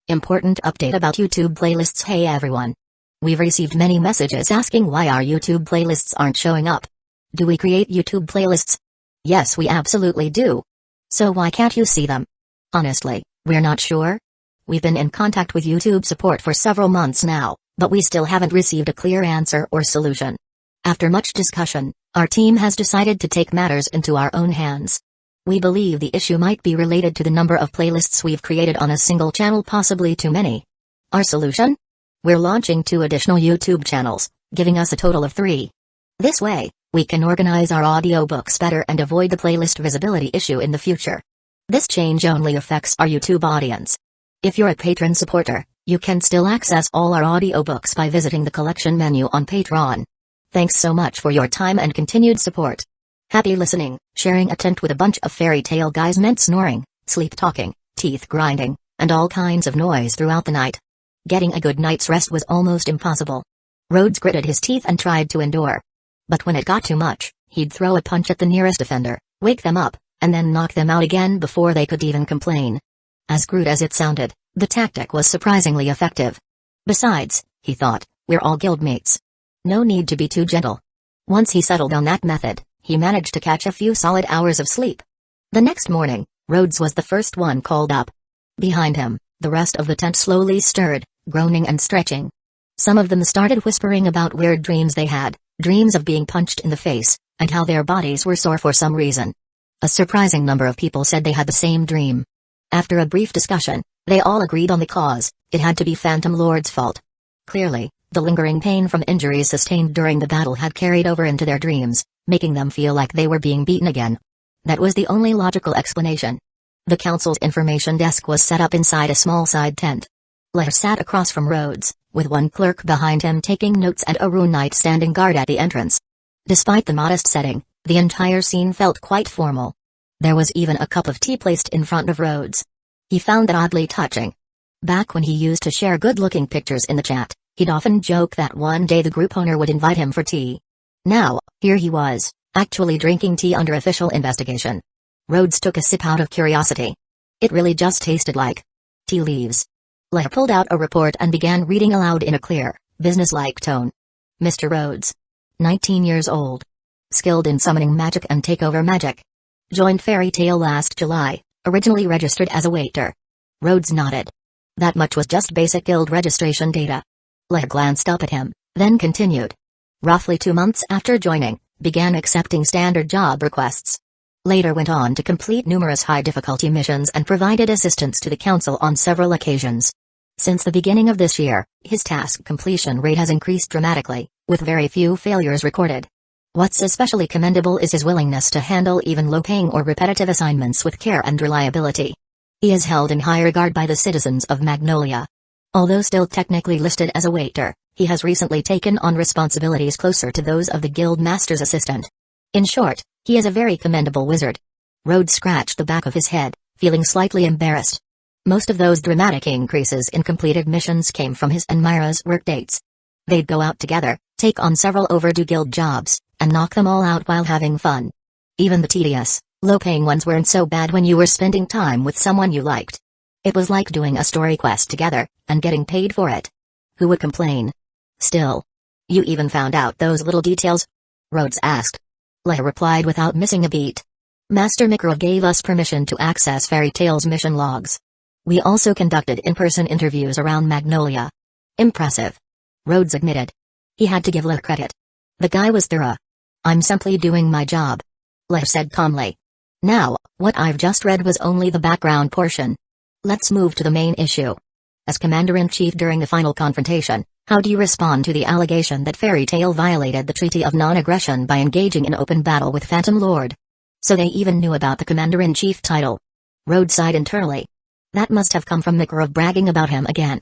Important update about YouTube playlists. Hey everyone. We've received many messages asking why our YouTube playlists aren't showing up. Do we create YouTube playlists? Yes, we absolutely do. So why can't you see them? Honestly, we're not sure. We've been in contact with YouTube support for several months now, but we still haven't received a clear answer or solution. After much discussion, our team has decided to take matters into our own hands. We believe the issue might be related to the number of playlists we've created on a single channel, possibly too many. Our solution? We're launching 2 additional YouTube channels, giving us a total of 3. This way, we can organize our audiobooks better and avoid the playlist visibility issue in the future. This change only affects our YouTube audience. If you're a patron supporter, you can still access all our audiobooks by visiting the collection menu on Patreon. Thanks so much for your time and continued support. Happy listening. Sharing a tent with a bunch of fairy tale guys meant snoring, sleep talking, teeth grinding, and all kinds of noise throughout the night. Getting a good night's rest was almost impossible. Rhodes gritted his teeth and tried to endure. But when it got too much, he'd throw a punch at the nearest offender, wake them up, and then knock them out again before they could even complain. As crude as it sounded, the tactic was surprisingly effective. Besides, he thought, we're all guildmates. No need to be too gentle. Once he settled on that method, he managed to catch a few solid hours of sleep. The next morning, Rhodes was the first one called up. Behind him, the rest of the tent slowly stirred, groaning and stretching. Some of them started whispering about weird dreams they had, dreams of being punched in the face, and how their bodies were sore for some reason. A surprising number of people said they had the same dream. After a brief discussion, they all agreed on the cause. It had to be Phantom Lord's fault. Clearly, the lingering pain from injuries sustained during the battle had carried over into their dreams, making them feel like they were being beaten again. That was the only logical explanation. The council's information desk was set up inside a small side tent. Lehr sat across from Rhodes, with one clerk behind him taking notes and a rune knight standing guard at the entrance. Despite the modest setting, the entire scene felt quite formal. There was even a cup of tea placed in front of Rhodes. He found that oddly touching. Back when he used to share good-looking pictures in the chat, he'd often joke that one day the group owner would invite him for tea. Now, here he was, actually drinking tea under official investigation. Rhodes took a sip out of curiosity. It really just tasted like tea leaves. Lehr pulled out a report and began reading aloud in a clear, businesslike tone. Mr. Rhodes. 19 years old. Skilled in summoning magic and takeover magic. Joined Fairy Tale last July, originally registered as a waiter. Rhodes nodded. That much was just basic guild registration data. Lehr glanced up at him, then continued. Roughly 2 months after joining, began accepting standard job requests. Later went on to complete numerous high-difficulty missions and provided assistance to the council on several occasions. Since the beginning of this year, his task completion rate has increased dramatically, with very few failures recorded. What's especially commendable is his willingness to handle even low-paying or repetitive assignments with care and reliability. He is held in high regard by the citizens of Magnolia. Although still technically listed as a waiter, he has recently taken on responsibilities closer to those of the guild master's assistant. In short, he is a very commendable wizard. Rhodes scratched the back of his head, feeling slightly embarrassed. Most of those dramatic increases in completed missions came from his and Myra's work dates. They'd go out together, take on several overdue guild jobs, and knock them all out while having fun. Even the tedious, low-paying ones weren't so bad when you were spending time with someone you liked. It was like doing a story quest together, and getting paid for it. Who would complain? Still. You even found out those little details? Rhodes asked. Lehr replied without missing a beat. Master Mikrov gave us permission to access Fairy Tale's mission logs. We also conducted in-person interviews around Magnolia. Impressive. Rhodes admitted. He had to give Lehr credit. The guy was thorough. I'm simply doing my job. Lehr said calmly. Now, what I've just read was only the background portion. Let's move to the main issue. As Commander-in-Chief during the final confrontation, how do you respond to the allegation that Fairy Tale violated the Treaty of Non-Aggression by engaging in open battle with Phantom Lord? So they even knew about the Commander-in-Chief title. Rhodes sighed internally. That must have come from Mikrov bragging about him again.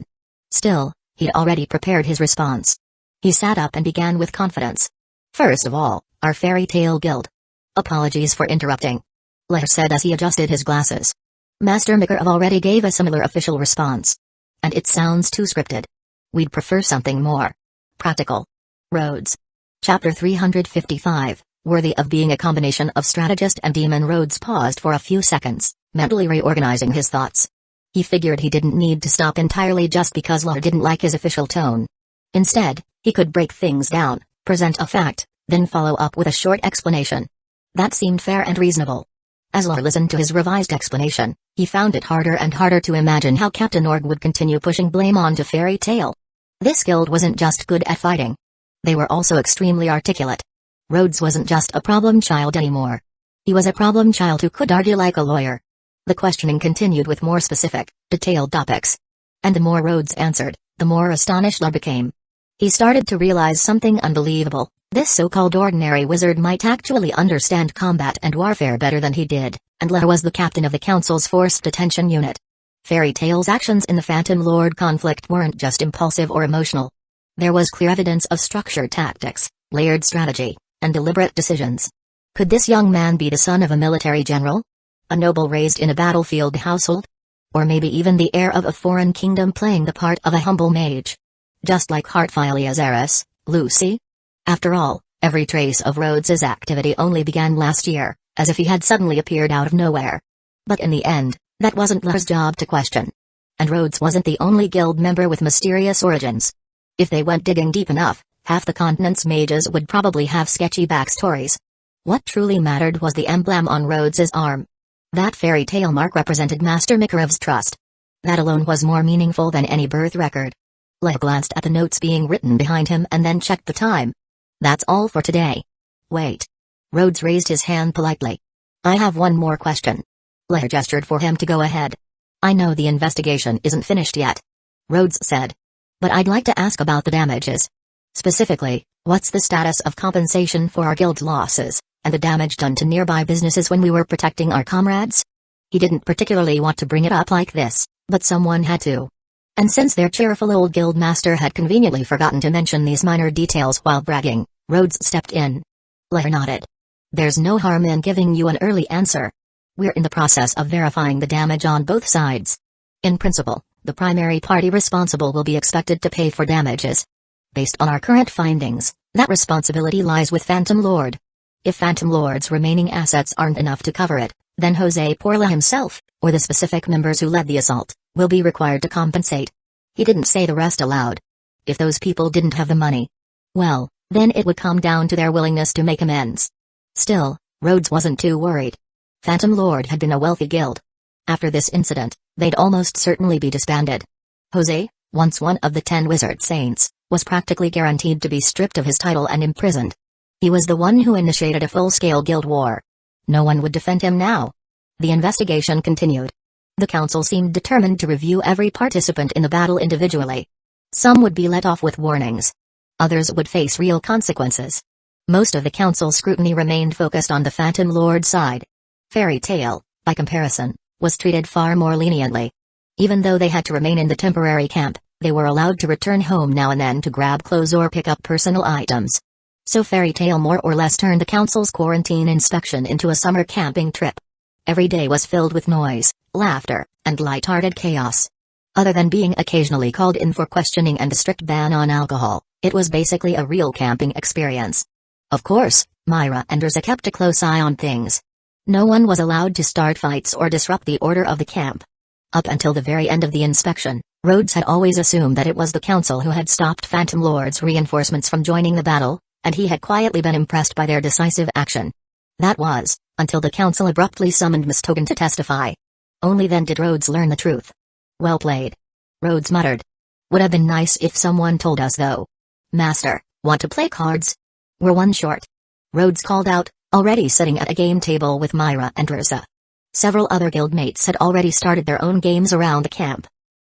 Still, he'd already prepared his response. He sat up and began with confidence. First of all, our Fairy Tale Guild. Apologies for interrupting. Lehr said as he adjusted his glasses. Master Mikrov already gave a similar official response. And it sounds too scripted. We'd prefer something more practical. Rhodes. Chapter 355, worthy of being a combination of strategist and demon. Rhodes paused for a few seconds, mentally reorganizing his thoughts. He figured he didn't need to stop entirely just because Lar didn't like his official tone. Instead, he could break things down, present a fact, then follow up with a short explanation. That seemed fair and reasonable. As Lar listened to his revised explanation, he found it harder and harder to imagine how Captain Org would continue pushing blame onto Fairy Tail. This guild wasn't just good at fighting. They were also extremely articulate. Rhodes wasn't just a problem child anymore. He was a problem child who could argue like a lawyer. The questioning continued with more specific, detailed topics. And the more Rhodes answered, the more astonished Lar became. He started to realize something unbelievable. This so-called ordinary wizard might actually understand combat and warfare better than he did, and Lar was the captain of the Council's Forced Detention Unit. Fairy Tail's actions in the Phantom Lord conflict weren't just impulsive or emotional. There was clear evidence of structured tactics, layered strategy, and deliberate decisions. Could this young man be the son of a military general? A noble raised in a battlefield household? Or maybe even the heir of a foreign kingdom playing the part of a humble mage? Just like Heartfilia's heiress, Lucy? After all, every trace of Rhodes's activity only began last year, as if he had suddenly appeared out of nowhere. But in the end, that wasn't Lar's job to question. And Rhodes wasn't the only guild member with mysterious origins. If they went digging deep enough, half the continent's mages would probably have sketchy backstories. What truly mattered was the emblem on Rhodes's arm. That fairy tale mark represented Master Mikarev's trust. That alone was more meaningful than any birth record. Leia glanced at the notes being written behind him and then checked the time. That's all for today. Wait. Rhodes raised his hand politely. I have one more question. Leia gestured for him to go ahead. I know the investigation isn't finished yet, Rhodes said. But I'd like to ask about the damages. Specifically, what's the status of compensation for our guild's losses, and the damage done to nearby businesses when we were protecting our comrades? He didn't particularly want to bring it up like this, but someone had to. And since their cheerful old guild master had conveniently forgotten to mention these minor details while bragging, Rhodes stepped in. Leia nodded. There's no harm in giving you an early answer. We're in the process of verifying the damage on both sides. In principle, the primary party responsible will be expected to pay for damages. Based on our current findings, that responsibility lies with Phantom Lord. If Phantom Lord's remaining assets aren't enough to cover it, then Jose Porla himself, or the specific members who led the assault, will be required to compensate. He didn't say the rest aloud. If those people didn't have the money, well, then it would come down to their willingness to make amends. Still, Rhodes wasn't too worried. Phantom Lord had been a wealthy guild. After this incident, they'd almost certainly be disbanded. Jose, once one of the 10 wizard saints, was practically guaranteed to be stripped of his title and imprisoned. He was the one who initiated a full-scale guild war. No one would defend him now. The investigation continued. The council seemed determined to review every participant in the battle individually. Some would be let off with warnings. Others would face real consequences. Most of the council's scrutiny remained focused on the Phantom Lord side. Fairy Tail, by comparison, was treated far more leniently. Even though they had to remain in the temporary camp, they were allowed to return home now and then to grab clothes or pick up personal items. So Fairy Tail more or less turned the council's quarantine inspection into a summer camping trip. Every day was filled with noise, laughter, and light-hearted chaos. Other than being occasionally called in for questioning and a strict ban on alcohol, it was basically a real camping experience. Of course, Myra and Urza kept a close eye on things. No one was allowed to start fights or disrupt the order of the camp. Up until the very end of the inspection, Rhodes had always assumed that it was the council who had stopped Phantom Lord's reinforcements from joining the battle, and he had quietly been impressed by their decisive action. That was, until the council abruptly summoned Miss Togan to testify. Only then did Rhodes learn the truth. Well played. Rhodes muttered. Would have been nice if someone told us though. Master, want to play cards? We're one short. Rhodes called out, already sitting at a game table with Myra and Urza. Several other guildmates had already started their own games around the camp.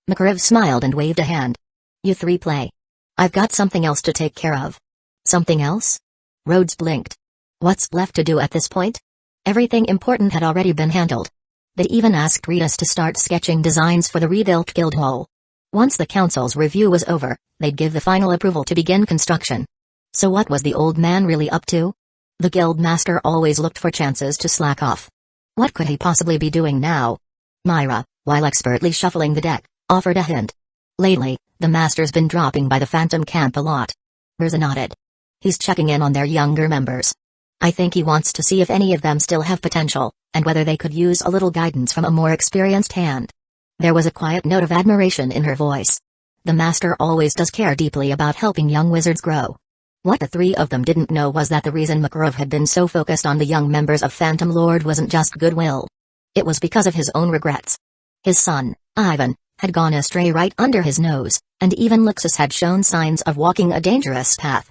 Makarev smiled and waved a hand. You three play. I've got something else to take care of. Something else? Rhodes blinked. What's left to do at this point? Everything important had already been handled. They even asked Ritas to start sketching designs for the rebuilt guild hall. Once the council's review was over, they'd give the final approval to begin construction. So what was the old man really up to? The guild master always looked for chances to slack off. What could he possibly be doing now? Myra, while expertly shuffling the deck, offered a hint. Lately, the master's been dropping by the Phantom camp a lot. Urza nodded. He's checking in on their younger members. I think he wants to see if any of them still have potential, and whether they could use a little guidance from a more experienced hand. There was a quiet note of admiration in her voice. The master always does care deeply about helping young wizards grow. What the three of them didn't know was that the reason Makarov had been so focused on the young members of Phantom Lord wasn't just goodwill. It was because of his own regrets. His son, Ivan, had gone astray right under his nose, and even Luxus had shown signs of walking a dangerous path.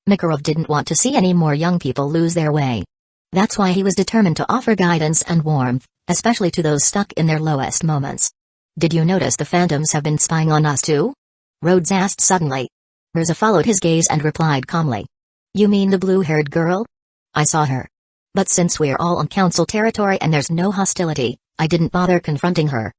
Makarov didn't want to see any more young people lose their way. That's why he was determined to offer guidance and warmth, especially to those stuck in their lowest moments. "Did you notice the phantoms have been spying on us too?" Rhodes asked suddenly. Mirza followed his gaze and replied calmly. "You mean the blue-haired girl? I saw her. But since we're all on council territory and there's no hostility, I didn't bother confronting her."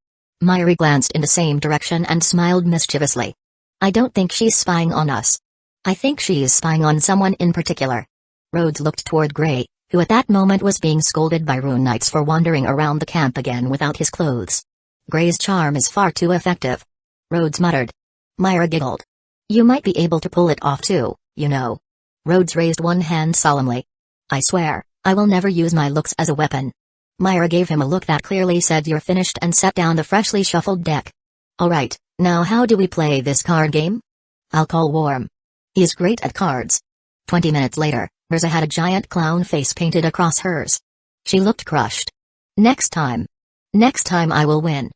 Myri glanced in the same direction and smiled mischievously. "I don't think she's spying on us. I think she's spying on someone in particular." Rhodes looked toward Gray, who at that moment was being scolded by Rune Knights for wandering around the camp again without his clothes. "Gray's charm is far too effective," Rhodes muttered. Myra giggled. "You might be able to pull it off too, you know." Rhodes raised one hand solemnly. "I swear, I will never use my looks as a weapon." Myra gave him a look that clearly said you're finished and set down the freshly shuffled deck. "Alright, now how do we play this card game?" "I'll call Worm. He's great at cards." 20 minutes later, Mirza had a giant clown face painted across hers. She looked crushed. Next time I will win."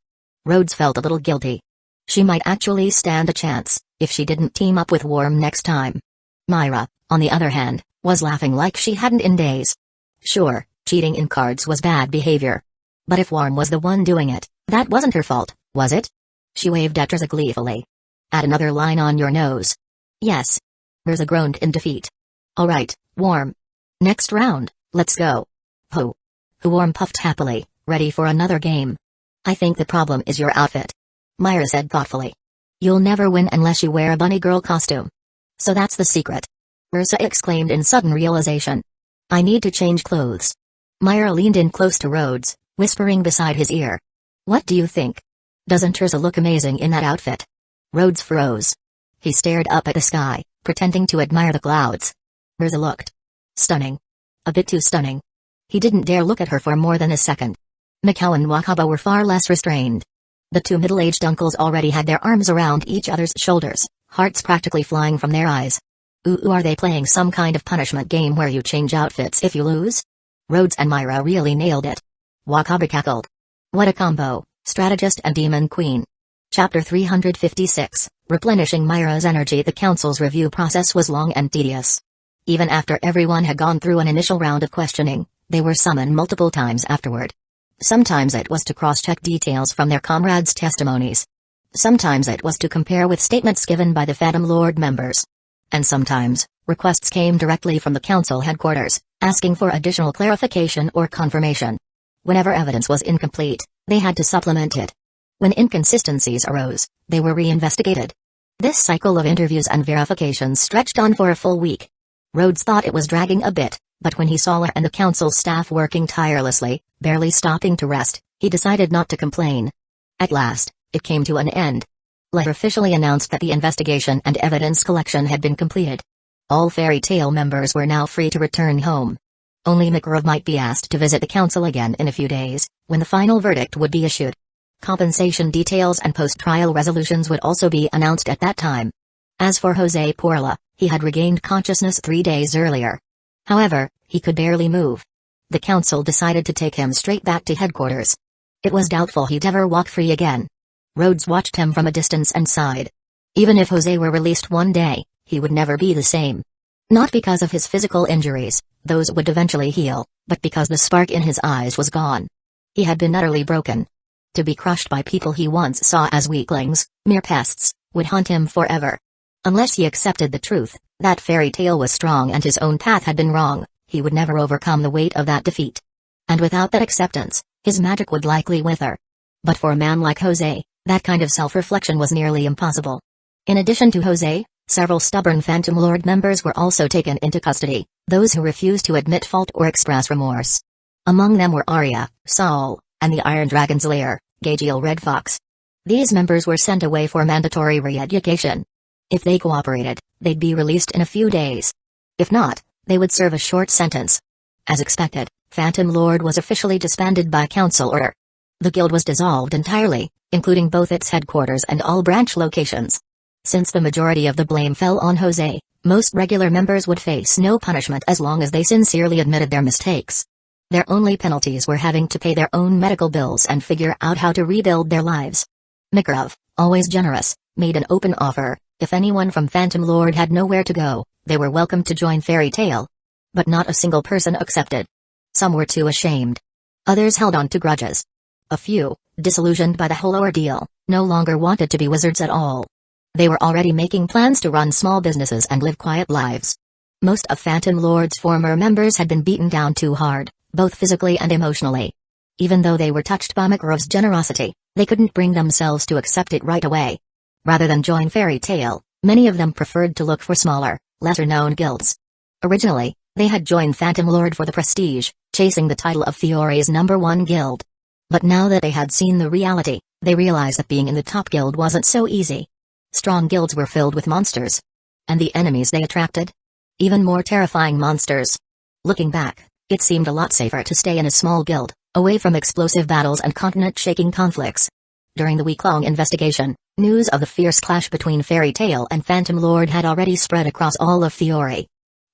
Rhodes felt a little guilty. She might actually stand a chance, if she didn't team up with Worm next time. Myra, on the other hand, was laughing like she hadn't in days. Sure, cheating in cards was bad behavior. But if Worm was the one doing it, that wasn't her fault, was it? She waved at Mirza gleefully. "Add another line on your nose." "Yes." Mirza groaned in defeat. "Alright, Worm. Next round, let's go." "Ho." Worm puffed happily, ready for another game. "I think the problem is your outfit," Myra said thoughtfully. "You'll never win unless you wear a bunny girl costume. So that's the secret." Mirza exclaimed in sudden realization. "I need to change clothes." Myra leaned in close to Rhodes, whispering beside his ear. "What do you think? Doesn't Mirza look amazing in that outfit?" Rhodes froze. He stared up at the sky, pretending to admire the clouds. Mirza looked stunning. A bit too stunning. He didn't dare look at her for more than a second. Mikau and Wakaba were far less restrained. The two middle-aged uncles already had their arms around each other's shoulders, hearts practically flying from their eyes. Ooh, are they playing some kind of punishment game where you change outfits if you lose? Rhodes and Myra really nailed it. Wakaba cackled. What a combo, strategist and demon queen. Chapter 356, Replenishing Myra's Energy. The council's review process was long and tedious. Even after everyone had gone through an initial round of questioning, they were summoned multiple times afterward. Sometimes it was to cross-check details from their comrades' testimonies. Sometimes it was to compare with statements given by the Phantom Lord members. And sometimes, requests came directly from the council headquarters, asking for additional clarification or confirmation. Whenever evidence was incomplete, they had to supplement it. When inconsistencies arose, they were reinvestigated. This cycle of interviews and verifications stretched on for a full week. Rhodes thought it was dragging a bit, but when he saw La and the council staff working tirelessly, barely stopping to rest, he decided not to complain. At last, it came to an end. La officially announced that the investigation and evidence collection had been completed. All Fairy Tale members were now free to return home. Only Makarov might be asked to visit the council again in a few days, when the final verdict would be issued. Compensation details and post-trial resolutions would also be announced at that time. As for Jose Porla, he had regained consciousness 3 days earlier. However, he could barely move. The council decided to take him straight back to headquarters. It was doubtful he'd ever walk free again. Rhodes watched him from a distance and sighed. Even if Jose were released one day, he would never be the same. Not because of his physical injuries, those would eventually heal, but because the spark in his eyes was gone. He had been utterly broken. To be crushed by people he once saw as weaklings, mere pests, would haunt him forever. Unless he accepted the truth, that Fairy Tale was strong and his own path had been wrong, he would never overcome the weight of that defeat. And without that acceptance, his magic would likely wither. But for a man like Jose, that kind of self-reflection was nearly impossible. In addition to Jose, several stubborn Phantom Lord members were also taken into custody, those who refused to admit fault or express remorse. Among them were Arya, Saul, and the Iron Dragon's lair, Gagiel Red Fox. These members were sent away for mandatory re-education. If they cooperated, they'd be released in a few days. If not, they would serve a short sentence. As expected, Phantom Lord was officially disbanded by council order. The guild was dissolved entirely, including both its headquarters and all branch locations. Since the majority of the blame fell on Jose, most regular members would face no punishment as long as they sincerely admitted their mistakes. Their only penalties were having to pay their own medical bills and figure out how to rebuild their lives. Makarov, always generous, made an open offer: if anyone from Phantom Lord had nowhere to go, they were welcome to join Fairy Tail. But not a single person accepted. Some were too ashamed. Others held on to grudges. A few, disillusioned by the whole ordeal, no longer wanted to be wizards at all. They were already making plans to run small businesses and live quiet lives. Most of Phantom Lord's former members had been beaten down too hard, both physically and emotionally. Even though they were touched by Makarov's generosity, they couldn't bring themselves to accept it right away. Rather than join Fairy Tail, many of them preferred to look for smaller, lesser-known guilds. Originally, they had joined Phantom Lord for the prestige, chasing the title of Fiore's #1 guild. But now that they had seen the reality, they realized that being in the top guild wasn't so easy. Strong guilds were filled with monsters. And the enemies they attracted? Even more terrifying monsters. Looking back, it seemed a lot safer to stay in a small guild, away from explosive battles and continent-shaking conflicts. During the week-long investigation, news of the fierce clash between Fairy Tail and Phantom Lord had already spread across all of Fiore.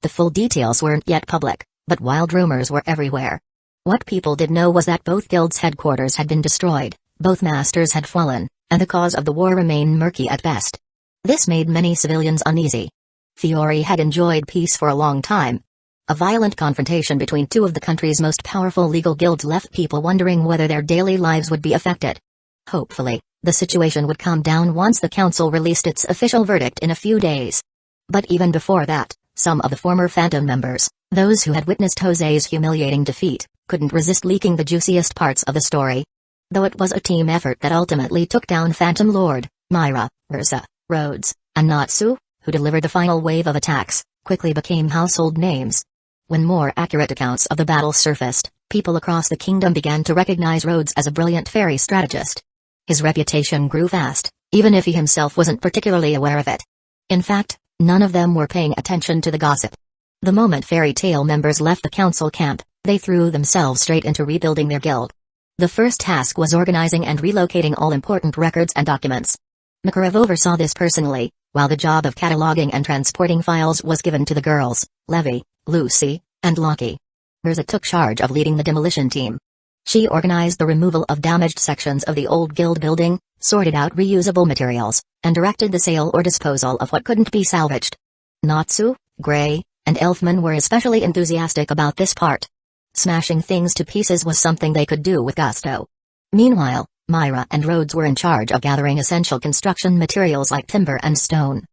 The full details weren't yet public, but wild rumors were everywhere. What people did know was that both guilds' headquarters had been destroyed, both masters had fallen, and the cause of the war remained murky at best. This made many civilians uneasy. Fiore had enjoyed peace for a long time. A violent confrontation between two of the country's most powerful legal guilds left people wondering whether their daily lives would be affected. Hopefully, the situation would calm down once the council released its official verdict in a few days. But even before that, some of the former Phantom members, those who had witnessed Jose's humiliating defeat, couldn't resist leaking the juiciest parts of the story. Though it was a team effort that ultimately took down Phantom Lord, Myra, Ursa, Rhodes, and Natsu, who delivered the final wave of attacks, quickly became household names. When more accurate accounts of the battle surfaced, people across the kingdom began to recognize Rhodes as a brilliant fairy strategist. His reputation grew fast, even if he himself wasn't particularly aware of it. In fact, none of them were paying attention to the gossip. The moment Fairy Tail members left the council camp, they threw themselves straight into rebuilding their guild. The first task was organizing and relocating all important records and documents. Makarov oversaw this personally, while the job of cataloging and transporting files was given to the girls, Levi, Lucy, and Lockie. Ursa took charge of leading the demolition team. She organized the removal of damaged sections of the old guild building, sorted out reusable materials, and directed the sale or disposal of what couldn't be salvaged. Natsu, Gray, and Elfman were especially enthusiastic about this part. Smashing things to pieces was something they could do with gusto. Meanwhile, Myra and Rhodes were in charge of gathering essential construction materials like timber and stone.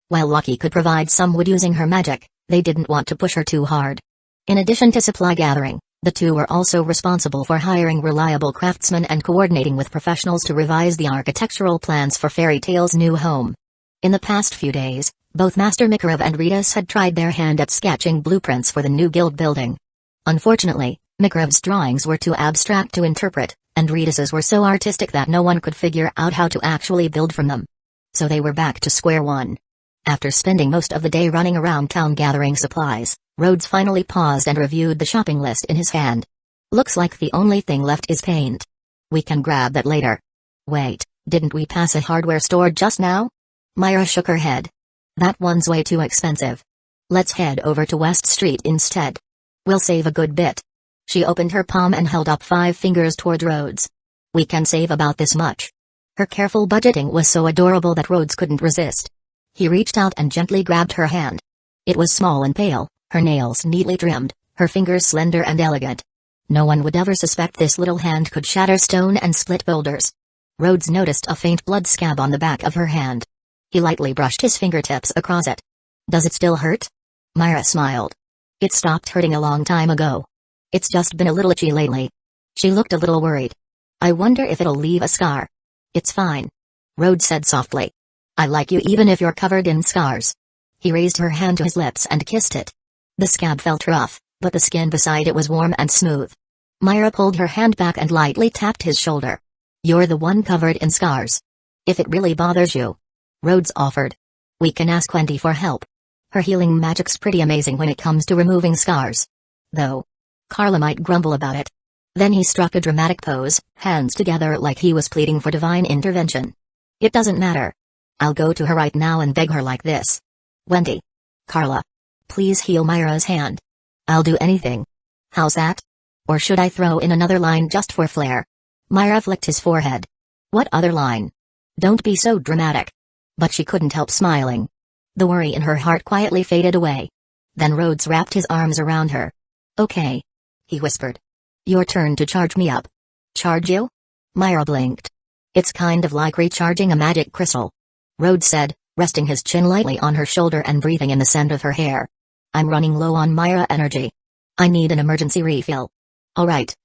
While Lockie could provide some wood using her magic, they didn't want to push her too hard. In addition to supply gathering, the two were also responsible for hiring reliable craftsmen and coordinating with professionals to revise the architectural plans for Fairy Tail's new home. In the past few days, both Master Makarov and Ritas had tried their hand at sketching blueprints for the new guild building. Unfortunately, Makarov's drawings were too abstract to interpret, and Ritas's were so artistic that no one could figure out how to actually build from them. So they were back to square one. After spending most of the day running around town gathering supplies, Rhodes finally paused and reviewed the shopping list in his hand. Looks like the only thing left is paint. We can grab that later. Wait, didn't we pass a hardware store just now? Myra shook her head. That one's way too expensive. Let's head over to West Street instead. We'll save a good bit. She opened her palm and held up 5 fingers toward Rhodes. We can save about this much. Her careful budgeting was so adorable that Rhodes couldn't resist. He reached out and gently grabbed her hand. It was small and pale, her nails neatly trimmed, her fingers slender and elegant. No one would ever suspect this little hand could shatter stone and split boulders. Rhodes noticed a faint blood scab on the back of her hand. He lightly brushed his fingertips across it. Does it still hurt? Myra smiled. It stopped hurting a long time ago. It's just been a little itchy lately. She looked a little worried. I wonder if it'll leave a scar. It's fine. Rhodes said softly. I like you even if you're covered in scars. He raised her hand to his lips and kissed it. The scab felt rough, but the skin beside it was warm and smooth. Myra pulled her hand back and lightly tapped his shoulder. You're the one covered in scars. If it really bothers you. Rhodes offered. We can ask Wendy for help. Her healing magic's pretty amazing when it comes to removing scars. Though. Carla might grumble about it. Then he struck a dramatic pose, hands together like he was pleading for divine intervention. It doesn't matter. I'll go to her right now and beg her like this. Wendy. Carla. Please heal Myra's hand. I'll do anything. How's that? Or should I throw in another line just for flair? Myra flicked his forehead. What other line? Don't be so dramatic. But she couldn't help smiling. The worry in her heart quietly faded away. Then Rhodes wrapped his arms around her. Okay. He whispered. Your turn to charge me up. Charge you? Myra blinked. It's kind of like recharging a magic crystal. Rhodes said, resting his chin lightly on her shoulder and breathing in the scent of her hair. I'm running low on Myra energy. I need an emergency refill. All right,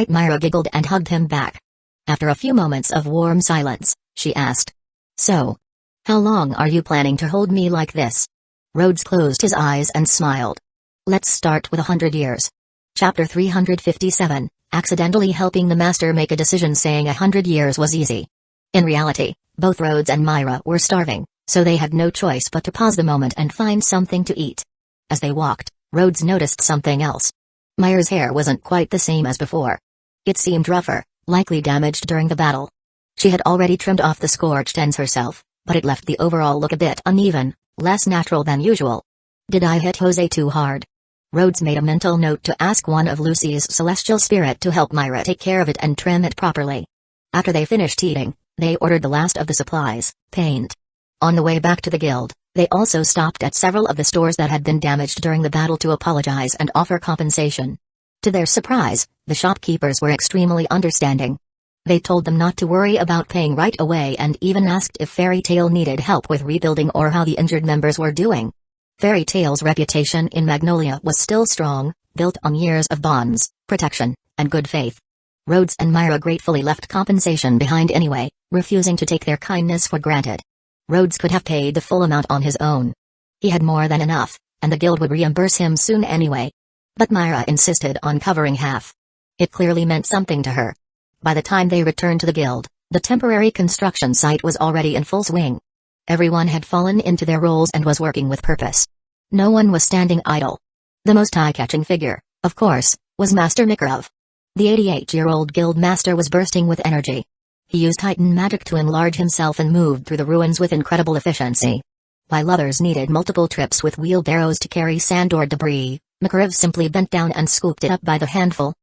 Myra giggled and hugged him back. After a few moments of warm silence, she asked. So, how long are you planning to hold me like this? Rhodes closed his eyes and smiled. Let's start with 100 years. Chapter 357, accidentally helping the master make a decision. Saying 100 years was easy. In reality, both Rhodes and Myra were starving, so they had no choice but to pause the moment and find something to eat. As they walked, Rhodes noticed something else. Myra's hair wasn't quite the same as before. It seemed rougher, likely damaged during the battle. She had already trimmed off the scorched ends herself, but it left the overall look a bit uneven, less natural than usual. Did I hit Jose too hard? Rhodes made a mental note to ask one of Lucy's celestial spirit to help Myra take care of it and trim it properly. After they finished eating, they ordered the last of the supplies, paint. On the way back to the guild, they also stopped at several of the stores that had been damaged during the battle to apologize and offer compensation. To their surprise, the shopkeepers were extremely understanding. They told them not to worry about paying right away and even asked if Fairy Tale needed help with rebuilding or how the injured members were doing. Fairy Tale's reputation in Magnolia was still strong, built on years of bonds, protection, and good faith. Rhodes and Myra gratefully left compensation behind anyway, refusing to take their kindness for granted. Rhodes could have paid the full amount on his own. He had more than enough, and the guild would reimburse him soon anyway. But Myra insisted on covering half. It clearly meant something to her. By the time they returned to the guild, the temporary construction site was already in full swing. Everyone had fallen into their roles and was working with purpose. No one was standing idle. The most eye-catching figure, of course, was Master Mikarov. The 88-year-old guild master was bursting with energy. He used Titan magic to enlarge himself and moved through the ruins with incredible efficiency. While others needed multiple trips with wheelbarrows to carry sand or debris, Makarov simply bent down and scooped it up by the handful.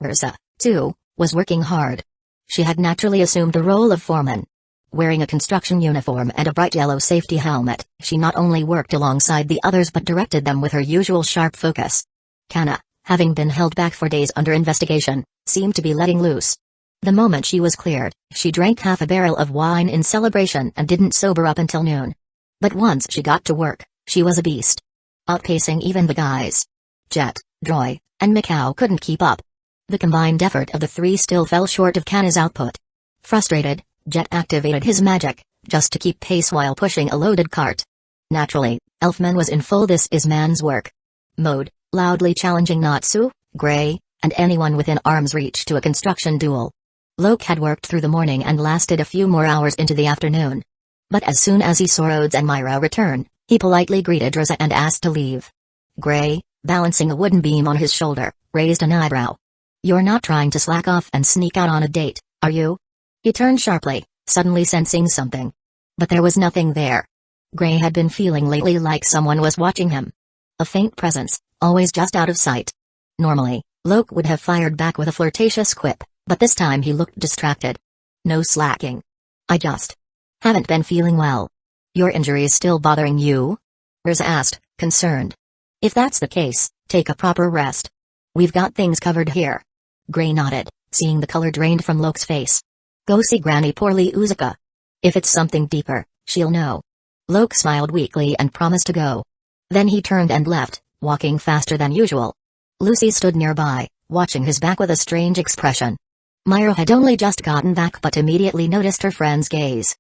Ursa, too, was working hard. She had naturally assumed the role of foreman. Wearing a construction uniform and a bright yellow safety helmet, she not only worked alongside the others but directed them with her usual sharp focus. Kana, having been held back for days under investigation, seemed to be letting loose. The moment she was cleared, she drank half a barrel of wine in celebration and didn't sober up until noon. But once she got to work, she was a beast. Outpacing even the guys. Jet, Droy, and Mikau couldn't keep up. The combined effort of the three still fell short of Kana's output. Frustrated, Jet activated his magic, just to keep pace while pushing a loaded cart. Naturally, Elfman was in full this is man's work mode, loudly challenging Natsu, Gray, and anyone within arm's reach to a construction duel. Loke had worked through the morning and lasted a few more hours into the afternoon. But as soon as he saw Rhodes and Myra return, he politely greeted Rosa and asked to leave. Gray, balancing a wooden beam on his shoulder, raised an eyebrow. You're not trying to slack off and sneak out on a date, are you? He turned sharply, suddenly sensing something. But there was nothing there. Gray had been feeling lately like someone was watching him. A faint presence, always just out of sight. Normally, Loke would have fired back with a flirtatious quip, but this time he looked distracted. No slacking. I just haven't been feeling well. Your injury's still bothering you? Riz asked, concerned. If that's the case, take a proper rest. We've got things covered here. Gray nodded, seeing the color drained from Loke's face. Go see Granny Porly Uzuka. If it's something deeper, she'll know. Loke smiled weakly and promised to go. Then he turned and left, walking faster than usual. Lucy stood nearby, watching his back with a strange expression. Myra had only just gotten back but immediately noticed her friend's gaze.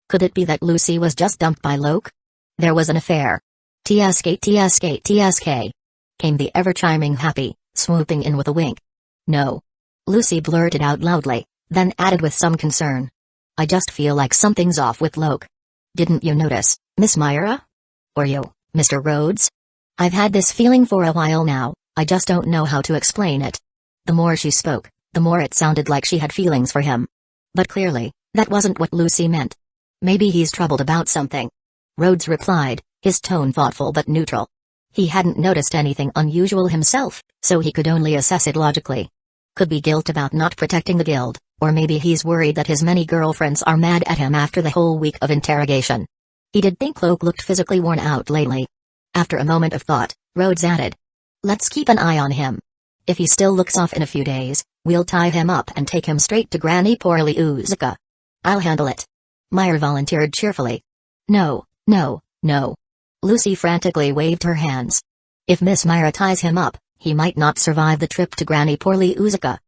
Could it be that Lucy was just dumped by Loke? There was an affair. TSK TSK TSK. Came the ever-chiming Happy, swooping in with a wink. No. Lucy blurted out loudly, then added with some concern. I just feel like something's off with Loke. Didn't you notice, Miss Myra? Or you, Mr. Rhodes? I've had this feeling for a while now, I just don't know how to explain it. The more she spoke, the more it sounded like she had feelings for him. But clearly, that wasn't what Lucy meant. Maybe he's troubled about something. Rhodes replied, his tone thoughtful but neutral. He hadn't noticed anything unusual himself, so he could only assess it logically. Could be guilt about not protecting the guild, or maybe he's worried that his many girlfriends are mad at him after the whole week of interrogation. He did think Cloak looked physically worn out lately. After a moment of thought, Rhodes added, "Let's keep an eye on him. If he still looks off in a few days, we'll tie him up and take him straight to Granny Porliuzica. I'll handle it." Myra volunteered cheerfully. No, no, no. Lucy frantically waved her hands. If Miss Myra ties him up, he might not survive the trip to Granny Porliuzica.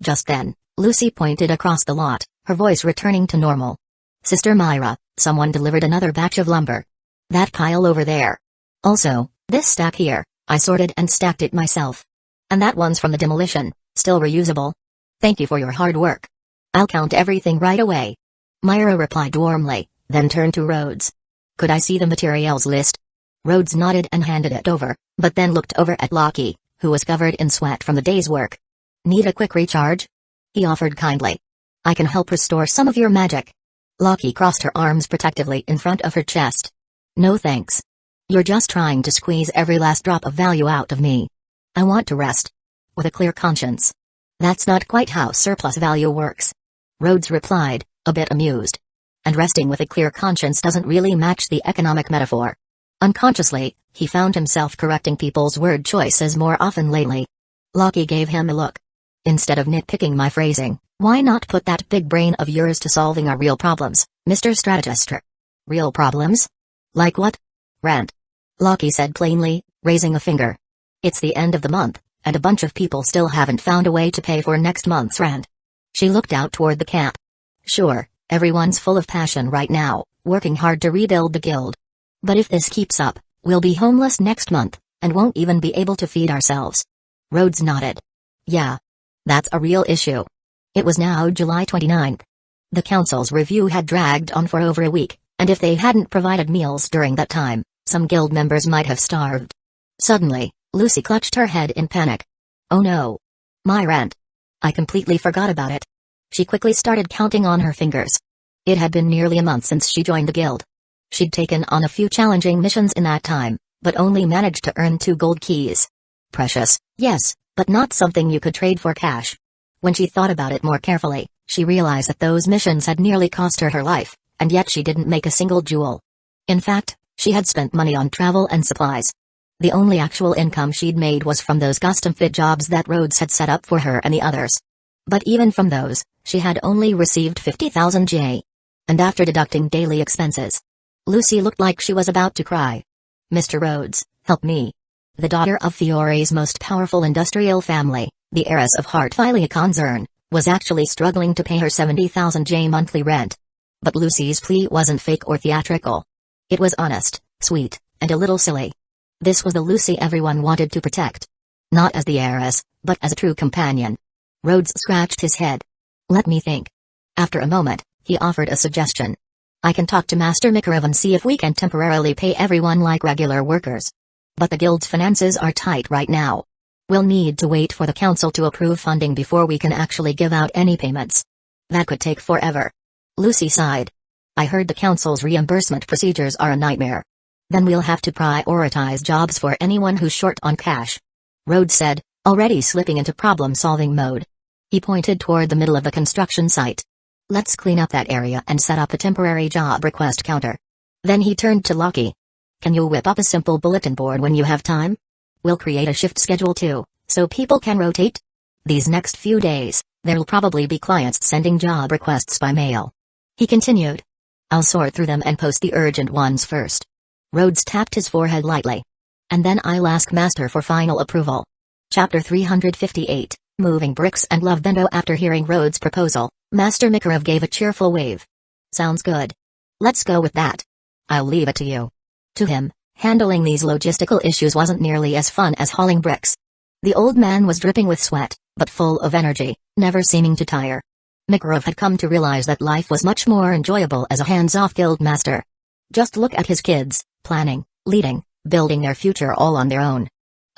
Just then, Lucy pointed across the lot, her voice returning to normal. "Sister Myra, someone delivered another batch of lumber. That pile over there. Also, this stack here, I sorted and stacked it myself. And that one's from the demolition, still reusable. Thank you for your hard work. I'll count everything right away." Myra replied warmly, then turned to Rhodes. "Could I see the materials list?" Rhodes nodded and handed it over, but then looked over at Lockie, who was covered in sweat from the day's work. "Need a quick recharge?" he offered kindly. "I can help restore some of your magic." Lockie crossed her arms protectively in front of her chest. "No thanks. You're just trying to squeeze every last drop of value out of me. I want to rest. With a clear conscience." "That's not quite how surplus value works," Rhodes replied, a bit amused. "And resting with a clear conscience doesn't really match the economic metaphor." Unconsciously, he found himself correcting people's word choices more often lately. Lockie gave him a look. "Instead of nitpicking my phrasing, why not put that big brain of yours to solving our real problems, Mr. Strategist?" "Real problems? Like what?" "Rent," Lockie said plainly, raising a finger. "It's the end of the month, and a bunch of people still haven't found a way to pay for next month's rent." She looked out toward the camp. "Sure, everyone's full of passion right now, working hard to rebuild the guild. But if this keeps up, we'll be homeless next month, and won't even be able to feed ourselves." Rhodes nodded. "Yeah. That's a real issue." It was now July 29th. The council's review had dragged on for over a week, and if they hadn't provided meals during that time, some guild members might have starved. Suddenly, Lucy clutched her head in panic. "Oh no. My rent. I completely forgot about it." She quickly started counting on her fingers. It had been nearly a month since she joined the guild. She'd taken on a few challenging missions in that time, but only managed to earn 2 gold keys. Precious, yes, but not something you could trade for cash. When she thought about it more carefully, she realized that those missions had nearly cost her her life, and yet she didn't make a single jewel. In fact, she had spent money on travel and supplies. The only actual income she'd made was from those custom-fit jobs that Rhodes had set up for her and the others. But even from those, she had only received 50,000 J. And after deducting daily expenses, Lucy looked like she was about to cry. "Mr. Rhodes, help me." The daughter of Fiore's most powerful industrial family, the heiress of Hartfilia concern, was actually struggling to pay her 70,000 J monthly rent. But Lucy's plea wasn't fake or theatrical. It was honest, sweet, and a little silly. This was the Lucy everyone wanted to protect. Not as the heiress, but as a true companion. Rhodes scratched his head. "Let me think." After a moment, he offered a suggestion. "I can talk to Master Mikhailov and see if we can temporarily pay everyone like regular workers. But the guild's finances are tight right now. We'll need to wait for the council to approve funding before we can actually give out any payments. That could take forever." Lucy sighed. "I heard the council's reimbursement procedures are a nightmare. Then we'll have to prioritize jobs for anyone who's short on cash," Rhodes said, already slipping into problem-solving mode. He pointed toward the middle of the construction site. "Let's clean up that area and set up a temporary job request counter." Then he turned to Lockie. "Can you whip up a simple bulletin board when you have time? We'll create a shift schedule too, so people can rotate. These next few days, there'll probably be clients sending job requests by mail." He continued. "I'll sort through them and post the urgent ones first." Rhodes tapped his forehead lightly. "And then I'll ask Master for final approval." Chapter 358, Moving Bricks and Love Bendo. After hearing Rhodes' proposal, Master Mikhailov gave a cheerful wave. "Sounds good. Let's go with that. I'll leave it to you." To him, handling these logistical issues wasn't nearly as fun as hauling bricks. The old man was dripping with sweat, but full of energy, never seeming to tire. Mikhailov had come to realize that life was much more enjoyable as a hands-off guild master. Just look at his kids, planning, leading, building their future all on their own.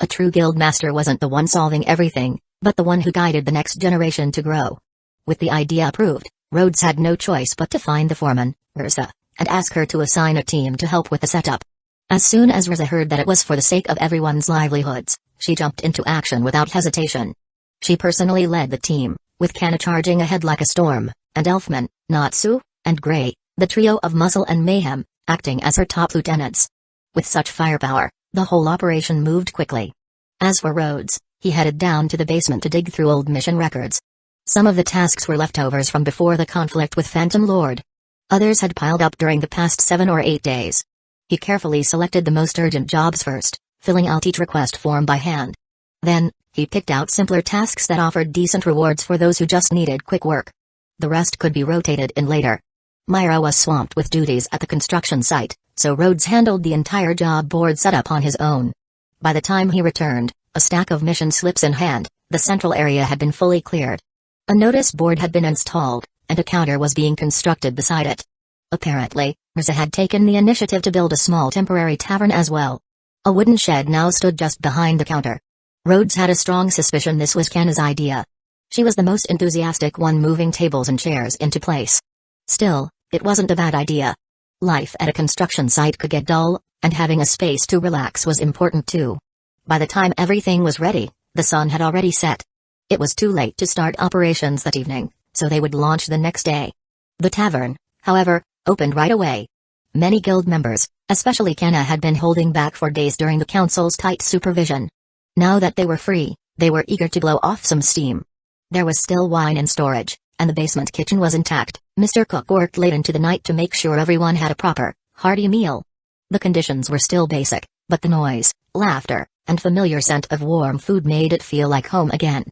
A true guild master wasn't the one solving everything, but the one who guided the next generation to grow. With the idea approved, Rhodes had no choice but to find the foreman, Ursa, and ask her to assign a team to help with the setup. As soon as Ursa heard that it was for the sake of everyone's livelihoods, she jumped into action without hesitation. She personally led the team, with Kana charging ahead like a storm, and Elfman, Natsu, and Gray, the trio of muscle and mayhem, acting as her top lieutenants. With such firepower, the whole operation moved quickly. As for Rhodes, he headed down to the basement to dig through old mission records. Some of the tasks were leftovers from before the conflict with Phantom Lord. Others had piled up during the past 7 or 8 days. He carefully selected the most urgent jobs first, filling out each request form by hand. Then, he picked out simpler tasks that offered decent rewards for those who just needed quick work. The rest could be rotated in later. Myra was swamped with duties at the construction site, so Rhodes handled the entire job board setup on his own. By the time he returned, a stack of mission slips in hand, the central area had been fully cleared. A notice board had been installed, and a counter was being constructed beside it. Apparently, Mirza had taken the initiative to build a small temporary tavern as well. A wooden shed now stood just behind the counter. Rhodes had a strong suspicion this was Kana's idea. She was the most enthusiastic one moving tables and chairs into place. Still, it wasn't a bad idea. Life at a construction site could get dull, and having a space to relax was important too. By the time everything was ready, the sun had already set. It was too late to start operations that evening, so they would launch the next day. The tavern, however, opened right away. Many guild members, especially Kana, had been holding back for days during the council's tight supervision. Now that they were free, they were eager to blow off some steam. There was still wine in storage, and the basement kitchen was intact. Mr. Cook worked late into the night to make sure everyone had a proper, hearty meal. The conditions were still basic, but the noise, laughter, and familiar scent of warm food made it feel like home again.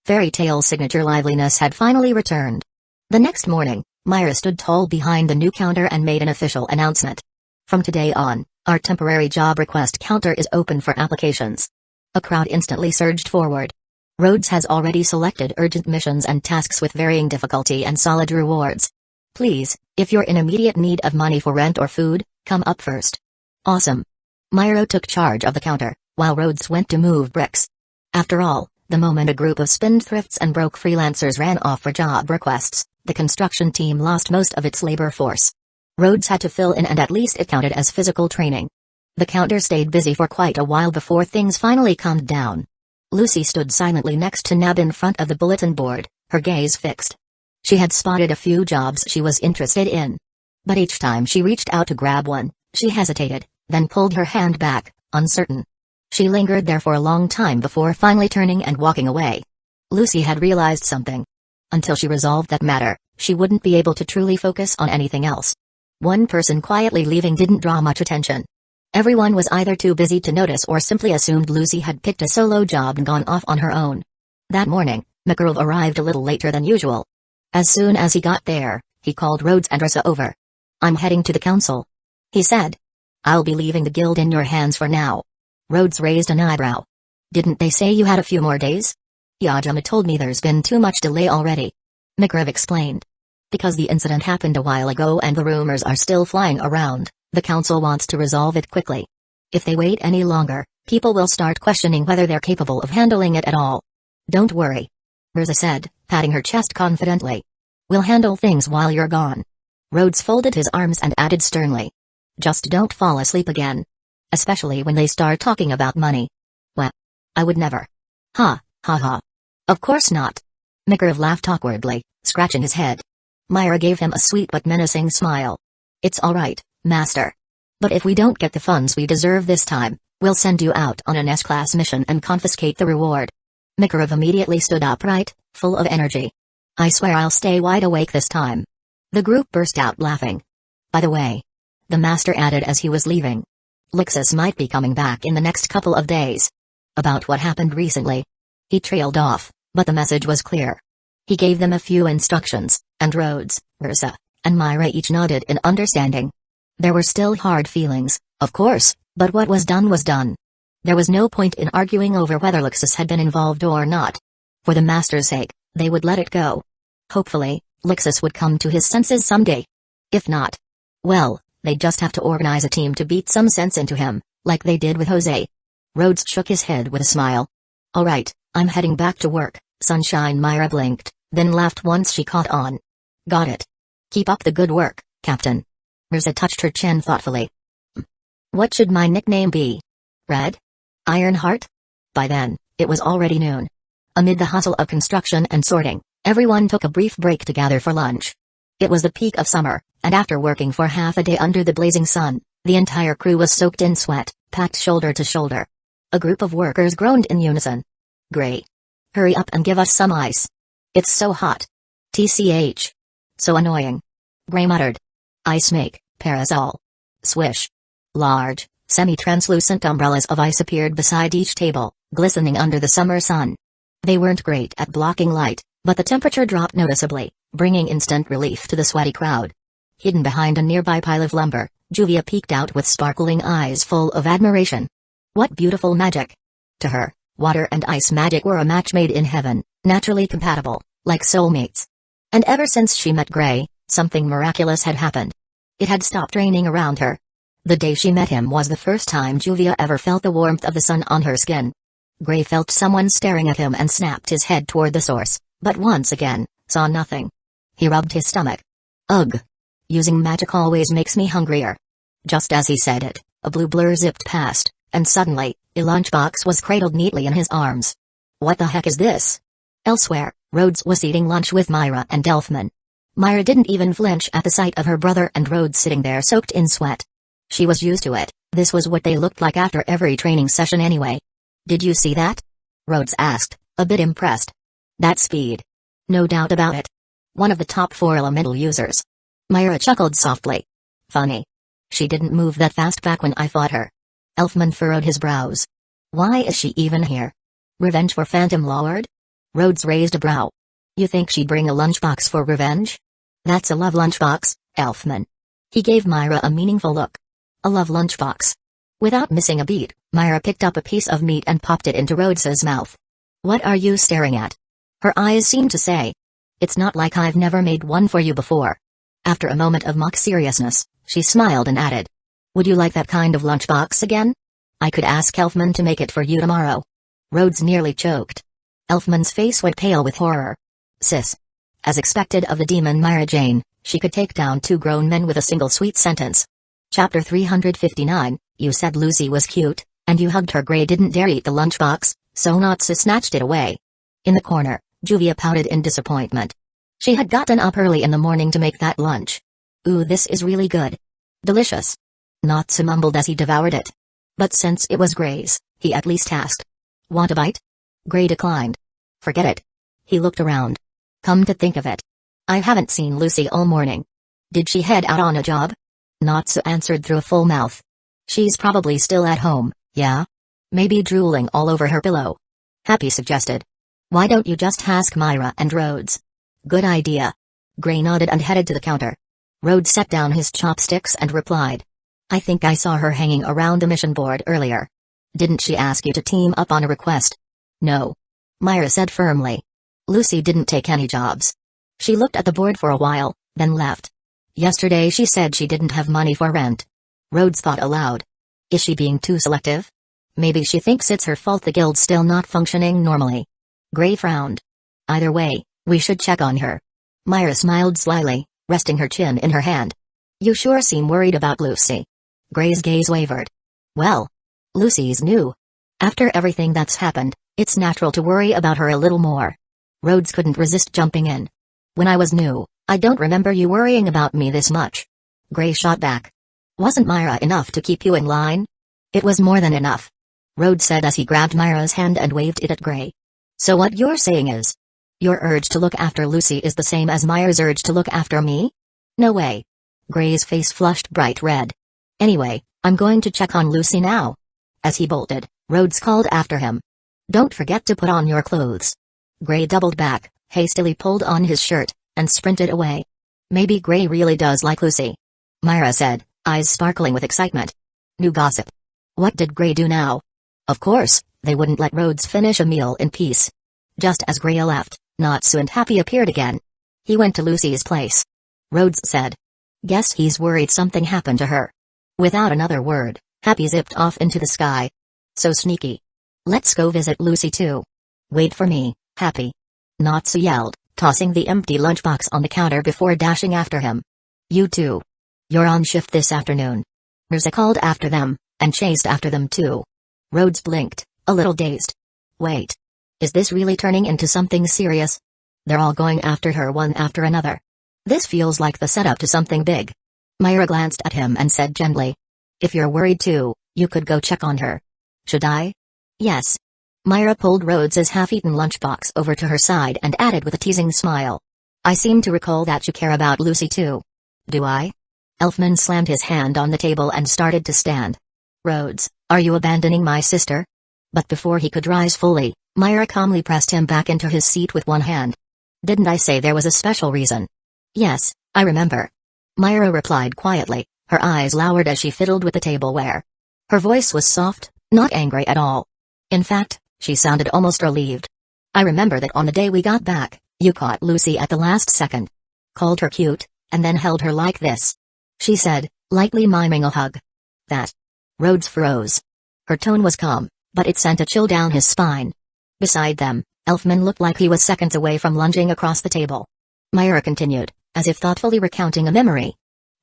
Fairy Tale's signature liveliness had finally returned. The next morning, Myra stood tall behind the new counter and made an official announcement. From today on, our temporary job request counter is open for applications. A crowd instantly surged forward. Rhodes has already selected urgent missions and tasks with varying difficulty and solid rewards. Please, if you're in immediate need of money for rent or food, come up first. Awesome. Myra took charge of the counter, while Rhodes went to move bricks. After all, the moment a group of spendthrifts and broke freelancers ran off for job requests, the construction team lost most of its labor force. Rhodes had to fill in, and at least it counted as physical training. The counter stayed busy for quite a while before things finally calmed down. Lucy stood silently next to Nab in front of the bulletin board, her gaze fixed. She had spotted a few jobs she was interested in. But each time she reached out to grab one, she hesitated, then pulled her hand back, uncertain. She lingered there for a long time before finally turning and walking away. Lucy had realized something. Until she resolved that matter, she wouldn't be able to truly focus on anything else. One person quietly leaving didn't draw much attention. Everyone was either too busy to notice or simply assumed Lucy had picked a solo job and gone off on her own. That morning, Makarov arrived a little later than usual. As soon as he got there, he called Rhodes and Risa over. "I'm heading to the council," he said. "I'll be leaving the guild in your hands for now." Rhodes raised an eyebrow. "Didn't they say you had a few more days?" "Yajima told me there's been too much delay already," Makarov explained. "Because the incident happened a while ago and the rumors are still flying around, the council wants to resolve it quickly. If they wait any longer, people will start questioning whether they're capable of handling it at all." "Don't worry," Risa said, patting her chest confidently. "We'll handle things while you're gone." Rhodes folded his arms and added sternly. "Just don't fall asleep again. Especially when they start talking about money." "What? I would never." "Ha, ha ha. Of course not." Makarov laughed awkwardly, scratching his head. Myra gave him a sweet but menacing smile. "It's all right, Master. But if we don't get the funds we deserve this time, we'll send you out on an S-class mission and confiscate the reward." Makarov immediately stood upright, full of energy. "I swear I'll stay wide awake this time." The group burst out laughing. "By the way," the Master added as he was leaving, "Lixus might be coming back in the next couple of days." "About what happened recently?" He trailed off, but the message was clear. He gave them a few instructions, and Rhodes, Ursa, and Myra each nodded in understanding. There were still hard feelings, of course, but what was done was done. There was no point in arguing over whether Lixus had been involved or not. For the Master's sake, they would let it go. Hopefully, Lixus would come to his senses someday. If not, well, they'd just have to organize a team to beat some sense into him, like they did with Jose. Rhodes shook his head with a smile. "All right, I'm heading back to work, sunshine. Myra blinked, then laughed once she caught on. Got it. Keep up the good work, Captain. Mirza touched her chin thoughtfully. What should my nickname be? Red? Ironheart? By then, it was already noon. Amid the hustle of construction and sorting, everyone took a brief break to gather for lunch. It was the peak of summer, and after working for half a day under the blazing sun, the entire crew was soaked in sweat, packed shoulder to shoulder. A group of workers groaned in unison. Gray. Hurry up and give us some ice. It's so hot. TCH. So annoying. Gray muttered. Ice make, parasol. Swish. Large, semi-translucent umbrellas of ice appeared beside each table, glistening under the summer sun. They weren't great at blocking light, but the temperature dropped noticeably, bringing instant relief to the sweaty crowd. Hidden behind a nearby pile of lumber, Juvia peeked out with sparkling eyes full of admiration. What beautiful magic! To her, water and ice magic were a match made in heaven, naturally compatible, like soulmates. And ever since she met Gray, something miraculous had happened. It had stopped raining around her. The day she met him was the first time Juvia ever felt the warmth of the sun on her skin. Gray felt someone staring at him and snapped his head toward the source, but once again, saw nothing. He rubbed his stomach. Ugh. Using magic always makes me hungrier. Just as he said it, a blue blur zipped past, and suddenly, a lunchbox was cradled neatly in his arms. What the heck is this? Elsewhere, Rhodes was eating lunch with Myra and Elfman. Myra didn't even flinch at the sight of her brother and Rhodes sitting there soaked in sweat. She was used to it, this was what they looked like after every training session anyway. Did you see that? Rhodes asked, a bit impressed. That speed. No doubt about it. One of the top 4 elemental users. Myra chuckled softly. Funny. She didn't move that fast back when I fought her. Elfman furrowed his brows. Why is she even here? Revenge for Phantom Lord? Rhodes raised a brow. You think she'd bring a lunchbox for revenge? That's a love lunchbox, Elfman. He gave Myra a meaningful look. A love lunchbox. Without missing a beat, Myra picked up a piece of meat and popped it into Rhodes's mouth. What are you staring at? Her eyes seemed to say. It's not like I've never made one for you before. After a moment of mock seriousness, she smiled and added. Would you like that kind of lunchbox again? I could ask Elfman to make it for you tomorrow. Rhodes nearly choked. Elfman's face went pale with horror. Sis. As expected of the demon Myra Jane, she could take down 2 grown men with a single sweet sentence. Chapter 359, you said Lucy was cute, and you hugged her. Gray didn't dare eat the lunchbox, so Natsu snatched it away. In the corner, Juvia pouted in disappointment. She had gotten up early in the morning to make that lunch. Ooh, this is really good. Delicious. Natsu mumbled as he devoured it. But since it was Gray's, he at least asked. Want a bite? Gray declined. Forget it. He looked around. Come to think of it, I haven't seen Lucy all morning. Did she head out on a job? Natsu answered through a full mouth. She's probably still at home, yeah? Maybe drooling all over her pillow. Happy suggested. Why don't you just ask Myra and Rhodes? Good idea. Gray nodded and headed to the counter. Rhodes set down his chopsticks and replied. I think I saw her hanging around the mission board earlier. Didn't she ask you to team up on a request? No. Myra said firmly. Lucy didn't take any jobs. She looked at the board for a while, then left. Yesterday she said she didn't have money for rent. Rhodes thought aloud. Is she being too selective? Maybe she thinks it's her fault the guild's still not functioning normally. Gray frowned. Either way, we should check on her. Myra smiled slyly, resting her chin in her hand. You sure seem worried about Lucy. Gray's gaze wavered. Well, Lucy's new. After everything that's happened, it's natural to worry about her a little more. Rhodes couldn't resist jumping in. When I was new, I don't remember you worrying about me this much. Gray shot back. Wasn't Myra enough to keep you in line? It was more than enough. Rhodes said as he grabbed Myra's hand and waved it at Gray. So what you're saying is, your urge to look after Lucy is the same as Myra's urge to look after me? No way. Gray's face flushed bright red. Anyway, I'm going to check on Lucy now. As he bolted, Rhodes called after him. Don't forget to put on your clothes. Gray doubled back, hastily pulled on his shirt, and sprinted away. Maybe Gray really does like Lucy. Myra said, eyes sparkling with excitement. New gossip. What did Gray do now? Of course, they wouldn't let Rhodes finish a meal in peace. Just as Gray left, Natsu and Happy appeared again. He went to Lucy's place. Rhodes said. Guess he's worried something happened to her. Without another word, Happy zipped off into the sky. So sneaky. Let's go visit Lucy too. Wait for me, Happy. Natsu yelled, tossing the empty lunchbox on the counter before dashing after him. You too. You're on shift this afternoon. Mirza called after them, and chased after them too. Rhodes blinked, a little dazed. Wait. Is this really turning into something serious? They're all going after her one after another. This feels like the setup to something big. Myra glanced at him and said gently. If you're worried too, you could go check on her. Should I? Yes. Myra pulled Rhodes's half-eaten lunchbox over to her side and added with a teasing smile. I seem to recall that you care about Lucy too. Do I? Elfman slammed his hand on the table and started to stand. Rhodes, are you abandoning my sister? But before he could rise fully, Myra calmly pressed him back into his seat with one hand. Didn't I say there was a special reason? Yes, I remember. Myra replied quietly, her eyes lowered as she fiddled with the tableware. Her voice was soft, not angry at all. In fact, she sounded almost relieved. I remember that on the day we got back, you caught Lucy at the last second. Called her cute, and then held her like this. She said, lightly miming a hug. That. Rhodes froze. Her tone was calm, but it sent a chill down his spine. Beside them, Elfman looked like he was seconds away from lunging across the table. Myra continued, as if thoughtfully recounting a memory.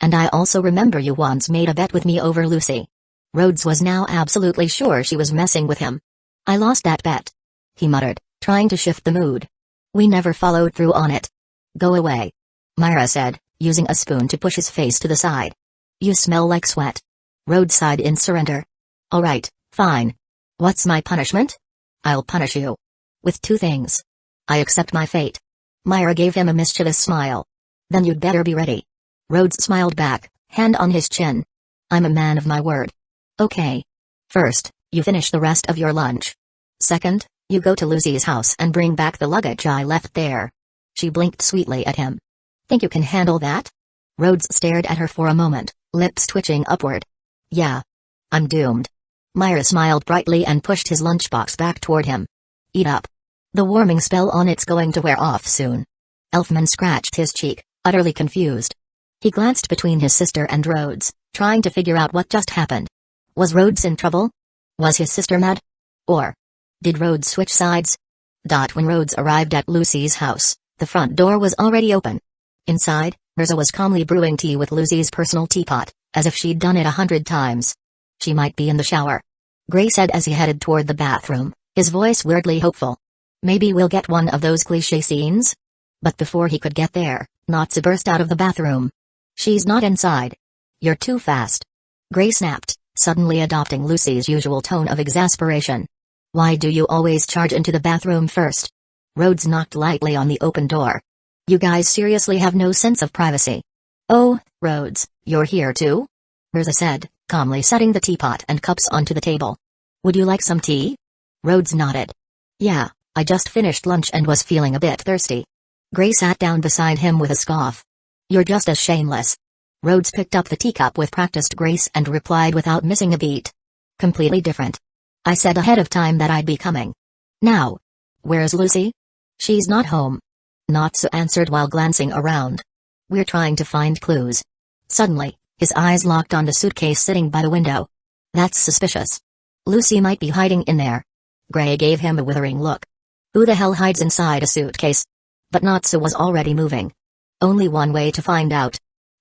And I also remember you once made a bet with me over Lucy. Rhodes was now absolutely sure she was messing with him. I lost that bet. He muttered, trying to shift the mood. We never followed through on it. Go away. Myra said, using a spoon to push his face to the side. You smell like sweat. Rhodes sighed in surrender. All right, fine. What's my punishment? I'll punish you. With two things. I accept my fate. Myra gave him a mischievous smile. Then you'd better be ready. Rhodes smiled back, hand on his chin. I'm a man of my word. Okay. First, you finish the rest of your lunch. Second, you go to Lucy's house and bring back the luggage I left there. She blinked sweetly at him. Think you can handle that? Rhodes stared at her for a moment, lips twitching upward. Yeah. I'm doomed. Myra smiled brightly and pushed his lunchbox back toward him. Eat up. The warming spell on it's going to wear off soon. Elfman scratched his cheek, utterly confused. He glanced between his sister and Rhodes, trying to figure out what just happened. Was Rhodes in trouble? Was his sister mad? Or did Rhodes switch sides? When Rhodes arrived at Lucy's house, the front door was already open. Inside, Mirza was calmly brewing tea with Lucy's personal teapot, as if she'd done it 100 times. She might be in the shower. Gray said as he headed toward the bathroom, his voice weirdly hopeful. Maybe we'll get one of those cliché scenes? But before he could get there, Natsu burst out of the bathroom. She's not inside. You're too fast. Gray snapped, suddenly adopting Lucy's usual tone of exasperation. Why do you always charge into the bathroom first? Rhodes knocked lightly on the open door. You guys seriously have no sense of privacy. Oh, Rhodes, you're here too? Mirza said, calmly setting the teapot and cups onto the table. Would you like some tea? Rhodes nodded. Yeah, I just finished lunch and was feeling a bit thirsty. Gray sat down beside him with a scoff. You're just as shameless. Rhodes picked up the teacup with practiced grace and replied without missing a beat. Completely different. I said ahead of time that I'd be coming. Now. Where's Lucy? She's not home. Natsu answered while glancing around. We're trying to find clues. Suddenly, his eyes locked on the suitcase sitting by the window. That's suspicious. Lucy might be hiding in there. Gray gave him a withering look. Who the hell hides inside a suitcase? But Natsu was already moving. Only one way to find out.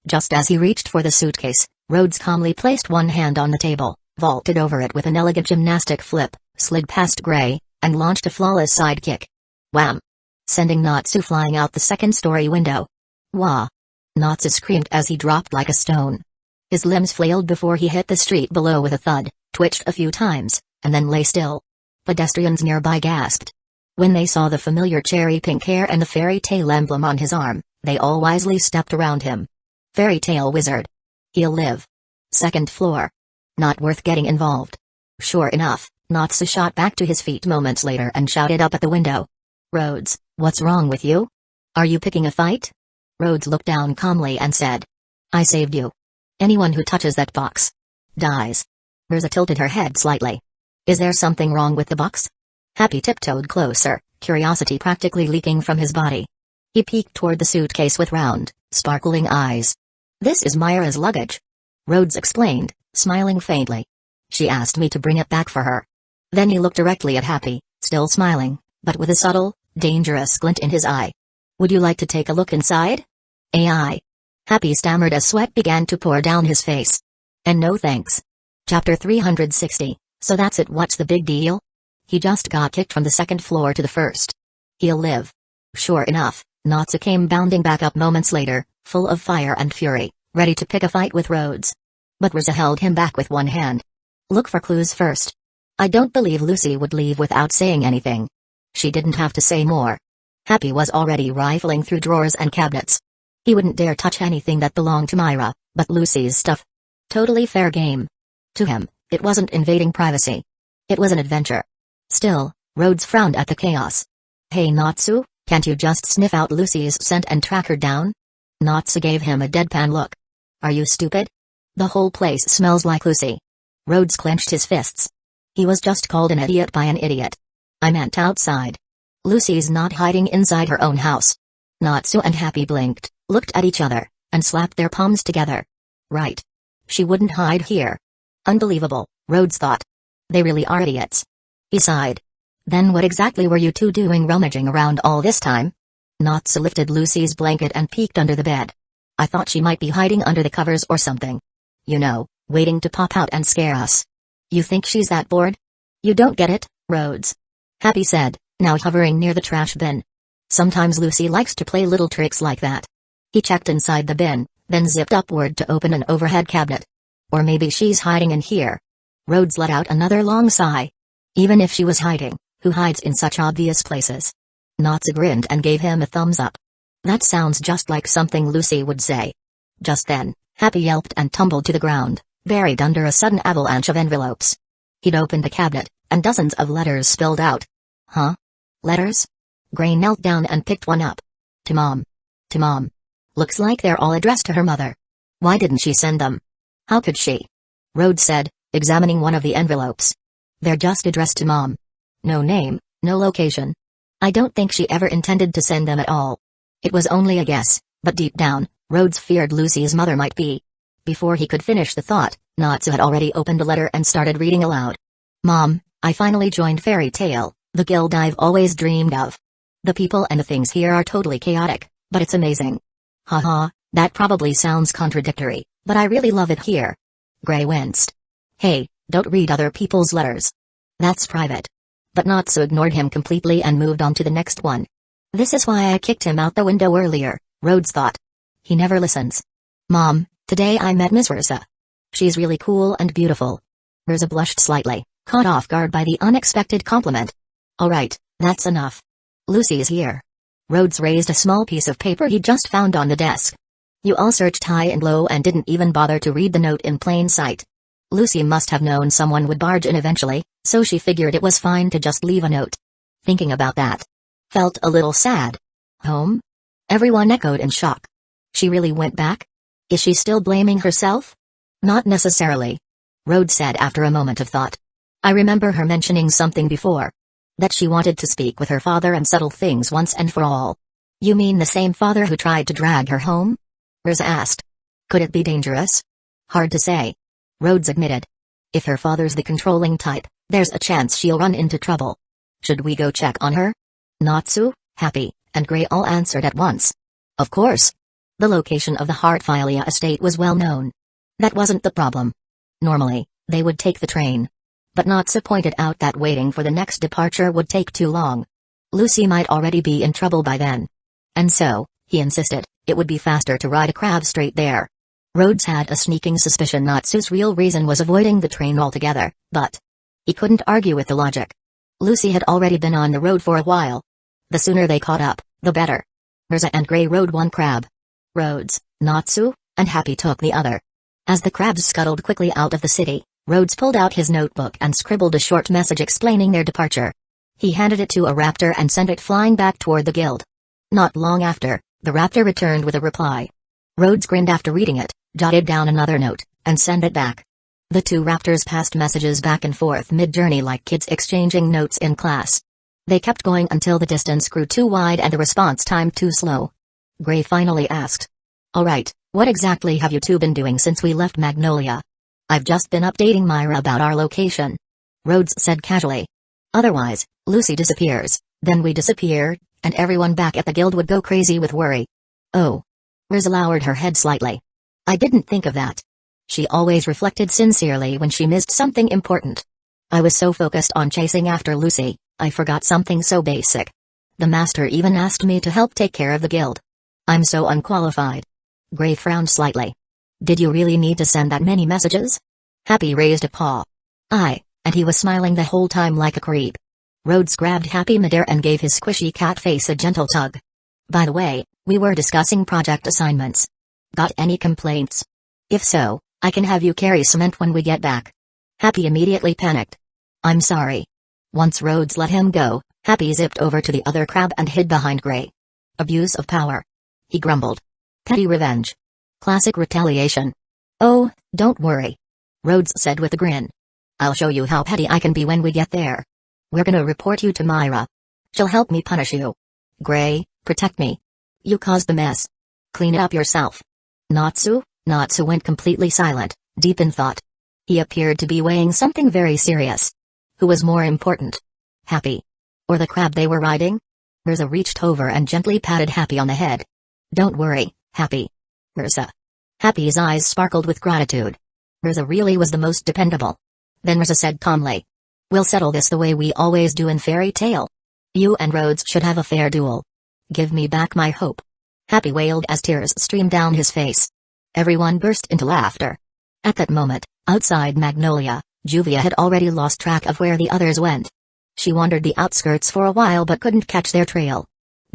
Just as he reached for the suitcase, Rhodes calmly placed one hand on the table, vaulted over it with an elegant gymnastic flip, slid past Gray, and launched a flawless side kick. Wham! Sending Natsu flying out the second-story window. Wah! Natsu screamed as he dropped like a stone. His limbs flailed before he hit the street below with a thud, twitched a few times, and then lay still. Pedestrians nearby gasped. When they saw the familiar cherry-pink hair and the fairy tale emblem on his arm, they all wisely stepped around him. Fairy tale wizard. He'll live. Second floor. Not worth getting involved. Sure enough, Natsu shot back to his feet moments later and shouted up at the window. Rhodes, what's wrong with you? Are you picking a fight? Rhodes looked down calmly and said. I saved you. Anyone who touches that box dies. Mirza tilted her head slightly. Is there something wrong with the box? Happy tiptoed closer, curiosity practically leaking from his body. He peeked toward the suitcase with round, sparkling eyes. This is Myra's luggage. Rhodes explained, smiling faintly. She asked me to bring it back for her. Then he looked directly at Happy, still smiling, but with a subtle, dangerous glint in his eye. "Would you like to take a look inside?" AI. Happy stammered as sweat began to pour down his face. "And no thanks." Chapter 360. So that's it, what's the big deal? He just got kicked from the second floor to the first. He'll live. Sure enough, Natsu came bounding back up moments later, full of fire and fury, ready to pick a fight with Rhodes. But Riza held him back with one hand. "Look for clues first." I don't believe Lucy would leave without saying anything. She didn't have to say more. Happy was already rifling through drawers and cabinets. He wouldn't dare touch anything that belonged to Myra, but Lucy's stuff. Totally fair game. To him, it wasn't invading privacy. It was an adventure. Still, Rhodes frowned at the chaos. "Hey Natsu, can't you just sniff out Lucy's scent and track her down?" Natsu gave him a deadpan look. "Are you stupid? The whole place smells like Lucy." Rhodes clenched his fists. He was just called an idiot by an idiot. "I meant outside. Lucy's not hiding inside her own house." Natsu and Happy blinked, looked at each other, and slapped their palms together. Right. She wouldn't hide here. Unbelievable, Rhodes thought. They really are idiots. He sighed. "Then what exactly were you two doing rummaging around all this time?" Natsu lifted Lucy's blanket and peeked under the bed. "I thought she might be hiding under the covers or something. You know, waiting to pop out and scare us." "You think she's that bored?" "You don't get it, Rhodes," Happy said, now hovering near the trash bin. "Sometimes Lucy likes to play little tricks like that." He checked inside the bin, then zipped upward to open an overhead cabinet. "Or maybe she's hiding in here." Rhodes let out another long sigh. Even if she was hiding, who hides in such obvious places? Natsu grinned and gave him a thumbs up. "That sounds just like something Lucy would say." Just then, Happy yelped and tumbled to the ground, buried under a sudden avalanche of envelopes. He'd opened a cabinet, and dozens of letters spilled out. "Huh? Letters?" Gray knelt down and picked one up. "To Mom. To Mom. Looks like they're all addressed to her mother. Why didn't she send them?" "How could she?" Rhodes said, examining one of the envelopes. "They're just addressed to Mom. No name, no location. I don't think she ever intended to send them at all." It was only a guess, but deep down, Rhodes feared Lucy's mother might be. Before he could finish the thought, Natsu had already opened a letter and started reading aloud. "Mom, I finally joined Fairy Tale, the guild I've always dreamed of. The people and the things here are totally chaotic, but it's amazing. Haha, that probably sounds contradictory, but I really love it here." Gray winced. "Hey, don't read other people's letters. That's private." But Natsu ignored him completely and moved on to the next one. "This is why I kicked him out the window earlier," Rhodes thought. He never listens. "Mom, today I met Miss Rizza. She's really cool and beautiful." Rizza blushed slightly, caught off guard by the unexpected compliment. "All right, that's enough. Lucy's here." Rhodes raised a small piece of paper he'd just found on the desk. "You all searched high and low and didn't even bother to read the note in plain sight. Lucy must have known someone would barge in eventually, so she figured it was fine to just leave a note." Thinking about that, felt a little sad. "Home?" Everyone echoed in shock. "She really went back? Is she still blaming herself?" "Not necessarily," Rhodes said after a moment of thought. "I remember her mentioning something before. That she wanted to speak with her father and settle things once and for all." "You mean the same father who tried to drag her home?" Rizza asked. "Could it be dangerous?" "Hard to say," Rhodes admitted. "If her father's the controlling type, there's a chance she'll run into trouble." "Should we go check on her?" Natsu, Happy, and Gray all answered at once. Of course. The location of the Hartfilia estate was well known. That wasn't the problem. Normally, they would take the train. But Natsu pointed out that waiting for the next departure would take too long. Lucy might already be in trouble by then. And so, he insisted, it would be faster to ride a crab straight there. Rhodes had a sneaking suspicion Natsu's real reason was avoiding the train altogether, but he couldn't argue with the logic. Lucy had already been on the road for a while. The sooner they caught up, the better. Mirza and Gray rode one crab. Rhodes, Natsu, and Happy took the other. As the crabs scuttled quickly out of the city, Rhodes pulled out his notebook and scribbled a short message explaining their departure. He handed it to a raptor and sent it flying back toward the guild. Not long after, the raptor returned with a reply. Rhodes grinned after reading it, jotted down another note, and sent it back. The two raptors passed messages back and forth mid-journey like kids exchanging notes in class. They kept going until the distance grew too wide and the response time too slow. Gray finally asked. "All right, what exactly have you two been doing since we left Magnolia?" "I've just been updating Myra about our location," Rhodes said casually. "Otherwise, Lucy disappears, Then we disappeared, and everyone back at the guild would go crazy with worry. Oh. Riza lowered her head slightly. I didn't think of that. She always reflected sincerely when she missed something important. I was so focused on chasing after Lucy, I forgot something so basic. The master even asked me to help take care of the guild. I'm so unqualified. Gray frowned slightly. Did you really need to send that many messages? Happy raised a paw. And he was smiling the whole time like a creep. Rhodes grabbed Happy midair and gave his squishy cat face a gentle tug. By the way, we were discussing project assignments. Got any complaints? If so, I can have you carry cement when we get back. Happy immediately panicked. I'm sorry. Once Rhodes let him go, Happy zipped over to the other crab and hid behind Gray. Abuse of power. He grumbled. Petty revenge. Classic retaliation. Oh, don't worry. Rhodes said with a grin. I'll show you how petty I can be when we get there. We're gonna report you to Myra. She'll help me punish you. Gray, protect me. You caused the mess. Clean it up yourself. Natsu went completely silent, deep in thought. He appeared to be weighing something very serious. Who was more important? Happy? Or the crab they were riding? Mirza reached over and gently patted Happy on the head. Don't worry, Happy. Mirza. Happy's eyes sparkled with gratitude. Mirza really was the most dependable. Then Mirza said calmly. We'll settle this the way we always do in Fairy Tale. You and Rhodes should have a fair duel. Give me back my hope. Happy wailed as tears streamed down his face. Everyone burst into laughter. At that moment, outside Magnolia, Juvia had already lost track of where the others went. She wandered the outskirts for a while but couldn't catch their trail.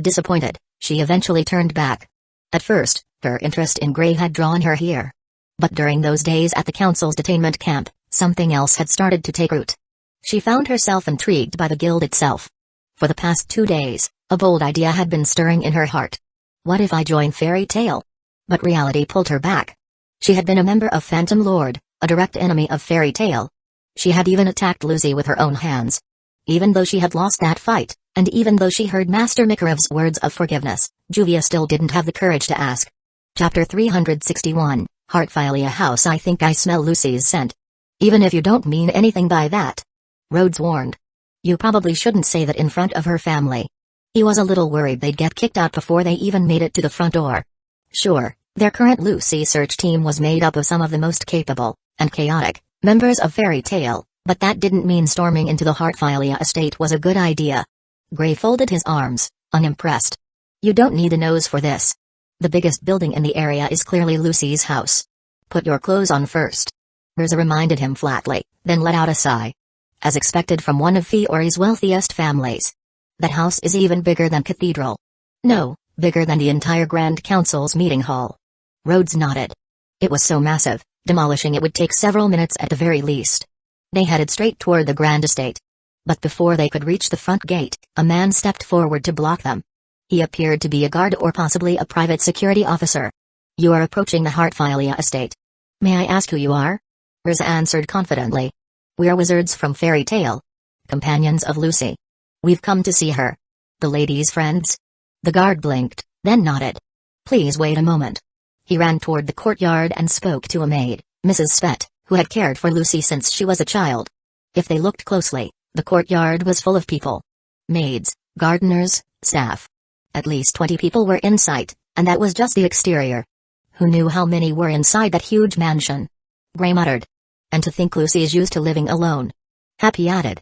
Disappointed, she eventually turned back. At first, her interest in Gray had drawn her here. But during those days at the council's detainment camp, something else had started to take root. She found herself intrigued by the guild itself. For the past 2 days, a bold idea had been stirring in her heart. What if I join Fairy Tale? But reality pulled her back. She had been a member of Phantom Lord, a direct enemy of Fairy Tale. She had even attacked Lucy with her own hands. Even though she had lost that fight, and even though she heard Master Mikarov's words of forgiveness, Juvia still didn't have the courage to ask. Chapter 361, Heartfilia House. I think I smell Lucy's scent. Even if you don't mean anything by that. Rhodes warned. You probably shouldn't say that in front of her family. He was a little worried they'd get kicked out before they even made it to the front door. Sure, their current Lucy search team was made up of some of the most capable, and chaotic, members of Fairy Tale, but that didn't mean storming into the Heartfilia estate was a good idea. Gray folded his arms, unimpressed. You don't need a nose for this. The biggest building in the area is clearly Lucy's house. Put your clothes on first. Mirza reminded him flatly, then let out a sigh. As expected from one of Fiori's wealthiest families. That house is even bigger than Cathedral. No, bigger than the entire Grand Council's meeting hall. Rhodes nodded. It was so massive, demolishing it would take several minutes at the very least. They headed straight toward the Grand Estate. But before they could reach the front gate, a man stepped forward to block them. He appeared to be a guard or possibly a private security officer. You are approaching the Heartfilia estate. May I ask who you are? Mirza answered confidently. We're wizards from Fairy Tale. Companions of Lucy. We've come to see her. The lady's friends? The guard blinked, then nodded. Please wait a moment. He ran toward the courtyard and spoke to a maid, Mrs. Spett, who had cared for Lucy since she was a child. If they looked closely, the courtyard was full of people. Maids, gardeners, staff. At least 20 people were in sight, and that was just the exterior. Who knew how many were inside that huge mansion? Gray muttered. And to think Lucy is used to living alone. Happy added.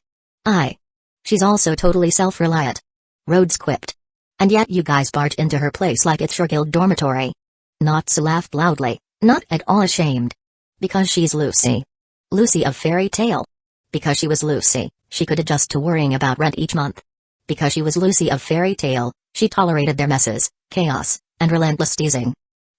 She's also totally self-reliant. Rhodes quipped. And yet you guys barge into her place like it's your guild dormitory. Natsu laughed loudly, not at all ashamed. Because she's Lucy. Lucy of Fairy Tale. Because she was Lucy, she could adjust to worrying about rent each month. Because she was Lucy of Fairy Tale, she tolerated their messes, chaos, and relentless teasing.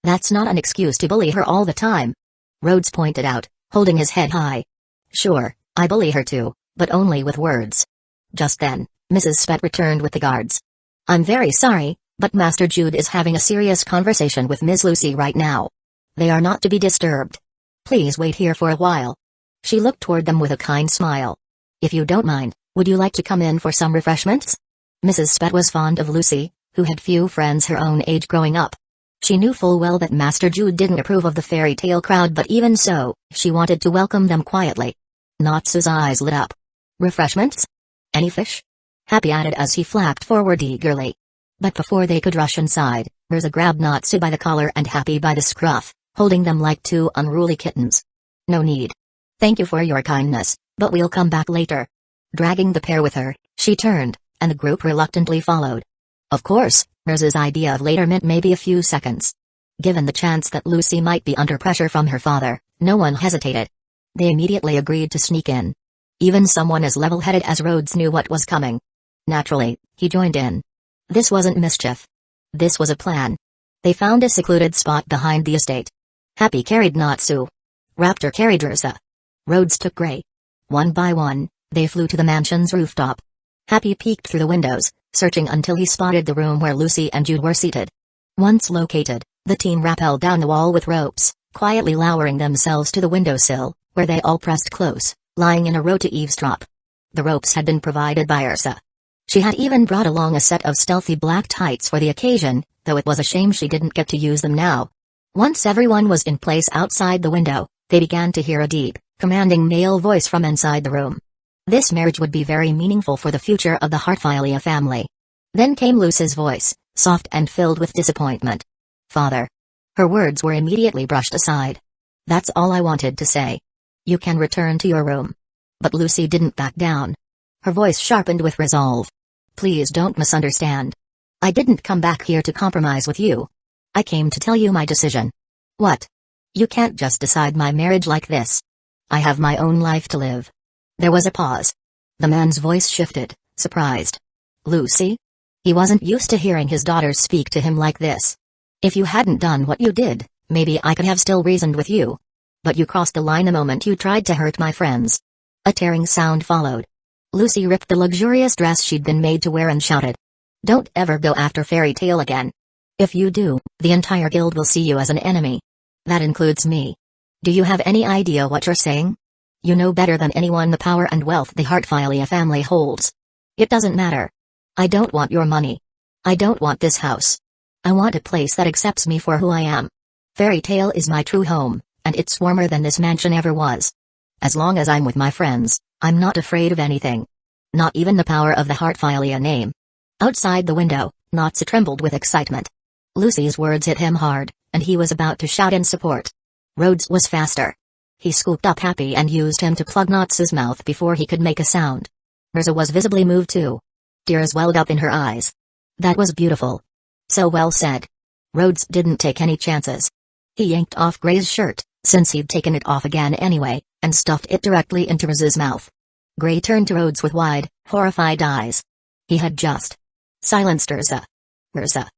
That's not an excuse to bully her all the time. Rhodes pointed out, holding his head high. Sure, I bully her too, but only with words. Just then, Mrs. Spett returned with the guards. I'm very sorry, but Master Jude is having a serious conversation with Miss Lucy right now. They are not to be disturbed. Please wait here for a while. She looked toward them with a kind smile. If you don't mind, would you like to come in for some refreshments? Mrs. Spett was fond of Lucy, who had few friends her own age growing up. She knew full well that Master Jude didn't approve of the Fairy Tale crowd, but even so, she wanted to welcome them quietly. Natsu's eyes lit up. Refreshments? Any fish? Happy added as he flapped forward eagerly. But before they could rush inside, Mirza grabbed Natsu by the collar and Happy by the scruff, holding them like two unruly kittens. No need. Thank you for your kindness, but we'll come back later. Dragging the pair with her, she turned, and the group reluctantly followed. Of course, Mirza's idea of later meant maybe a few seconds. Given the chance that Lucy might be under pressure from her father, no one hesitated. They immediately agreed to sneak in. Even someone as level-headed as Rhodes knew what was coming. Naturally, he joined in. This wasn't mischief. This was a plan. They found a secluded spot behind the estate. Happy carried Natsu. Raptor carried Ursa. Rhodes took Gray. One by one, they flew to the mansion's rooftop. Happy peeked through the windows, searching until he spotted the room where Lucy and Jude were seated. Once located, the team rappelled down the wall with ropes, quietly lowering themselves to the windowsill, where they all pressed close, lying in a row to eavesdrop. The ropes had been provided by Ursa. She had even brought along a set of stealthy black tights for the occasion, though it was a shame she didn't get to use them now. Once everyone was in place outside the window, they began to hear a deep, commanding male voice from inside the room. This marriage would be very meaningful for the future of the Hartfilia family. Then came Lucy's voice, soft and filled with disappointment. Father. Her words were immediately brushed aside. That's all I wanted to say. You can return to your room. But Lucy didn't back down. Her voice sharpened with resolve. Please don't misunderstand. I didn't come back here to compromise with you. I came to tell you my decision. What? You can't just decide my marriage like this. I have my own life to live. There was a pause. The man's voice shifted, surprised. Lucy? He wasn't used to hearing his daughters speak to him like this. If you hadn't done what you did, maybe I could have still reasoned with you. But you crossed the line the moment you tried to hurt my friends. A tearing sound followed. Lucy ripped the luxurious dress she'd been made to wear and shouted. Don't ever go after Fairy Tale again. If you do, the entire guild will see you as an enemy. That includes me. Do you have any idea what you're saying? You know better than anyone the power and wealth the Hartfilia family holds. It doesn't matter. I don't want your money. I don't want this house. I want a place that accepts me for who I am. Fairy Tale is my true home, and it's warmer than this mansion ever was. As long as I'm with my friends, I'm not afraid of anything. Not even the power of the Hartfilia name. Outside the window, Natsu trembled with excitement. Lucy's words hit him hard, and he was about to shout in support. Rhodes was faster. He scooped up Happy and used him to plug Natsu's mouth before he could make a sound. Mirza was visibly moved too. Tears welled up in her eyes. That was beautiful. So well said. Rhodes didn't take any chances. He yanked off Gray's shirt, since he'd taken it off again anyway, and stuffed it directly into Mirza's mouth. Gray turned to Rhodes with wide, horrified eyes. He had just silenced Mirza. Mirza.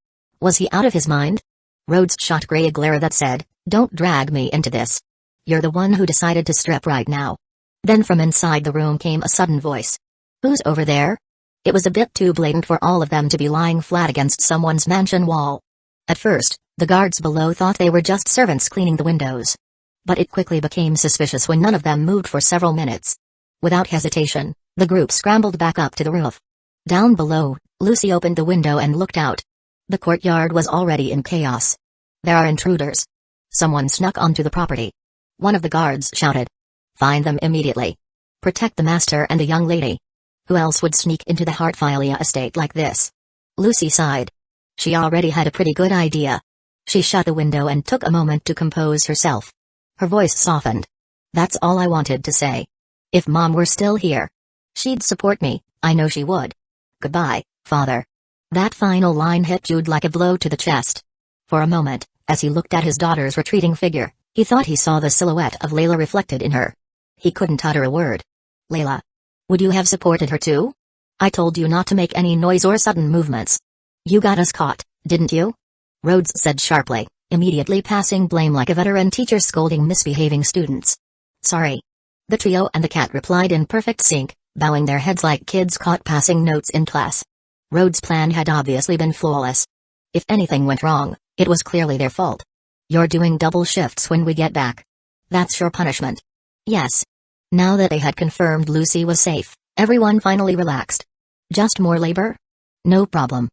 Was he out of his mind? Rhodes shot Gray a glare that said, Don't drag me into this. You're the one who decided to strip right now. Then from inside the room came a sudden voice. Who's over there? It was a bit too blatant for all of them to be lying flat against someone's mansion wall. At first, the guards below thought they were just servants cleaning the windows. But it quickly became suspicious when none of them moved for several minutes. Without hesitation, the group scrambled back up to the roof. Down below, Lucy opened the window and looked out. The courtyard was already in chaos. There are intruders. Someone snuck onto the property. One of the guards shouted. Find them immediately. Protect the master and the young lady. Who else would sneak into the Hartfilia estate like this? Lucy sighed. She already had a pretty good idea. She shut the window and took a moment to compose herself. Her voice softened. That's all I wanted to say. If Mom were still here, she'd support me, I know she would. Goodbye, Father. That final line hit Jude like a blow to the chest. For a moment, as he looked at his daughter's retreating figure, he thought he saw the silhouette of Layla reflected in her. He couldn't utter a word. Layla. Would you have supported her too? I told you not to make any noise or sudden movements. You got us caught, didn't you? Rhodes said sharply, immediately passing blame like a veteran teacher scolding misbehaving students. Sorry. The trio and the cat replied in perfect sync, bowing their heads like kids caught passing notes in class. Rhodes' plan had obviously been flawless. If anything went wrong, it was clearly their fault. You're doing double shifts when we get back. That's your punishment. Yes. Now that they had confirmed Lucy was safe, everyone finally relaxed. Just more labor? No problem.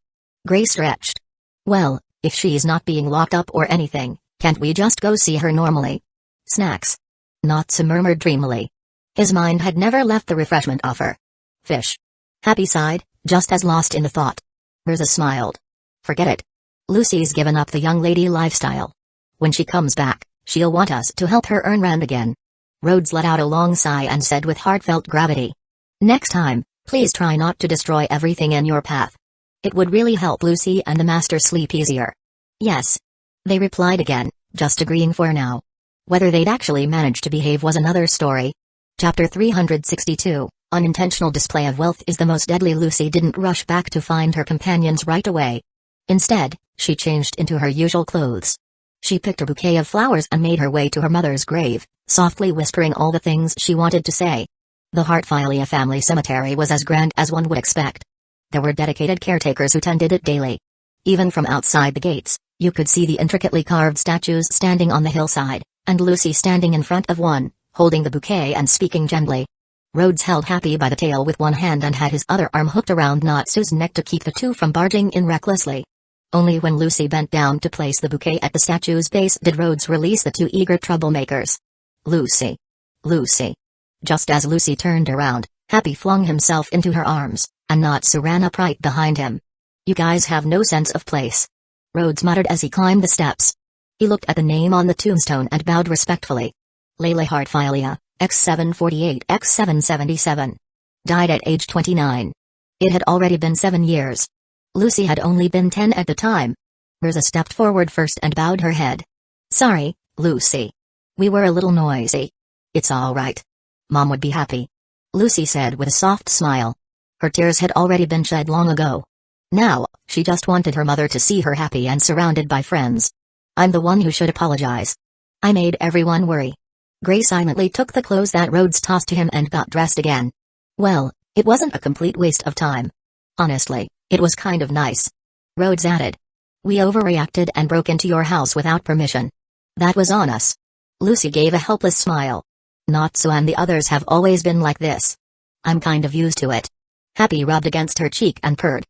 Gray stretched. Well, if she's not being locked up or anything, can't we just go see her normally? Snacks. Natsu murmured dreamily. His mind had never left the refreshment offer. Fish. Happy sighed, just as lost in the thought. Mirza smiled. Forget it. Lucy's given up the young lady lifestyle. When she comes back, she'll want us to help her earn rent again. Rhodes let out a long sigh and said with heartfelt gravity, next time, please try not to destroy everything in your path. It would really help Lucy and the master sleep easier. Yes. They replied again, just agreeing for now. Whether they'd actually manage to behave was another story. Chapter 362, Unintentional Display of Wealth is the most deadly. Lucy didn't rush back to find her companions right away. Instead, she changed into her usual clothes. She picked a bouquet of flowers and made her way to her mother's grave, softly whispering all the things she wanted to say. The Hartfilia family cemetery was as grand as one would expect. There were dedicated caretakers who tended it daily. Even from outside the gates, you could see the intricately carved statues standing on the hillside, and Lucy standing in front of one, holding the bouquet and speaking gently. Rhodes held Happy by the tail with one hand and had his other arm hooked around Natsu's neck to keep the two from barging in recklessly. Only when Lucy bent down to place the bouquet at the statue's base did Rhodes release the two eager troublemakers. Lucy. Lucy. Just as Lucy turned around, Happy flung himself into her arms, and Natsu ran up right behind him. You guys have no sense of place. Rhodes muttered as he climbed the steps. He looked at the name on the tombstone and bowed respectfully. Lele Hartfilia, X748-X777. Died at age 29. It had already been 7 years. Lucy had only been 10 at the time. Mirza stepped forward first and bowed her head. Sorry, Lucy. We were a little noisy. It's all right. Mom would be happy. Lucy said with a soft smile. Her tears had already been shed long ago. Now, she just wanted her mother to see her happy and surrounded by friends. I'm the one who should apologize. I made everyone worry. Gray silently took the clothes that Rhodes tossed to him and got dressed again. Well, it wasn't a complete waste of time. Honestly, it was kind of nice. Rhodes added. We overreacted and broke into your house without permission. That was on us. Lucy gave a helpless smile. Natsu and the others have always been like this. I'm kind of used to it. Happy rubbed against her cheek and purred.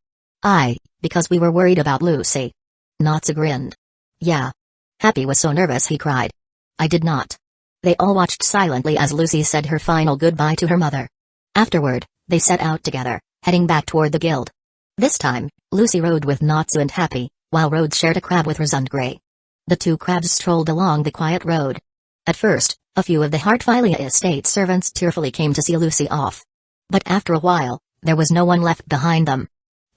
Because we were worried about Lucy. Natsu grinned. Yeah. Happy was so nervous he cried. I did not. They all watched silently as Lucy said her final goodbye to her mother. Afterward, they set out together, heading back toward the guild. This time, Lucy rode with Natsu and Happy, while Rhodes shared a crab with Rosund Gray. The two crabs strolled along the quiet road. At first, a few of the Hartfilia estate servants tearfully came to see Lucy off. But after a while, there was no one left behind them.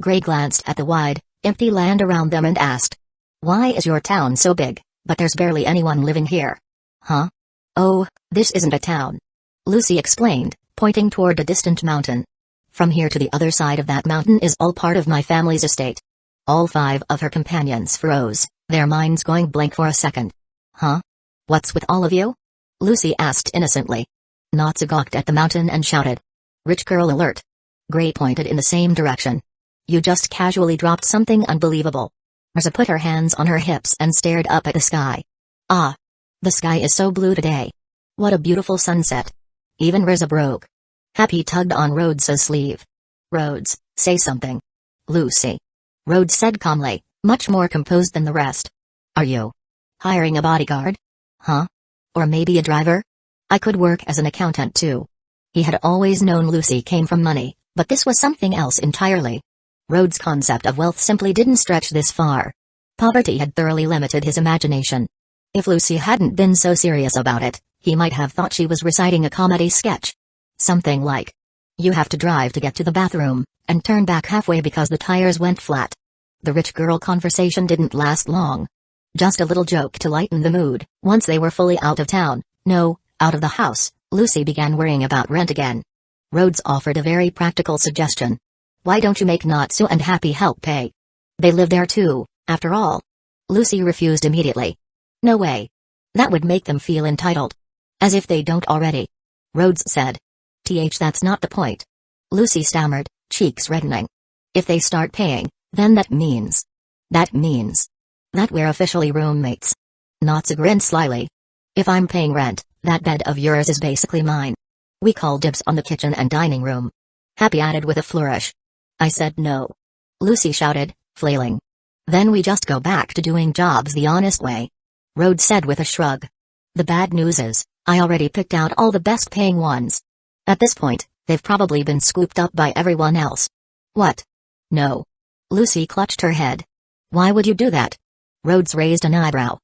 Gray glanced at the wide, empty land around them and asked, Why is your town so big, but there's barely anyone living here? Huh? Oh, this isn't a town. Lucy explained, pointing toward a distant mountain. From here to the other side of that mountain is all part of my family's estate. All 5 of her companions froze, their minds going blank for a second. Huh? What's with all of you? Lucy asked innocently. Natsu gawked at the mountain and shouted. Rich girl alert. Gray pointed in the same direction. You just casually dropped something unbelievable. Mirza put her hands on her hips and stared up at the sky. Ah. The sky is so blue today. What a beautiful sunset. Even Mirza broke. Happy tugged on Rhodes's sleeve. Rhodes, say something. Lucy. Rhodes said calmly, much more composed than the rest. Are you hiring a bodyguard? Huh? Or maybe a driver? I could work as an accountant too. He had always known Lucy came from money, but this was something else entirely. Rhodes' concept of wealth simply didn't stretch this far. Poverty had thoroughly limited his imagination. If Lucy hadn't been so serious about it, he might have thought she was reciting a comedy sketch. Something like, you have to drive to get to the bathroom, and turn back halfway because the tires went flat. The rich girl conversation didn't last long. Just a little joke to lighten the mood. Once they were fully out of town, out of the house, Lucy began worrying about rent again. Rhodes offered a very practical suggestion. Why don't you make Natsu and Happy help pay? They live there too, after all. Lucy refused immediately. No way. That would make them feel entitled. As if they don't already. Rhodes said. That's not the point. Lucy stammered, cheeks reddening. If they start paying, then that means that we're officially roommates. Natsu grinned slyly. If I'm paying rent, that bed of yours is basically mine. We call dibs on the kitchen and dining room. Happy added with a flourish. I said no. Lucy shouted, flailing. Then we just go back to doing jobs the honest way. Rhodes said with a shrug. The bad news is, I already picked out all the best paying ones. At this point, they've probably been scooped up by everyone else. What? No. Lucy clutched her head. Why would you do that? Rhodes raised an eyebrow.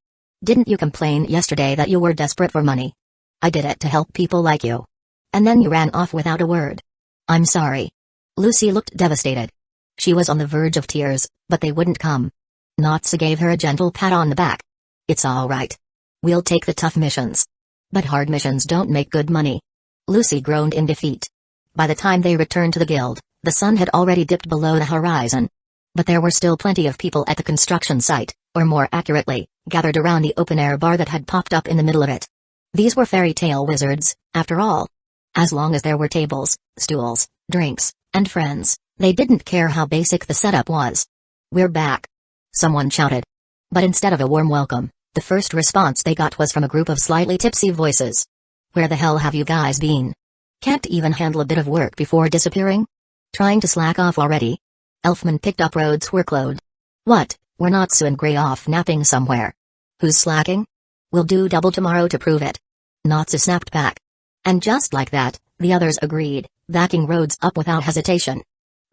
Didn't you complain yesterday that you were desperate for money? I did it to help people like you. And then you ran off without a word. I'm sorry. Lucy looked devastated. She was on the verge of tears, but they wouldn't come. Natsu gave her a gentle pat on the back. It's all right. We'll take the tough missions. But hard missions don't make good money. Lucy groaned in defeat. By the time they returned to the guild, the sun had already dipped below the horizon. But there were still plenty of people at the construction site, or more accurately, gathered around the open-air bar that had popped up in the middle of it. These were fairy tale wizards, after all. As long as there were tables, stools, drinks, and friends, they didn't care how basic the setup was. We're back. Someone shouted. But instead of a warm welcome, the first response they got was from a group of slightly tipsy voices. Where the hell have you guys been? Can't even handle a bit of work before disappearing? Trying to slack off already? Elfman picked up Rhodes' workload. What, we're Natsu and Gray off napping somewhere? Who's slacking? We'll do double tomorrow to prove it. Natsu snapped back. And just like that, the others agreed, backing Rhodes up without hesitation.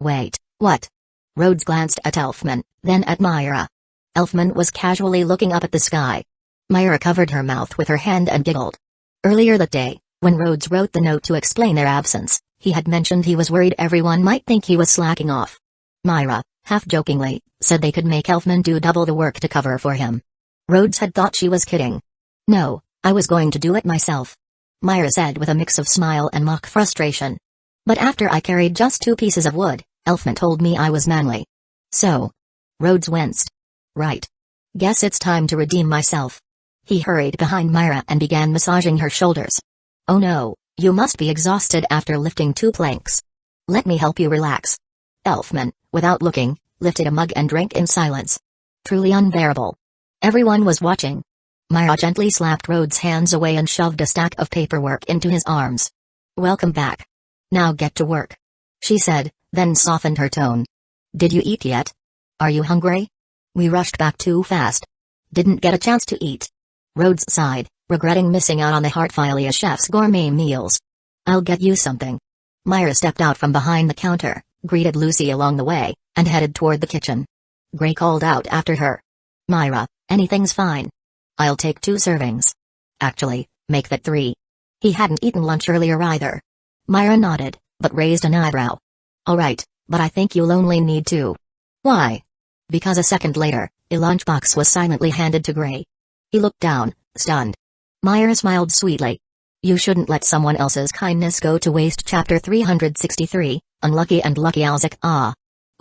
Wait, what? Rhodes glanced at Elfman, then at Myra. Elfman was casually looking up at the sky. Myra covered her mouth with her hand and giggled. Earlier that day, when Rhodes wrote the note to explain their absence, he had mentioned he was worried everyone might think he was slacking off. Myra, half-jokingly, said they could make Elfman do double the work to cover for him. Rhodes had thought she was kidding. No, I was going to do it myself. Myra said with a mix of smile and mock frustration. But after I carried just 2 pieces of wood, Elfman told me I was manly. So? Rhodes winced. Right. Guess it's time to redeem myself. He hurried behind Myra and began massaging her shoulders. Oh no, you must be exhausted after lifting 2 planks. Let me help you relax. Elfman, without looking, lifted a mug and drank in silence. Truly unbearable. Everyone was watching. Myra gently slapped Rhodes' hands away and shoved a stack of paperwork into his arms. Welcome back. Now get to work. She said, then softened her tone. Did you eat yet? Are you hungry? We rushed back too fast. Didn't get a chance to eat. Rhodes sighed, regretting missing out on the Heartfilia chef's gourmet meals. I'll get you something. Myra stepped out from behind the counter, greeted Lucy along the way, and headed toward the kitchen. Gray called out after her. Myra, anything's fine. I'll take 2 servings. Actually, make that 3. He hadn't eaten lunch earlier either. Myra nodded, but raised an eyebrow. All right, but I think you'll only need 2. Why? Because a second later, a lunchbox was silently handed to Gray. He looked down, stunned. Myra smiled sweetly. You shouldn't let someone else's kindness go to waste. Chapter 363, Unlucky and Lucky. Isaac.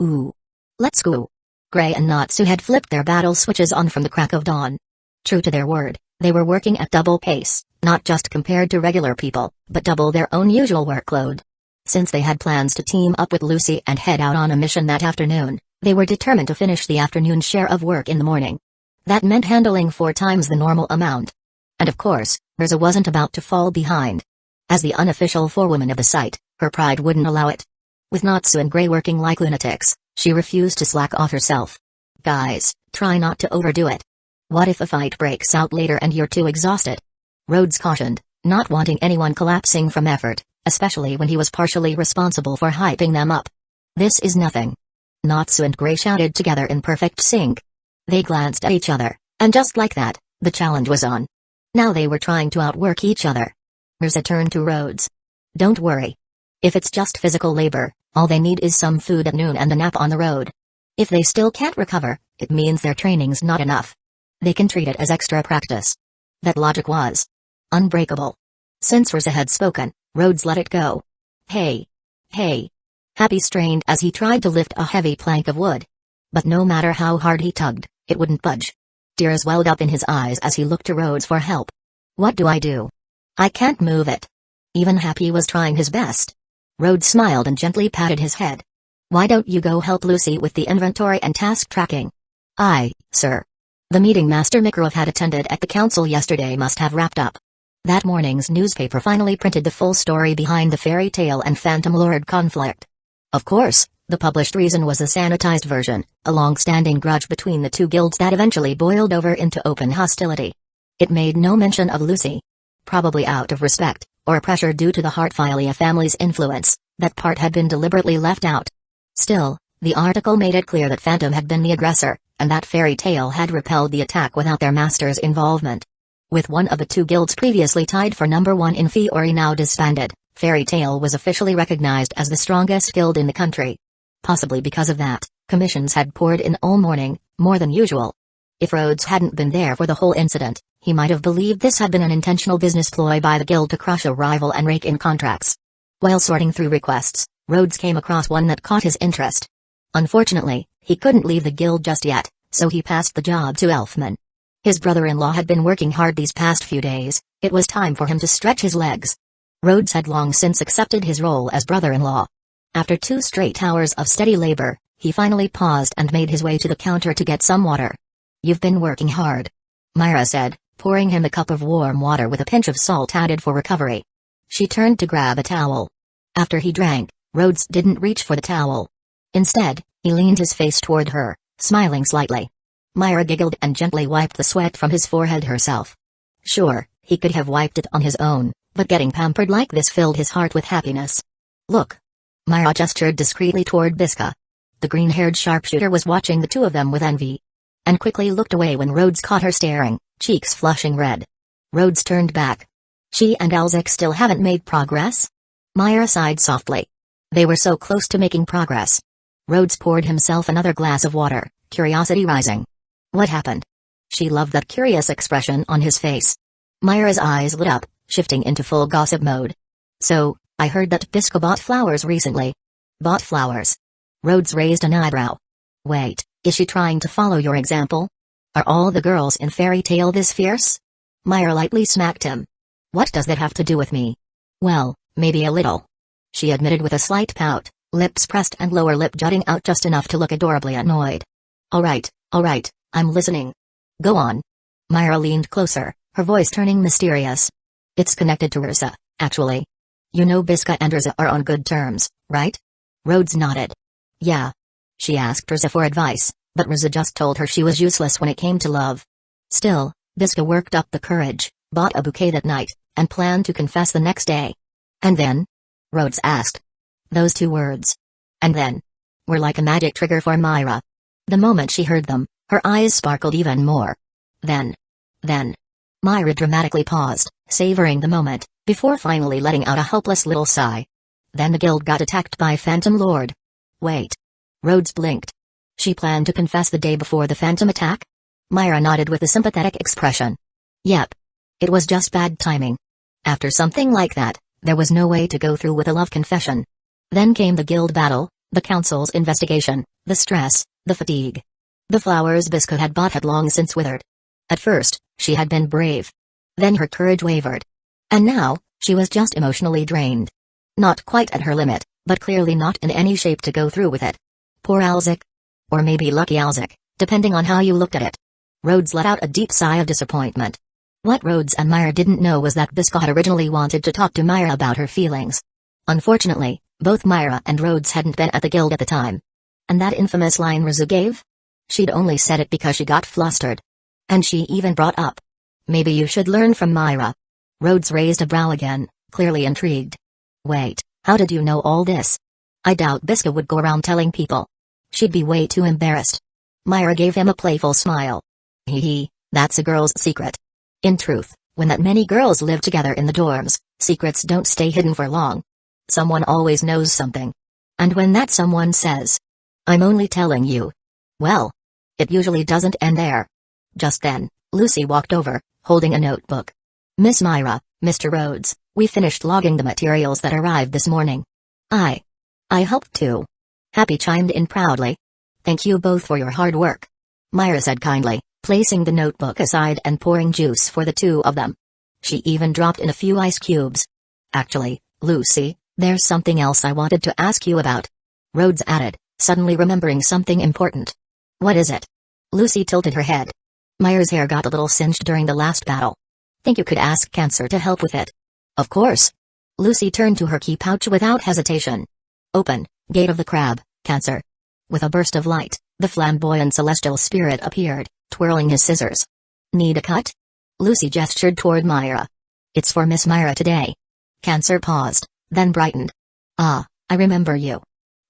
Ooh. Let's go. Gray and Natsu had flipped their battle switches on from the crack of dawn. True to their word, they were working at double pace, not just compared to regular people, but double their own usual workload. Since they had plans to team up with Lucy and head out on a mission that afternoon, they were determined to finish the afternoon share of work in the morning. That meant handling 4 times the normal amount. And of course, Mirza wasn't about to fall behind. As the unofficial forewoman of the site, her pride wouldn't allow it. With Natsu and Gray working like lunatics, she refused to slack off herself. Guys, try not to overdo it. What if a fight breaks out later and you're too exhausted? Rhodes cautioned, not wanting anyone collapsing from effort, especially when he was partially responsible for hyping them up. This is nothing. Natsu and Gray shouted together in perfect sync. They glanced at each other, and just like that, the challenge was on. Now they were trying to outwork each other. Mirza turned to Rhodes. Don't worry. If it's just physical labor, all they need is some food at noon and a nap on the road. If they still can't recover, it means their training's not enough. They can treat it as extra practice. That logic was unbreakable. Since Mirza had spoken, Rhodes let it go. Hey. Happy strained as he tried to lift a heavy plank of wood. But no matter how hard he tugged, it wouldn't budge. Tears welled up in his eyes as he looked to Rhodes for help. What do I do? I can't move it. Even Happy was trying his best. Rhodes smiled and gently patted his head. Why don't you go help Lucy with the inventory and task tracking? Aye, sir. The meeting Master Mikarov had attended at the council yesterday must have wrapped up. That morning's newspaper finally printed the full story behind the fairy tale and Phantom Lord conflict. Of course, the published reason was a sanitized version, a long-standing grudge between the 2 guilds that eventually boiled over into open hostility. It made no mention of Lucy. Probably out of respect, or pressure due to the Heartfilia family's influence, that part had been deliberately left out. Still, the article made it clear that Phantom had been the aggressor, and that Fairy Tail had repelled the attack without their master's involvement. With one of the two guilds previously tied for number one in Fiori now disbanded, Fairy Tail was officially recognized as the strongest guild in the country. Possibly because of that, commissions had poured in all morning, more than usual. If Rhodes hadn't been there for the whole incident, he might have believed this had been an intentional business ploy by the guild to crush a rival and rake in contracts. While sorting through requests, Rhodes came across one that caught his interest. Unfortunately, he couldn't leave the guild just yet, so he passed the job to Elfman. His brother-in-law had been working hard these past few days. It was time for him to stretch his legs. Rhodes had long since accepted his role as brother-in-law. After 2 straight hours of steady labor, he finally paused and made his way to the counter to get some water. "You've been working hard," Myra said, pouring him a cup of warm water with a pinch of salt added for recovery. She turned to grab a towel. After he drank, Rhodes didn't reach for the towel. Instead, he leaned his face toward her, smiling slightly. Myra giggled and gently wiped the sweat from his forehead herself. Sure, he could have wiped it on his own, but getting pampered like this filled his heart with happiness. "Look." Myra gestured discreetly toward Biska. The green-haired sharpshooter was watching the two of them with envy, and quickly looked away when Rhodes caught her staring, cheeks flushing red. Rhodes turned back. "She and Alzik still haven't made progress?" Myra sighed softly. They were so close to making progress. Rhodes poured himself another glass of water, curiosity rising. "What happened?" She loved that curious expression on his face. Myra's eyes lit up, shifting into full gossip mode. "So, I heard that Biska bought flowers recently." "Bought flowers?" Rhodes raised an eyebrow. "Wait, is she trying to follow your example? Are all the girls in Fairy Tail this fierce?" Myra lightly smacked him. "What does that have to do with me?" "Well, maybe a little," she admitted with a slight pout, lips pressed and lower lip jutting out just enough to look adorably annoyed. All right, I'm listening. Go on." Myra leaned closer, her voice turning mysterious. "It's connected to Ursa, actually. You know Biska and Ursa are on good terms, right?" Rhodes nodded. "Yeah." She asked Ursa for advice, but Ursa just told her she was useless when it came to love. Still, Biska worked up the courage, bought a bouquet that night, and planned to confess the next day. "And then?" Rhodes asked. Those 2 words, "and then," were like a magic trigger for Myra. The moment she heard them, her eyes sparkled even more. Then. Myra dramatically paused, savoring the moment, before finally letting out a hopeless little sigh. "Then the guild got attacked by Phantom Lord." "Wait." Rhodes blinked. "She planned to confess the day before the Phantom attack?" Myra nodded with a sympathetic expression. "Yep. It was just bad timing. After something like that, there was no way to go through with a love confession. Then came the guild battle, the council's investigation, the stress, the fatigue. The flowers Biska had bought had long since withered. At first, she had been brave. Then her courage wavered. And now, she was just emotionally drained. Not quite at her limit, but clearly not in any shape to go through with it. Poor Alzik. Or maybe lucky Alzik, depending on how you looked at it." Rhodes let out a deep sigh of disappointment. What Rhodes and Myra didn't know was that Biska had originally wanted to talk to Myra about her feelings. Unfortunately, both Myra and Rhodes hadn't been at the guild at the time. And that infamous line Rizu gave? She'd only said it because she got flustered. And she even brought up, "Maybe you should learn from Myra." Rhodes raised a brow again, clearly intrigued. "Wait, how did you know all this?" "I doubt Biska would go around telling people. She'd be way too embarrassed." Myra gave him a playful smile. "Hee, that's a girl's secret. In truth, when that many girls live together in the dorms, secrets don't stay hidden for long. Someone always knows something. And when that someone says, 'I'm only telling you,' well, it usually doesn't end there." Just then, Lucy walked over, holding a notebook. "Miss Myra, Mr. Rhodes, we finished logging the materials that arrived this morning." I helped too." Happy chimed in proudly. "Thank you both for your hard work," Myra said kindly, placing the notebook aside and pouring juice for the 2 of them. She even dropped in a few ice cubes. "Actually, Lucy, there's something else I wanted to ask you about," Rhodes added, suddenly remembering something important. "What is it?" Lucy tilted her head. "Myra's hair got a little singed during the last battle. Think you could ask Cancer to help with it?" "Of course." Lucy turned to her key pouch without hesitation. "Open, Gate of the Crab, Cancer." With a burst of light, the flamboyant celestial spirit appeared, twirling his scissors. "Need a cut?" Lucy gestured toward Myra. "It's for Miss Myra today." Cancer paused, then brightened. "Ah, I remember you.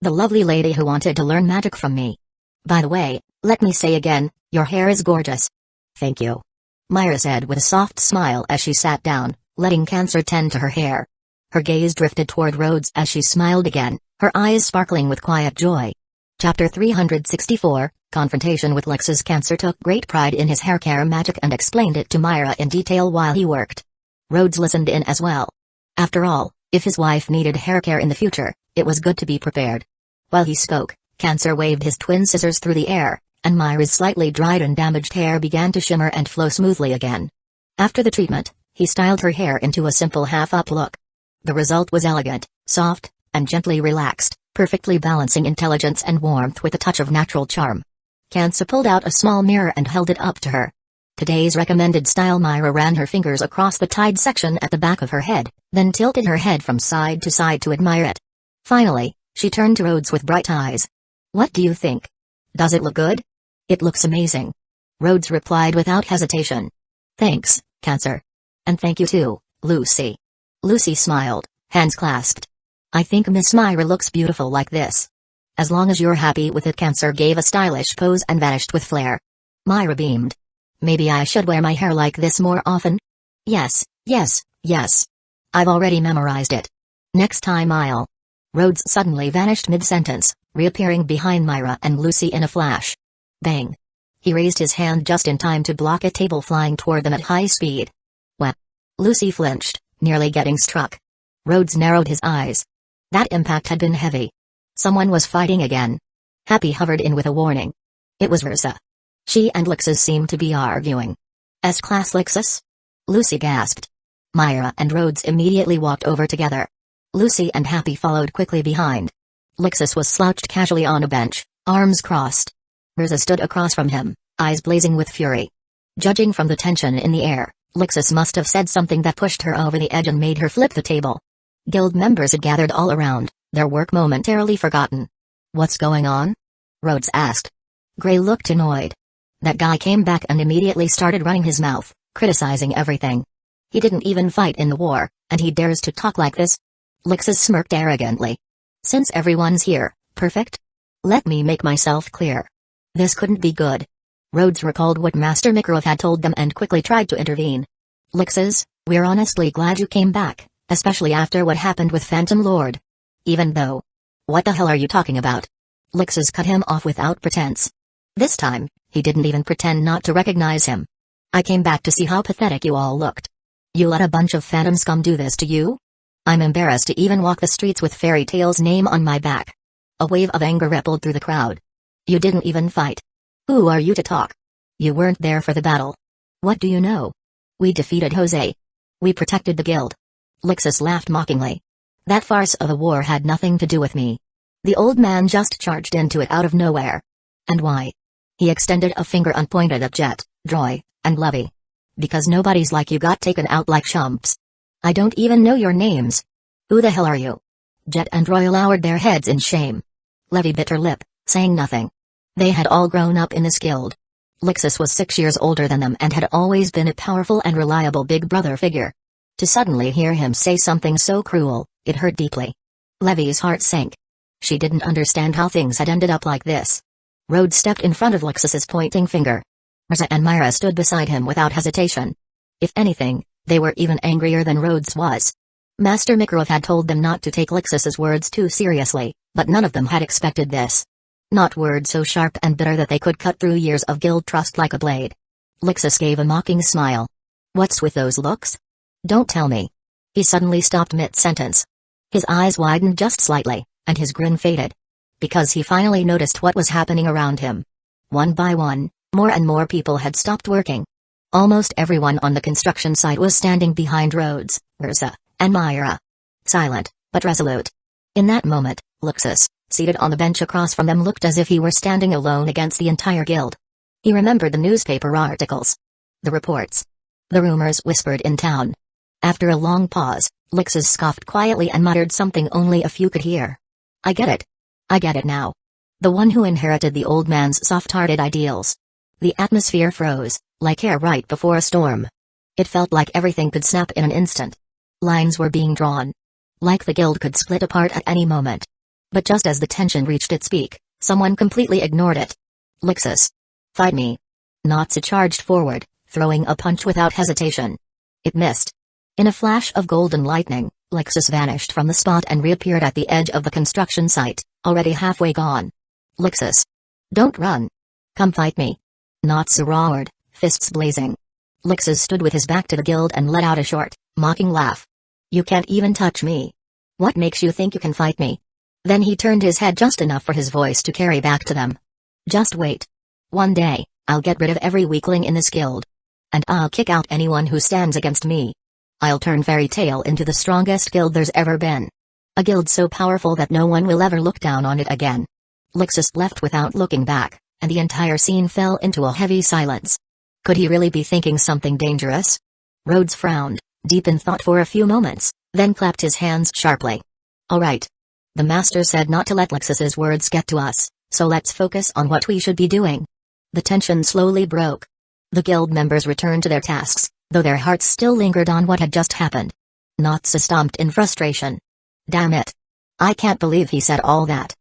The lovely lady who wanted to learn magic from me. By the way, let me say again, your hair is gorgeous. Thank you. Myra said with a soft smile as she sat down, letting Cancer tend to her hair. Her gaze drifted toward Rhodes as she smiled again, her eyes sparkling with quiet joy. Chapter 364, Confrontation with Lex's Cancer took great pride in his hair care magic and explained it to Myra in detail while he worked. Rhodes listened in as well. After all, if his wife needed hair care in the future, it was good to be prepared. While he spoke, Cancer waved his twin scissors through the air, and Myra's slightly dried and damaged hair began to shimmer and flow smoothly again. After the treatment, he styled her hair into a simple half-up look. The result was elegant, soft, and gently relaxed, perfectly balancing intelligence and warmth with a touch of natural charm. Cancer pulled out a small mirror and held it up to her. Today's recommended style. Myra ran her fingers across the tied section at the back of her head, then tilted her head from side to admire it. Finally, she turned to Rhodes with bright eyes. What do you think? Does it look good? It looks amazing. Rhodes replied without hesitation. Thanks, Cancer. And thank you too, Lucy. Lucy smiled, hands clasped. I think Miss Myra looks beautiful like this. As long as you're happy with it. Cancer gave a stylish pose and vanished with flair. Myra beamed. Maybe I should wear my hair like this more often? Yes, yes, yes. I've already memorized it. Next time I'll. Rhodes suddenly vanished mid-sentence, reappearing behind Myra and Lucy in a flash. Bang. He raised his hand just in time to block a table flying toward them at high speed. What? Lucy flinched, nearly getting struck. Rhodes narrowed his eyes. That impact had been heavy. Someone was fighting again. Happy hovered in with a warning. It was Versa. She and Lexus seemed to be arguing. S-Class Lexus? Lucy gasped. Myra and Rhodes immediately walked over together. Lucy and Happy followed quickly behind. Lexus was slouched casually on a bench, arms crossed. Versa stood across from him, eyes blazing with fury. Judging from the tension in the air, Lexus must have said something that pushed her over the edge and made her flip the table. Guild members had gathered all around, their work momentarily forgotten. What's going on? Rhodes asked. Gray looked annoyed. That guy came back and immediately started running his mouth, criticizing everything. He didn't even fight in the war, and he dares to talk like this? Lexus smirked arrogantly. Since everyone's here, perfect? Let me make myself clear. This couldn't be good. Rhodes recalled what Master Mikarov had told them and quickly tried to intervene. Lexus, we're honestly glad you came back, especially after what happened with Phantom Lord. Even though. What the hell are you talking about? Lexus cut him off without pretense. This time, he didn't even pretend not to recognize him. I came back to see how pathetic you all looked. You let a bunch of phantom scum do this to you? I'm embarrassed to even walk the streets with Fairy Tale's name on my back. A wave of anger rippled through the crowd. You didn't even fight. Who are you to talk? You weren't there for the battle. What do you know? We defeated Jose. We protected the guild. Lexus laughed mockingly. That farce of a war had nothing to do with me. The old man just charged into it out of nowhere. And why? He extended a finger and pointed at Jet, Droy, and Levy. Because nobody's like you got taken out like chumps. I don't even know your names. Who the hell are you? Jet and Roy lowered their heads in shame. Levy bit her lip, saying nothing. They had all grown up in this guild. Lexus was 6 years older than them and had always been a powerful and reliable big brother figure. To suddenly hear him say something so cruel, it hurt deeply. Levy's heart sank. She didn't understand how things had ended up like this. Rhodes stepped in front of Lexus's pointing finger. Mirza and Myra stood beside him without hesitation. If anything, they were even angrier than Rhodes was. Master Mikarov had told them not to take Lexus's words too seriously, but none of them had expected this. Not words so sharp and bitter that they could cut through years of guild trust like a blade. Lexus gave a mocking smile. What's with those looks? Don't tell me. He suddenly stopped mid-sentence. His eyes widened just slightly, and his grin faded. Because he finally noticed what was happening around him. One by one, more and more people had stopped working. Almost everyone on the construction site was standing behind Rhodes, Versa, and Myra. Silent, but resolute. In that moment, Lexus, seated on the bench across from them, looked as if he were standing alone against the entire guild. He remembered the newspaper articles. The reports. The rumors whispered in town. After a long pause, Lexus scoffed quietly and muttered something only a few could hear. I get it. I get it now. The one who inherited the old man's soft-hearted ideals. The atmosphere froze, like air right before a storm. It felt like everything could snap in an instant. Lines were being drawn. Like the guild could split apart at any moment. But just as the tension reached its peak, someone completely ignored it. Lixus. Fight me. Natsu charged forward, throwing a punch without hesitation. It missed. In a flash of golden lightning, Lixus vanished from the spot and reappeared at the edge of the construction site, already halfway gone. Lixus. Don't run. Come fight me. Natsu roared, fists blazing. Lixus stood with his back to the guild and let out a short, mocking laugh. You can't even touch me. What makes you think you can fight me? Then he turned his head just enough for his voice to carry back to them. Just wait. One day, I'll get rid of every weakling in this guild. And I'll kick out anyone who stands against me. I'll turn Fairy Tail into the strongest guild there's ever been. A guild so powerful that no one will ever look down on it again. Lixus left without looking back, and the entire scene fell into a heavy silence. Could he really be thinking something dangerous? Rhodes frowned, deep in thought for a few moments, then clapped his hands sharply. All right. The master said not to let Lixus's words get to us, so let's focus on what we should be doing. The tension slowly broke. The guild members returned to their tasks, though their hearts still lingered on what had just happened. Natsu stomped in frustration. Damn it. I can't believe he said all that.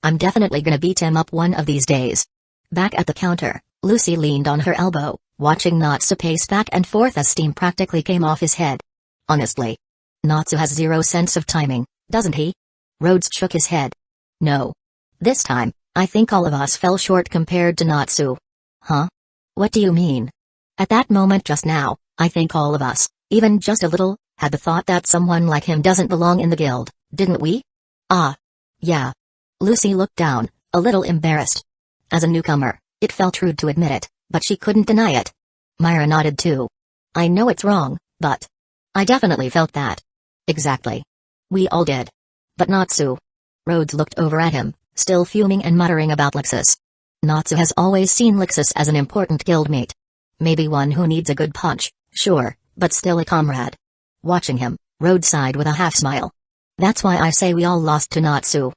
I'm definitely gonna beat him up one of these days. Back at the counter, Lucy leaned on her elbow, watching Natsu pace back and forth as steam practically came off his head. Honestly. Natsu has zero sense of timing, doesn't he? Rhodes shook his head. No. This time, I think all of us fell short compared to Natsu. Huh? What do you mean? At that moment just now, I think all of us, even just a little, had the thought that someone like him doesn't belong in the guild, didn't we? Ah. Yeah. Lucy looked down, a little embarrassed. As a newcomer, it felt rude to admit it, but she couldn't deny it. Myra nodded too. I know it's wrong, but I definitely felt that. Exactly. We all did. But Natsu. Rhodes looked over at him, still fuming and muttering about Lixus. Natsu has always seen Lixus as an important guildmate. Maybe one who needs a good punch, sure, but still a comrade. Watching him, Rhodes sighed with a half-smile. That's why I say we all lost to Natsu.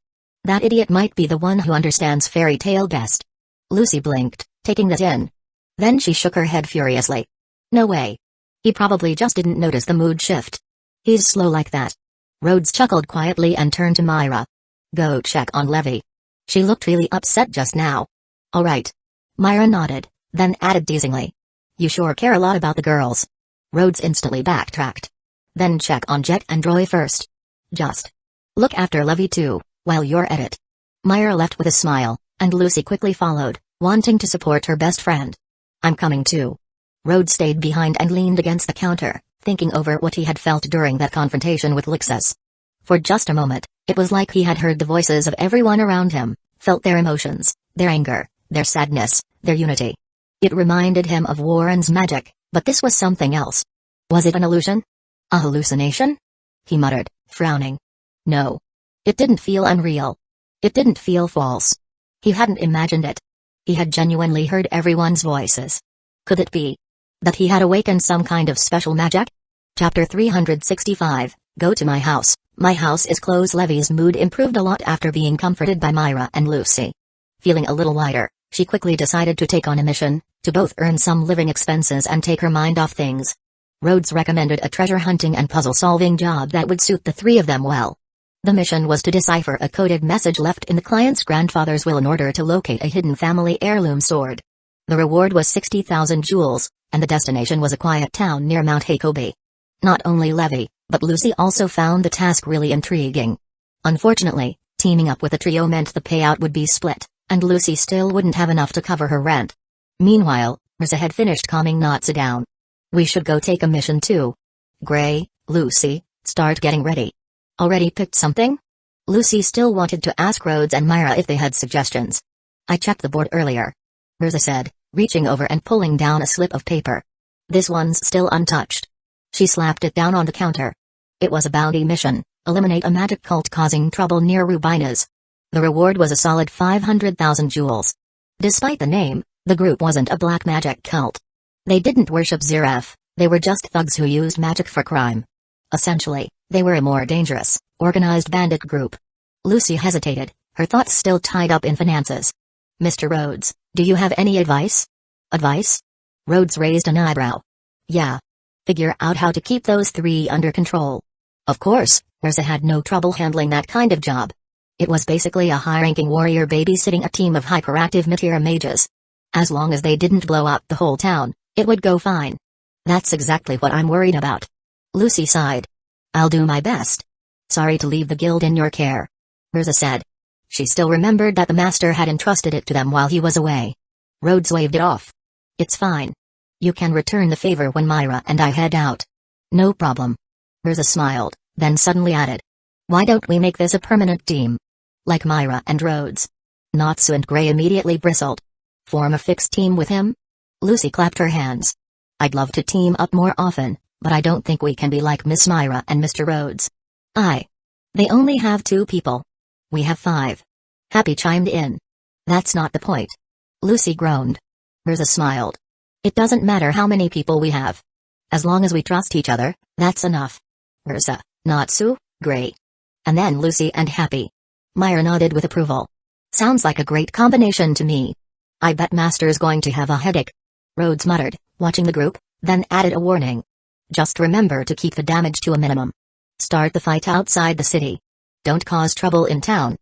That idiot might be the one who understands Fairy Tail best. Lucy blinked, taking that in. Then she shook her head furiously. No way. He probably just didn't notice the mood shift. He's slow like that. Rhodes chuckled quietly and turned to Myra. Go check on Levy. She looked really upset just now. All right. Myra nodded, then added teasingly. You sure care a lot about the girls. Rhodes instantly backtracked. Then check on Jet and Roy first. Just look after Levy too, while you're at it. Myra left with a smile, and Lucy quickly followed, wanting to support her best friend. I'm coming too. Rhodes stayed behind and leaned against the counter, thinking over what he had felt during that confrontation with Lixus. For just a moment, it was like he had heard the voices of everyone around him, felt their emotions, their anger, their sadness, their unity. It reminded him of Warren's magic, but this was something else. Was it an illusion? A hallucination? He muttered, frowning. No. It didn't feel unreal. It didn't feel false. He hadn't imagined it. He had genuinely heard everyone's voices. Could it be that he had awakened some kind of special magic? Chapter 365, Go to my house. My house is closed. Levy's mood improved a lot after being comforted by Myra and Lucy. Feeling a little lighter, she quickly decided to take on a mission, to both earn some living expenses and take her mind off things. Rhodes recommended a treasure hunting and puzzle-solving job that would suit the three of them well. The mission was to decipher a coded message left in the client's grandfather's will in order to locate a hidden family heirloom sword. The reward was 60,000 jewels, and the destination was a quiet town near Mount Hakobi. Not only Levy, but Lucy also found the task really intriguing. Unfortunately, teaming up with the trio meant the payout would be split, and Lucy still wouldn't have enough to cover her rent. Meanwhile, Risa had finished calming Natsu down. We should go take a mission too. Gray, Lucy, start getting ready. Already picked something? Lucy still wanted to ask Rhodes and Myra if they had suggestions. I checked the board earlier. Risa said, reaching over and pulling down a slip of paper. This one's still untouched. She slapped it down on the counter. It was a bounty mission, eliminate a magic cult causing trouble near Rubina's. The reward was a solid 500,000 jewels. Despite the name, the group wasn't a black magic cult. They didn't worship Ziref, they were just thugs who used magic for crime. Essentially, they were a more dangerous, organized bandit group. Lucy hesitated, her thoughts still tied up in finances. Mr. Rhodes, do you have any advice? Advice? Rhodes raised an eyebrow. Yeah. Figure out how to keep those three under control. Of course, Ursa had no trouble handling that kind of job. It was basically a high-ranking warrior babysitting a team of hyperactive Matira mages. As long as they didn't blow up the whole town, it would go fine. That's exactly what I'm worried about. Lucy sighed. I'll do my best. Sorry to leave the guild in your care, Mirza said. She still remembered that the master had entrusted it to them while he was away. Rhodes waved it off. It's fine. You can return the favor when Myra and I head out. No problem. Mirza smiled, then suddenly added. Why don't we make this a permanent team? Like Myra and Rhodes. Natsu and Gray immediately bristled. Form a fixed team with him? Lucy clapped her hands. I'd love to team up more often, but I don't think we can be like Miss Myra and Mr. Rhodes. They only have 2 people. We have 5. Happy chimed in. That's not the point. Lucy groaned. Mirza smiled. It doesn't matter how many people we have. As long as we trust each other, that's enough. Mirza, Natsu, Gray. And then Lucy and Happy. Myra nodded with approval. Sounds like a great combination to me. I bet Master's going to have a headache. Rhodes muttered, watching the group, then added a warning. Just remember to keep the damage to a minimum. Start the fight outside the city. Don't cause trouble in town.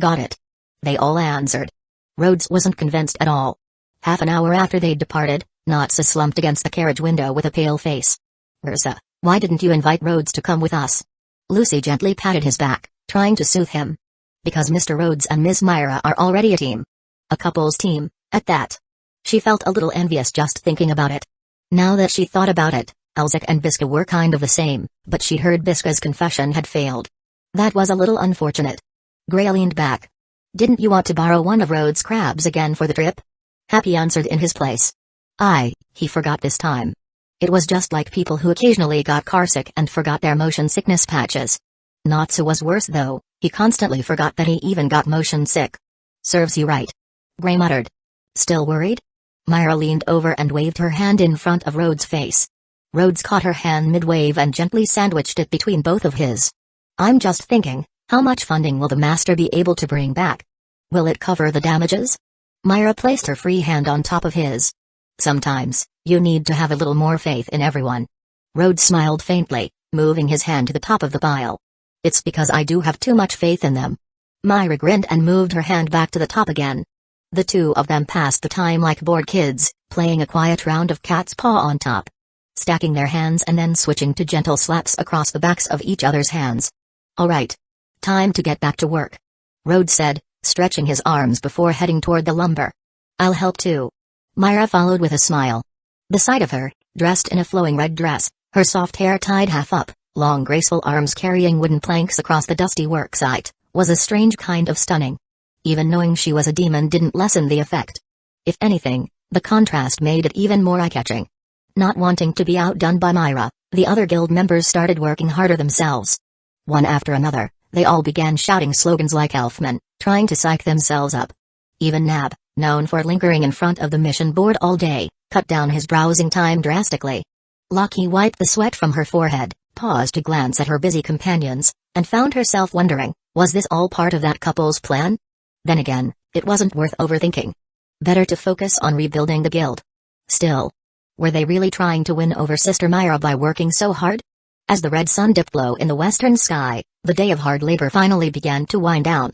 Got it. They all answered. Rhodes wasn't convinced at all. Half an hour after they'd departed, Natsu slumped against the carriage window with a pale face. Mirza, why didn't you invite Rhodes to come with us? Lucy gently patted his back, trying to soothe him. Because Mr. Rhodes and Miss Myra are already a team. A couple's team, at that. She felt a little envious just thinking about it. Now that she thought about it, Elzik and Biska were kind of the same, but she'd heard Biska's confession had failed. That was a little unfortunate. Gray leaned back. Didn't you want to borrow one of Rhodes' crabs again for the trip? Happy answered in his place. He forgot this time. It was just like people who occasionally got carsick and forgot their motion sickness patches. Natsu was worse though, he constantly forgot that he even got motion sick. Serves you right. Gray muttered. Still worried? Myra leaned over and waved her hand in front of Rhodes' face. Rhodes caught her hand mid-wave and gently sandwiched it between both of his. I'm just thinking, how much funding will the master be able to bring back? Will it cover the damages? Myra placed her free hand on top of his. Sometimes, you need to have a little more faith in everyone. Rhodes smiled faintly, moving his hand to the top of the pile. It's because I do have too much faith in them. Myra grinned and moved her hand back to the top again. The 2 of them passed the time like bored kids, playing a quiet round of cat's paw on top. Stacking their hands and then switching to gentle slaps across the backs of each other's hands. All right. Time to get back to work. Rhodes said, stretching his arms before heading toward the lumber. I'll help too. Myra followed with a smile. The sight of her, dressed in a flowing red dress, her soft hair tied half up, long graceful arms carrying wooden planks across the dusty work site, was a strange kind of stunning. Even knowing she was a demon didn't lessen the effect. If anything, the contrast made it even more eye-catching. Not wanting to be outdone by Myra, the other guild members started working harder themselves. One after another, they all began shouting slogans like Elfman, trying to psych themselves up. Even Nab, known for lingering in front of the mission board all day, cut down his browsing time drastically. Lucky wiped the sweat from her forehead, paused to glance at her busy companions, and found herself wondering, was this all part of that couple's plan? Then again, it wasn't worth overthinking. Better to focus on rebuilding the guild. Still, were they really trying to win over Sister Myra by working so hard? As the red sun dipped low in the western sky, the day of hard labor finally began to wind down.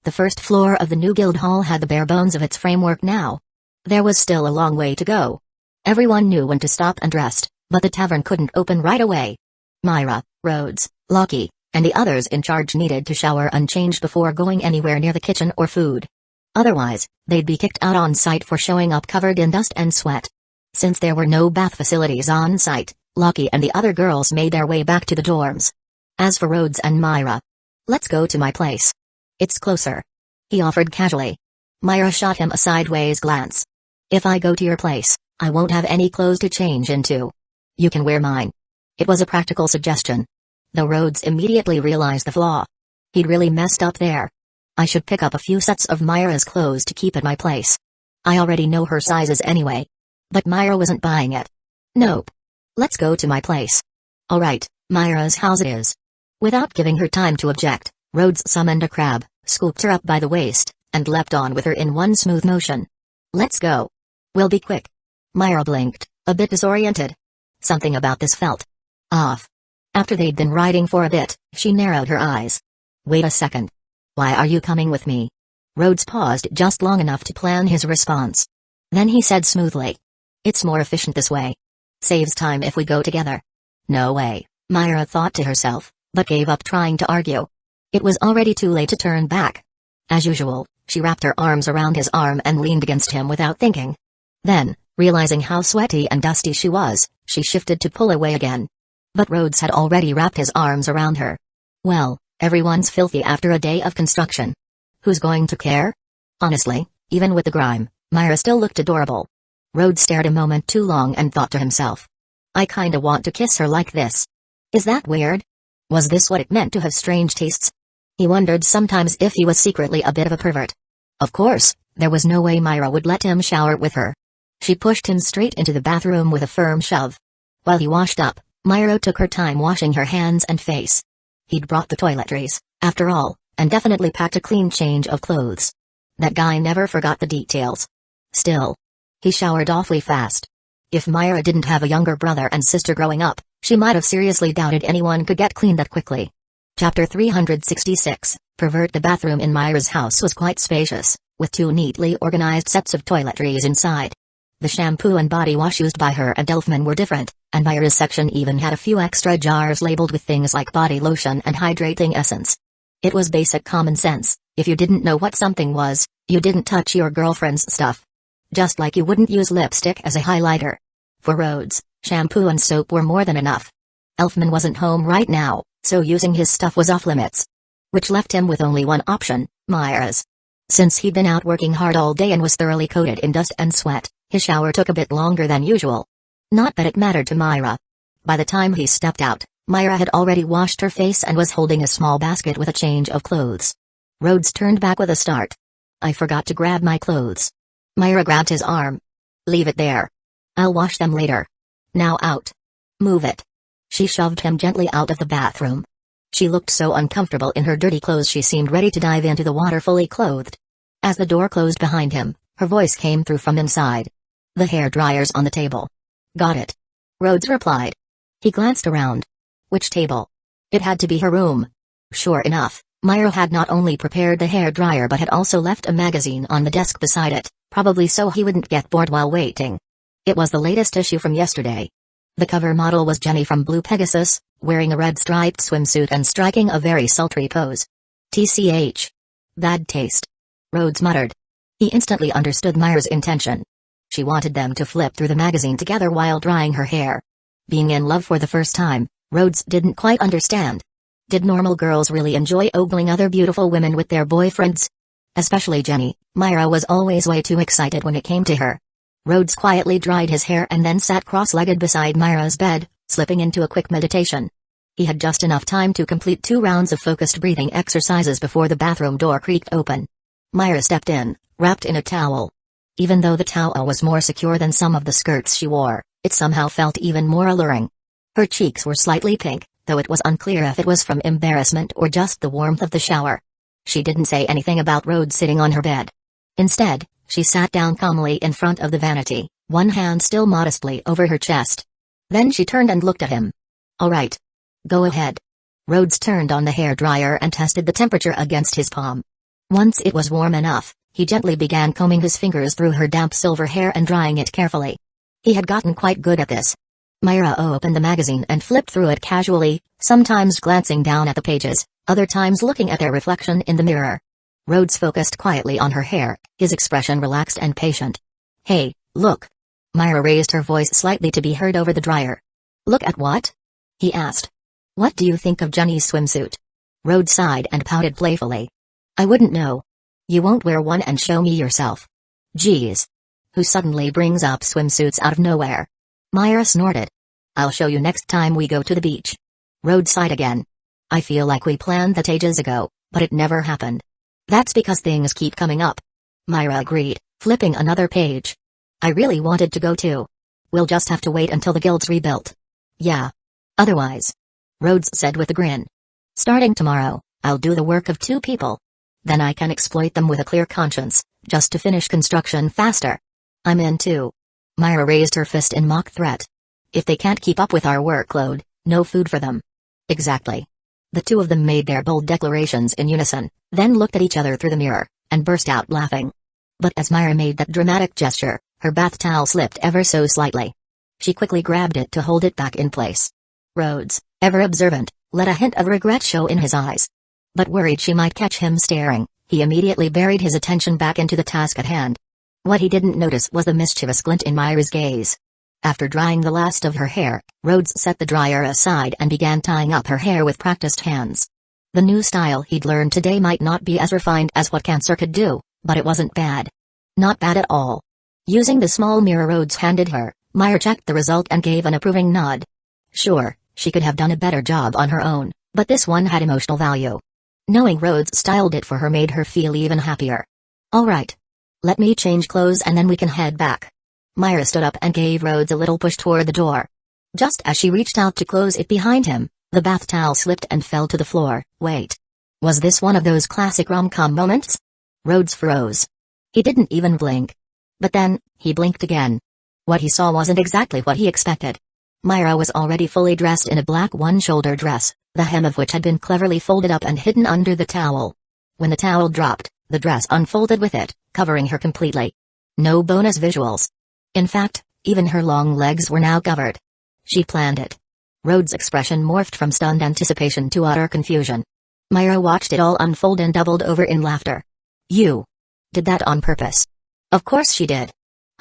The first floor of the new guild hall had the bare bones of its framework now. There was still a long way to go. Everyone knew when to stop and rest, but the tavern couldn't open right away. Myra, Rhodes, Lucky, and the others in charge needed to shower unchanged before going anywhere near the kitchen or food. Otherwise, they'd be kicked out on site for showing up covered in dust and sweat. Since there were no bath facilities on site, Lucky and the other girls made their way back to the dorms. As for Rhodes and Myra, let's go to my place. It's closer, he offered casually. Myra shot him a sideways glance. If I go to your place, I won't have any clothes to change into. You can wear mine. It was a practical suggestion. Though Rhodes immediately realized the flaw. He'd really messed up there. I should pick up a few sets of Myra's clothes to keep at my place. I already know her sizes anyway. But Myra wasn't buying it. Nope. Let's go to my place. Alright, Myra's house it is. Without giving her time to object, Rhodes summoned a crab, scooped her up by the waist, and leapt on with her in one smooth motion. Let's go. We'll be quick. Myra blinked, a bit disoriented. Something about this felt off. After they'd been riding for a bit, she narrowed her eyes. Wait a second. Why are you coming with me? Rhodes paused just long enough to plan his response. Then he said smoothly. It's more efficient this way. Saves time if we go together. No way, Myra thought to herself, but gave up trying to argue. It was already too late to turn back. As usual, she wrapped her arms around his arm and leaned against him without thinking. Then, realizing how sweaty and dusty she was, she shifted to pull away again. But Rhodes had already wrapped his arms around her. Well, everyone's filthy after a day of construction. Who's going to care? Honestly, even with the grime, Myra still looked adorable. Rhodes stared a moment too long and thought to himself. I kinda want to kiss her like this. Is that weird? Was this what it meant to have strange tastes? He wondered sometimes if he was secretly a bit of a pervert. Of course, there was no way Myra would let him shower with her. She pushed him straight into the bathroom with a firm shove. While he washed up, Myra took her time washing her hands and face. He'd brought the toiletries, after all, and definitely packed a clean change of clothes. That guy never forgot the details. Still, he showered awfully fast. If Myra didn't have a younger brother and sister growing up, she might have seriously doubted anyone could get clean that quickly. Chapter 366, Pervert. The bathroom in Myra's house was quite spacious, with 2 neatly organized sets of toiletries inside. The shampoo and body wash used by her and Elfman were different, and Myra's section even had a few extra jars labeled with things like body lotion and hydrating essence. It was basic common sense. If you didn't know what something was, you didn't touch your girlfriend's stuff. Just like you wouldn't use lipstick as a highlighter. For Rhodes, shampoo and soap were more than enough. Elfman wasn't home right now, so using his stuff was off limits. Which left him with only one option, Myra's. Since he'd been out working hard all day and was thoroughly coated in dust and sweat, his shower took a bit longer than usual. Not that it mattered to Myra. By the time he stepped out, Myra had already washed her face and was holding a small basket with a change of clothes. Rhodes turned back with a start. I forgot to grab my clothes. Myra grabbed his arm. Leave it there. I'll wash them later. Now out. Move it. She shoved him gently out of the bathroom. She looked so uncomfortable in her dirty clothes she seemed ready to dive into the water fully clothed. As the door closed behind him, her voice came through from inside. The hairdryer's on the table. Got it. Rhodes replied. He glanced around. Which table? It had to be her room. Sure enough, Myra had not only prepared the hairdryer but had also left a magazine on the desk beside it, probably so he wouldn't get bored while waiting. It was the latest issue from yesterday. The cover model was Jenny from Blue Pegasus, wearing a red striped swimsuit and striking a very sultry pose. TCH. Bad taste. Rhodes muttered. He instantly understood Myra's intention. She wanted them to flip through the magazine together while drying her hair. Being in love for the first time, Rhodes didn't quite understand. Did normal girls really enjoy ogling other beautiful women with their boyfriends? Especially Jenny. Myra was always way too excited when it came to her. Rhodes quietly dried his hair and then sat cross-legged beside Myra's bed, slipping into a quick meditation. He had just enough time to complete 2 rounds of focused breathing exercises before the bathroom door creaked open. Myra stepped in, wrapped in a towel. Even though the towel was more secure than some of the skirts she wore, it somehow felt even more alluring. Her cheeks were slightly pink, though it was unclear if it was from embarrassment or just the warmth of the shower. She didn't say anything about Rhodes sitting on her bed. Instead, she sat down calmly in front of the vanity, one hand still modestly over her chest. Then she turned and looked at him. All right. Go ahead. Rhodes turned on the hairdryer and tested the temperature against his palm. Once it was warm enough, he gently began combing his fingers through her damp silver hair and drying it carefully. He had gotten quite good at this. Myra opened the magazine and flipped through it casually, sometimes glancing down at the pages, other times looking at their reflection in the mirror. Rhodes focused quietly on her hair, his expression relaxed and patient. Hey, look. Myra raised her voice slightly to be heard over the dryer. Look at what? He asked. What do you think of Jenny's swimsuit? Rhodes sighed and pouted playfully. I wouldn't know. You won't wear one and show me yourself. Geez. Who suddenly brings up swimsuits out of nowhere? Myra snorted. I'll show you next time we go to the beach. Rhodes sighed again. I feel like we planned that ages ago, but it never happened. That's because things keep coming up. Myra agreed, flipping another page. I really wanted to go too. We'll just have to wait until the guild's rebuilt. Yeah. Otherwise. Rhodes said with a grin. Starting tomorrow, I'll do the work of 2 people. Then I can exploit them with a clear conscience, just to finish construction faster. I'm in too. Myra raised her fist in mock threat. If they can't keep up with our workload, no food for them. Exactly. The two of them made their bold declarations in unison, then looked at each other through the mirror, and burst out laughing. But as Myra made that dramatic gesture, her bath towel slipped ever so slightly. She quickly grabbed it to hold it back in place. Rhodes, ever observant, let a hint of regret show in his eyes. But worried she might catch him staring, he immediately buried his attention back into the task at hand. What he didn't notice was the mischievous glint in Myra's gaze. After drying the last of her hair, Rhodes set the dryer aside and began tying up her hair with practiced hands. The new style he'd learned today might not be as refined as what Cancer could do, but it wasn't bad. Not bad at all. Using the small mirror Rhodes handed her, Myra checked the result and gave an approving nod. Sure, she could have done a better job on her own, but this one had emotional value. Knowing Rhodes styled it for her made her feel even happier. All right. Let me change clothes and then we can head back. Myra stood up and gave Rhodes a little push toward the door. Just as she reached out to close it behind him, the bath towel slipped and fell to the floor. Wait. Was this one of those classic rom-com moments? Rhodes froze. He didn't even blink. But then, he blinked again. What he saw wasn't exactly what he expected. Myra was already fully dressed in a black one-shoulder dress, the hem of which had been cleverly folded up and hidden under the towel. When the towel dropped, the dress unfolded with it, covering her completely. No bonus visuals. In fact, even her long legs were now covered. She planned it. Rhodes' expression morphed from stunned anticipation to utter confusion. Myra watched it all unfold and doubled over in laughter. You did that on purpose? Of course she did.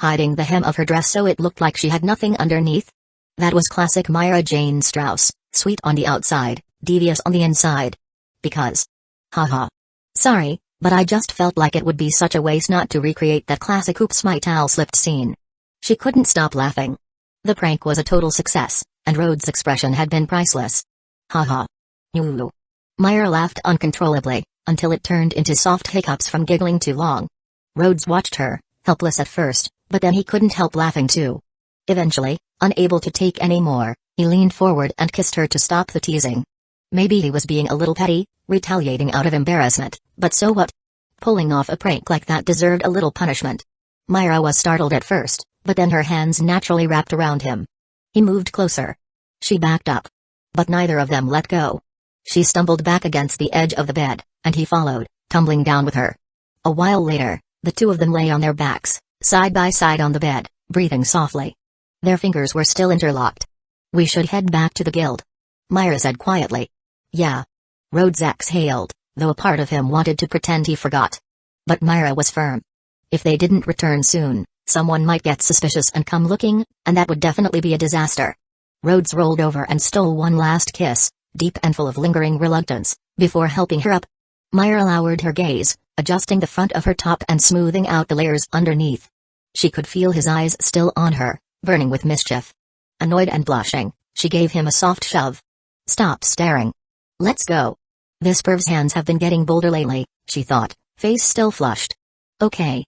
Hiding the hem of her dress so it looked like she had nothing underneath? That was classic Myra Jane Strauss, sweet on the outside, devious on the inside. Because. Haha. Sorry, but I just felt like it would be such a waste not to recreate that classic oops my towel slipped scene. She couldn't stop laughing. The prank was a total success, and Rhodes' expression had been priceless. Haha. Yoo. Myra laughed uncontrollably, until it turned into soft hiccups from giggling too long. Rhodes watched her, helpless at first, but then he couldn't help laughing too. Eventually, unable to take any more, he leaned forward and kissed her to stop the teasing. Maybe he was being a little petty, retaliating out of embarrassment, but so what? Pulling off a prank like that deserved a little punishment. Myra was startled at first, but then her hands naturally wrapped around him. He moved closer. She backed up. But neither of them let go. She stumbled back against the edge of the bed, and he followed, tumbling down with her. A while later, the two of them lay on their backs, side by side on the bed, breathing softly. Their fingers were still interlocked. We should head back to the guild, Myra said quietly. Yeah. Rhodes exhaled, though a part of him wanted to pretend he forgot. But Myra was firm. If they didn't return soon, someone might get suspicious and come looking, and that would definitely be a disaster. Rhodes rolled over and stole one last kiss, deep and full of lingering reluctance, before helping her up. Myra lowered her gaze, adjusting the front of her top and smoothing out the layers underneath. She could feel his eyes still on her, burning with mischief. Annoyed and blushing, she gave him a soft shove. Stop staring. Let's go. This perv's hands have been getting bolder lately, she thought, face still flushed. Okay,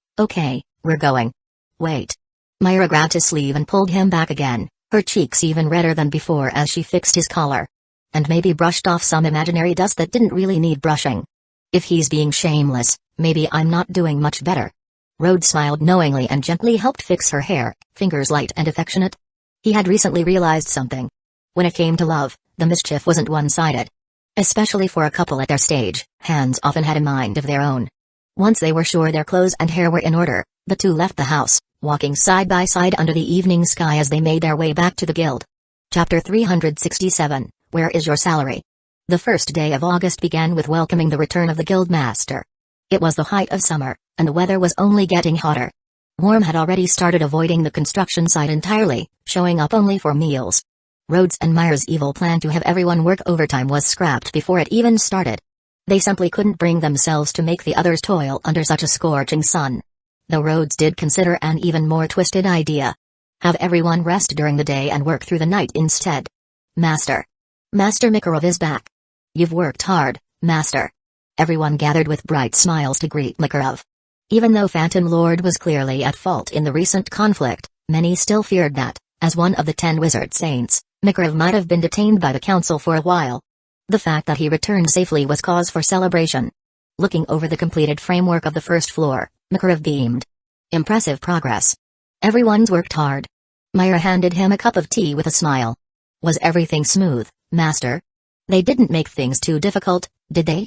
we're going. Wait. Myra grabbed his sleeve and pulled him back again, her cheeks even redder than before as she fixed his collar. And maybe brushed off some imaginary dust that didn't really need brushing. If he's being shameless, maybe I'm not doing much better. Rhodes smiled knowingly and gently helped fix her hair, fingers light and affectionate. He had recently realized something. When it came to love, the mischief wasn't one-sided. Especially for a couple at their stage, hands often had a mind of their own. Once they were sure their clothes and hair were in order, the two left the house, walking side by side under the evening sky as they made their way back to the guild. Chapter 367, Where is your salary? The first day of August began with welcoming the return of the guild master. It was the height of summer, and the weather was only getting hotter. Worm had already started avoiding the construction site entirely, showing up only for meals. Rhodes and Myra's evil plan to have everyone work overtime was scrapped before it even started. They simply couldn't bring themselves to make the others toil under such a scorching sun. Though Rhodes did consider an even more twisted idea. Have everyone rest during the day and work through the night instead. Master Makarov is back. You've worked hard, Master. Everyone gathered with bright smiles to greet Makarov. Even though Phantom Lord was clearly at fault in the recent conflict, many still feared that, as one of the 10 wizard saints, Makarov might have been detained by the council for a while. The fact that he returned safely was cause for celebration. Looking over the completed framework of the first floor, Makarov beamed. Impressive progress. Everyone's worked hard. Myra handed him a cup of tea with a smile. Was everything smooth, Master? They didn't make things too difficult, did they?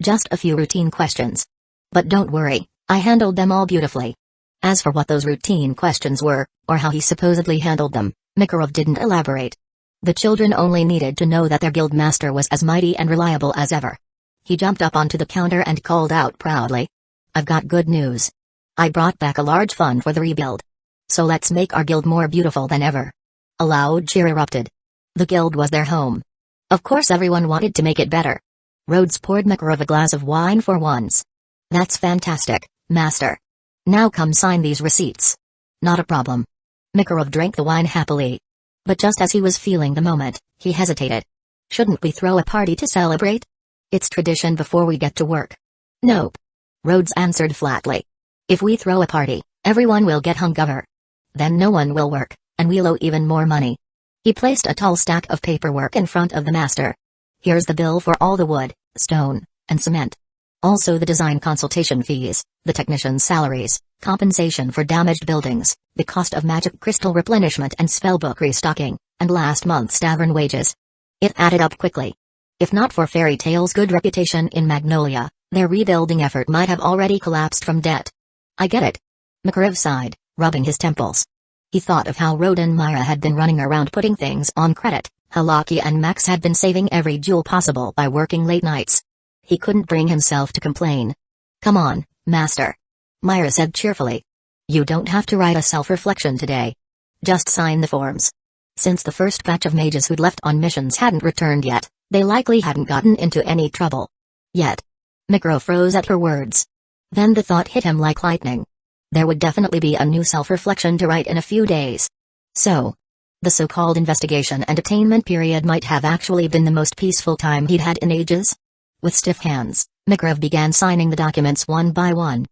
Just a few routine questions. But don't worry, I handled them all beautifully. As for what those routine questions were, or how he supposedly handled them, Makarov didn't elaborate. The children only needed to know that their guild master was as mighty and reliable as ever. He jumped up onto the counter and called out proudly. I've got good news. I brought back a large fund for the rebuild. So let's make our guild more beautiful than ever. A loud cheer erupted. The guild was their home. Of course everyone wanted to make it better. Rhodes poured Makarov a glass of wine for once. That's fantastic, master. Now come sign these receipts. Not a problem. Makarov drank the wine happily. But just as he was feeling the moment, he hesitated. Shouldn't we throw a party to celebrate? It's tradition before we get to work. Nope. Rhodes answered flatly. If we throw a party, everyone will get hungover. Then no one will work, and we'll owe even more money. He placed a tall stack of paperwork in front of the master. Here's the bill for all the wood, stone, and cement. Also the design consultation fees, the technicians' salaries, compensation for damaged buildings, the cost of magic crystal replenishment and spellbook restocking, and last month's tavern wages. It added up quickly. If not for Fairy Tale's good reputation in Magnolia, their rebuilding effort might have already collapsed from debt. I get it. Makarov sighed, rubbing his temples. He thought of how Rhoda and Myra had been running around putting things on credit, how Lockie and Max had been saving every jewel possible by working late nights. He couldn't bring himself to complain. Come on, master. Myra said cheerfully. You don't have to write a self-reflection today. Just sign the forms. Since the first batch of mages who'd left on missions hadn't returned yet, they likely hadn't gotten into any trouble. Yet. Makarov froze at her words. Then the thought hit him like lightning. There would definitely be a new self-reflection to write in a few days. So, the so-called investigation and attainment period might have actually been the most peaceful time he'd had in ages? With stiff hands, Makarov began signing the documents one by one.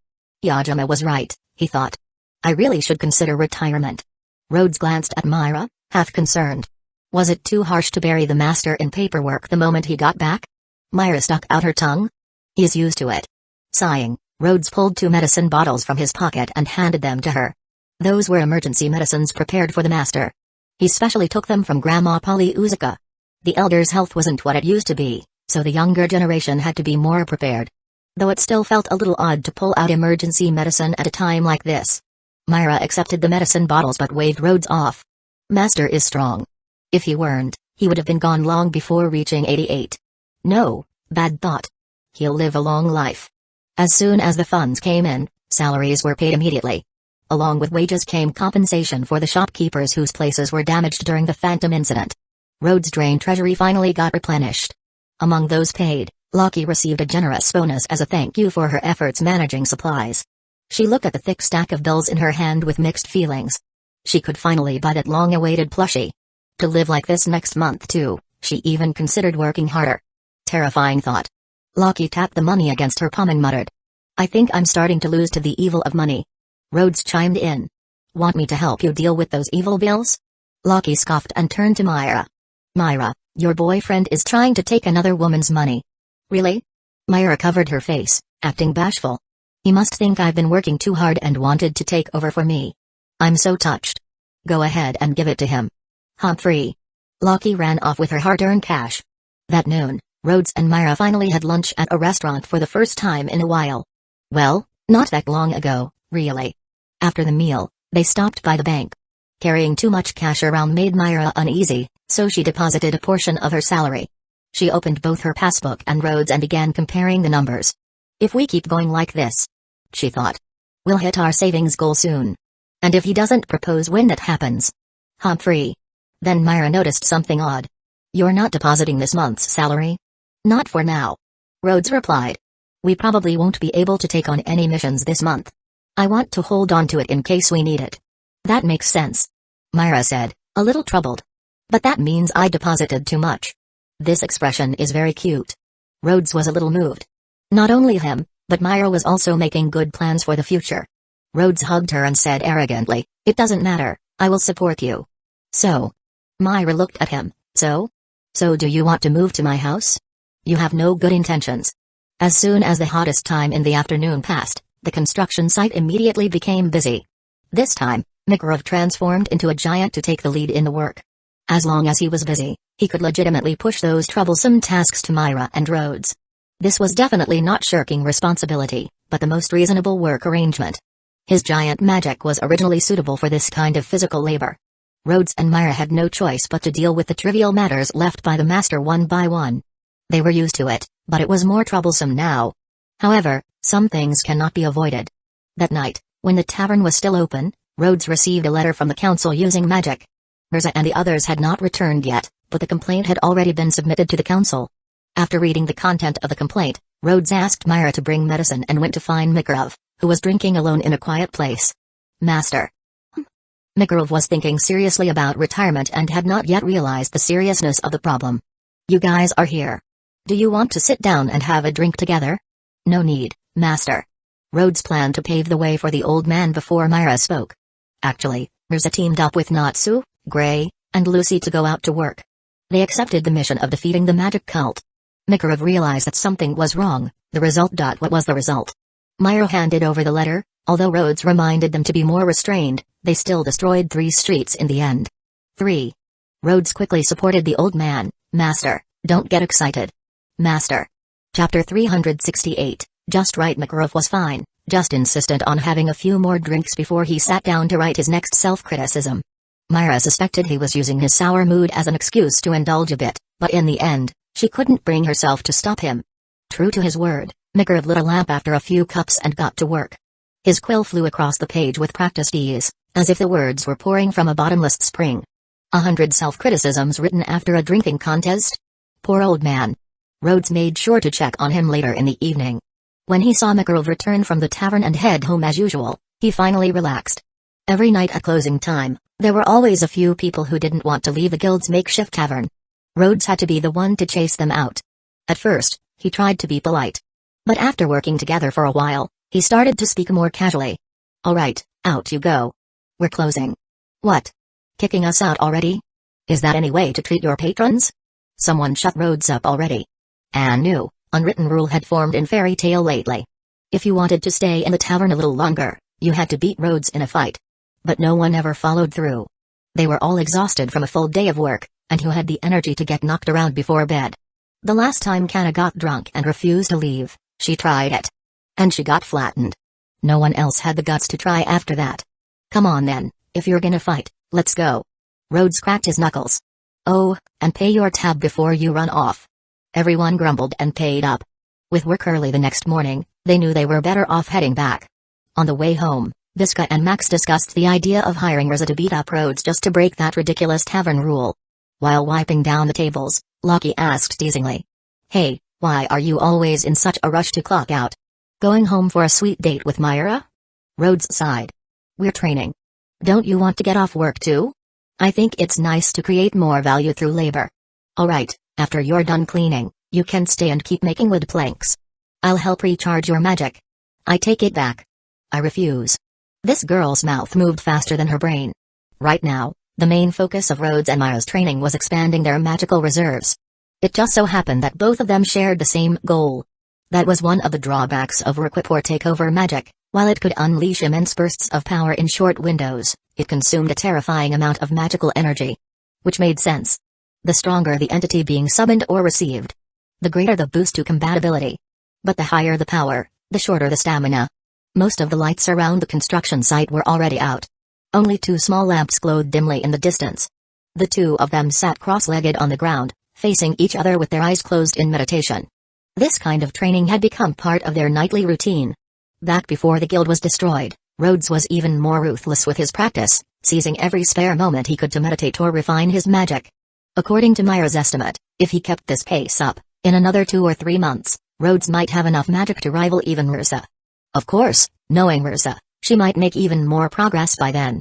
Yajima was right, he thought. I really should consider retirement. Rhodes glanced at Myra, half concerned. Was it too harsh to bury the master in paperwork the moment he got back? Myra stuck out her tongue. He's used to it. Sighing, Rhodes pulled 2 medicine bottles from his pocket and handed them to her. Those were emergency medicines prepared for the master. He specially took them from Grandma Polyuzica. The elder's health wasn't what it used to be, so the younger generation had to be more prepared. Though it still felt a little odd to pull out emergency medicine at a time like this. Myra accepted the medicine bottles but waved Rhodes off. Master is strong. If he weren't, he would have been gone long before reaching 88. No, bad thought. He'll live a long life. As soon as the funds came in, salaries were paid immediately. Along with wages came compensation for the shopkeepers whose places were damaged during the Phantom incident. Rhodes' drained treasury finally got replenished. Among those paid, Lockie received a generous bonus as a thank you for her efforts managing supplies. She looked at the thick stack of bills in her hand with mixed feelings. She could finally buy that long-awaited plushie. To live like this next month too, she even considered working harder. Terrifying thought. Lockie tapped the money against her palm and muttered. I think I'm starting to lose to the evil of money. Rhodes chimed in. Want me to help you deal with those evil bills? Lockie scoffed and turned to Myra. Myra, your boyfriend is trying to take another woman's money. Really? Myra covered her face, acting bashful. He must think I've been working too hard and wanted to take over for me. I'm so touched. Go ahead and give it to him. Humphrey. Lockie ran off with her hard-earned cash. That noon, Rhodes and Myra finally had lunch at a restaurant for the first time in a while. Well, not that long ago, really. After the meal, they stopped by the bank. Carrying too much cash around made Myra uneasy, so she deposited a portion of her salary. She opened both her passbook and Rhodes and began comparing the numbers. If we keep going like this, she thought, we'll hit our savings goal soon. And if he doesn't propose when that happens? Humphrey. Then Myra noticed something odd. You're not depositing this month's salary? Not for now. Rhodes replied. We probably won't be able to take on any missions this month. I want to hold on to it in case we need it. That makes sense. Myra said, a little troubled. But that means I deposited too much. This expression is very cute. Rhodes was a little moved. Not only him, but Myra was also making good plans for the future. Rhodes hugged her and said arrogantly, it doesn't matter, I will support you. So? Myra looked at him, so? So do you want to move to my house? You have no good intentions. As soon as the hottest time in the afternoon passed, the construction site immediately became busy. This time, Makarov transformed into a giant to take the lead in the work. As long as he was busy, he could legitimately push those troublesome tasks to Myra and Rhodes. This was definitely not shirking responsibility, but the most reasonable work arrangement. His giant magic was originally suitable for this kind of physical labor. Rhodes and Myra had no choice but to deal with the trivial matters left by the master one by one. They were used to it, but it was more troublesome now. However, some things cannot be avoided. That night, when the tavern was still open, Rhodes received a letter from the council using magic. Mirza and the others had not returned yet, but the complaint had already been submitted to the council. After reading the content of the complaint, Rhodes asked Myra to bring medicine and went to find Makarov, who was drinking alone in a quiet place. Master. Makarov was thinking seriously about retirement and had not yet realized the seriousness of the problem. You guys are here. Do you want to sit down and have a drink together? No need, Master. Rhodes planned to pave the way for the old man before Myra spoke. Actually, Mirza teamed up with Natsu, Gray, and Lucy to go out to work. They accepted the mission of defeating the magic cult. Makarov realized that something was wrong. The result. What was the result? Myra handed over the letter. Although Rhodes reminded them to be more restrained, they still destroyed 3 streets in the end. 3. Rhodes quickly supported the old man. Master, don't get excited. Master. Chapter 368, just right. Makarov was fine, just insistent on having a few more drinks before he sat down to write his next self-criticism. Myra suspected he was using his sour mood as an excuse to indulge a bit, but in the end, she couldn't bring herself to stop him. True to his word, Makarov lit a lamp after a few cups and got to work. His quill flew across the page with practiced ease, as if the words were pouring from a bottomless spring. 100 self-criticisms written after a drinking contest? Poor old man. Rhodes made sure to check on him later in the evening. When he saw Makarov return from the tavern and head home as usual, he finally relaxed. Every night at closing time, there were always a few people who didn't want to leave the guild's makeshift tavern. Rhodes had to be the one to chase them out. At first, he tried to be polite. But after working together for a while, he started to speak more casually. All right, out you go. We're closing. What? Kicking us out already? Is that any way to treat your patrons? Someone shut Rhodes up already. A new, unwritten rule had formed in fairy tale lately. If you wanted to stay in the tavern a little longer, you had to beat Rhodes in a fight. But no one ever followed through. They were all exhausted from a full day of work, and who had the energy to get knocked around before bed? The last time Kana got drunk and refused to leave, she tried it. And she got flattened. No one else had the guts to try after that. Come on then, if you're gonna fight, let's go. Rhodes cracked his knuckles. Oh, and pay your tab before you run off. Everyone grumbled and paid up. With work early the next morning, they knew they were better off heading back. On the way home, Visca and Max discussed the idea of hiring Mirza to beat up Rhodes just to break that ridiculous tavern rule. While wiping down the tables, Lockie asked teasingly. Hey, why are you always in such a rush to clock out? Going home for a sweet date with Myra? Rhodes sighed. We're training. Don't you want to get off work too? I think it's nice to create more value through labor. Alright, after you're done cleaning, you can stay and keep making wood planks. I'll help recharge your magic. I take it back. I refuse. This girl's mouth moved faster than her brain. Right now, the main focus of Rhodes and Myra's training was expanding their magical reserves. It just so happened that both of them shared the same goal. That was one of the drawbacks of requip or takeover magic. While it could unleash immense bursts of power in short windows, it consumed a terrifying amount of magical energy. Which made sense. The stronger the entity being summoned or received, the greater the boost to compatibility. But the higher the power, the shorter the stamina. Most of the lights around the construction site were already out. Only 2 small lamps glowed dimly in the distance. The 2 of them sat cross-legged on the ground, facing each other with their eyes closed in meditation. This kind of training had become part of their nightly routine. Back before the guild was destroyed, Rhodes was even more ruthless with his practice, seizing every spare moment he could to meditate or refine his magic. According to Myra's estimate, if he kept this pace up, in another 2 or 3 months, Rhodes might have enough magic to rival even Mirza. Of course, knowing Mirza, she might make even more progress by then.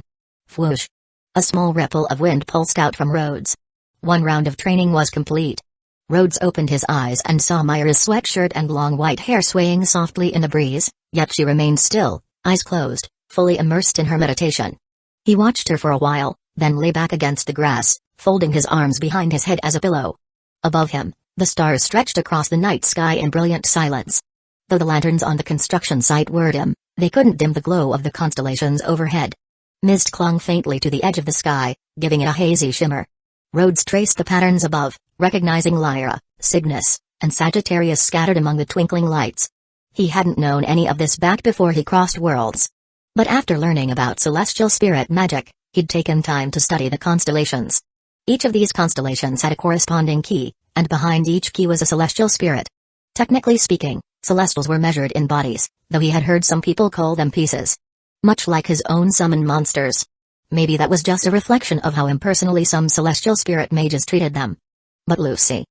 Whoosh! A small ripple of wind pulsed out from Rhodes. 1 round of training was complete. Rhodes opened his eyes and saw Myra's sweatshirt and long white hair swaying softly in the breeze, yet she remained still, eyes closed, fully immersed in her meditation. He watched her for a while, then lay back against the grass, folding his arms behind his head as a pillow. Above him, the stars stretched across the night sky in brilliant silence. Though the lanterns on the construction site were dim, they couldn't dim the glow of the constellations overhead. Mist clung faintly to the edge of the sky, giving it a hazy shimmer. Rhodes traced the patterns above, recognizing Lyra, Cygnus, and Sagittarius scattered among the twinkling lights. He hadn't known any of this back before he crossed worlds. But after learning about celestial spirit magic, he'd taken time to study the constellations. Each of these constellations had a corresponding key, and behind each key was a celestial spirit. Technically speaking, celestials were measured in bodies, though he had heard some people call them pieces. Much like his own summoned monsters. Maybe that was just a reflection of how impersonally some celestial spirit mages treated them. But Lucy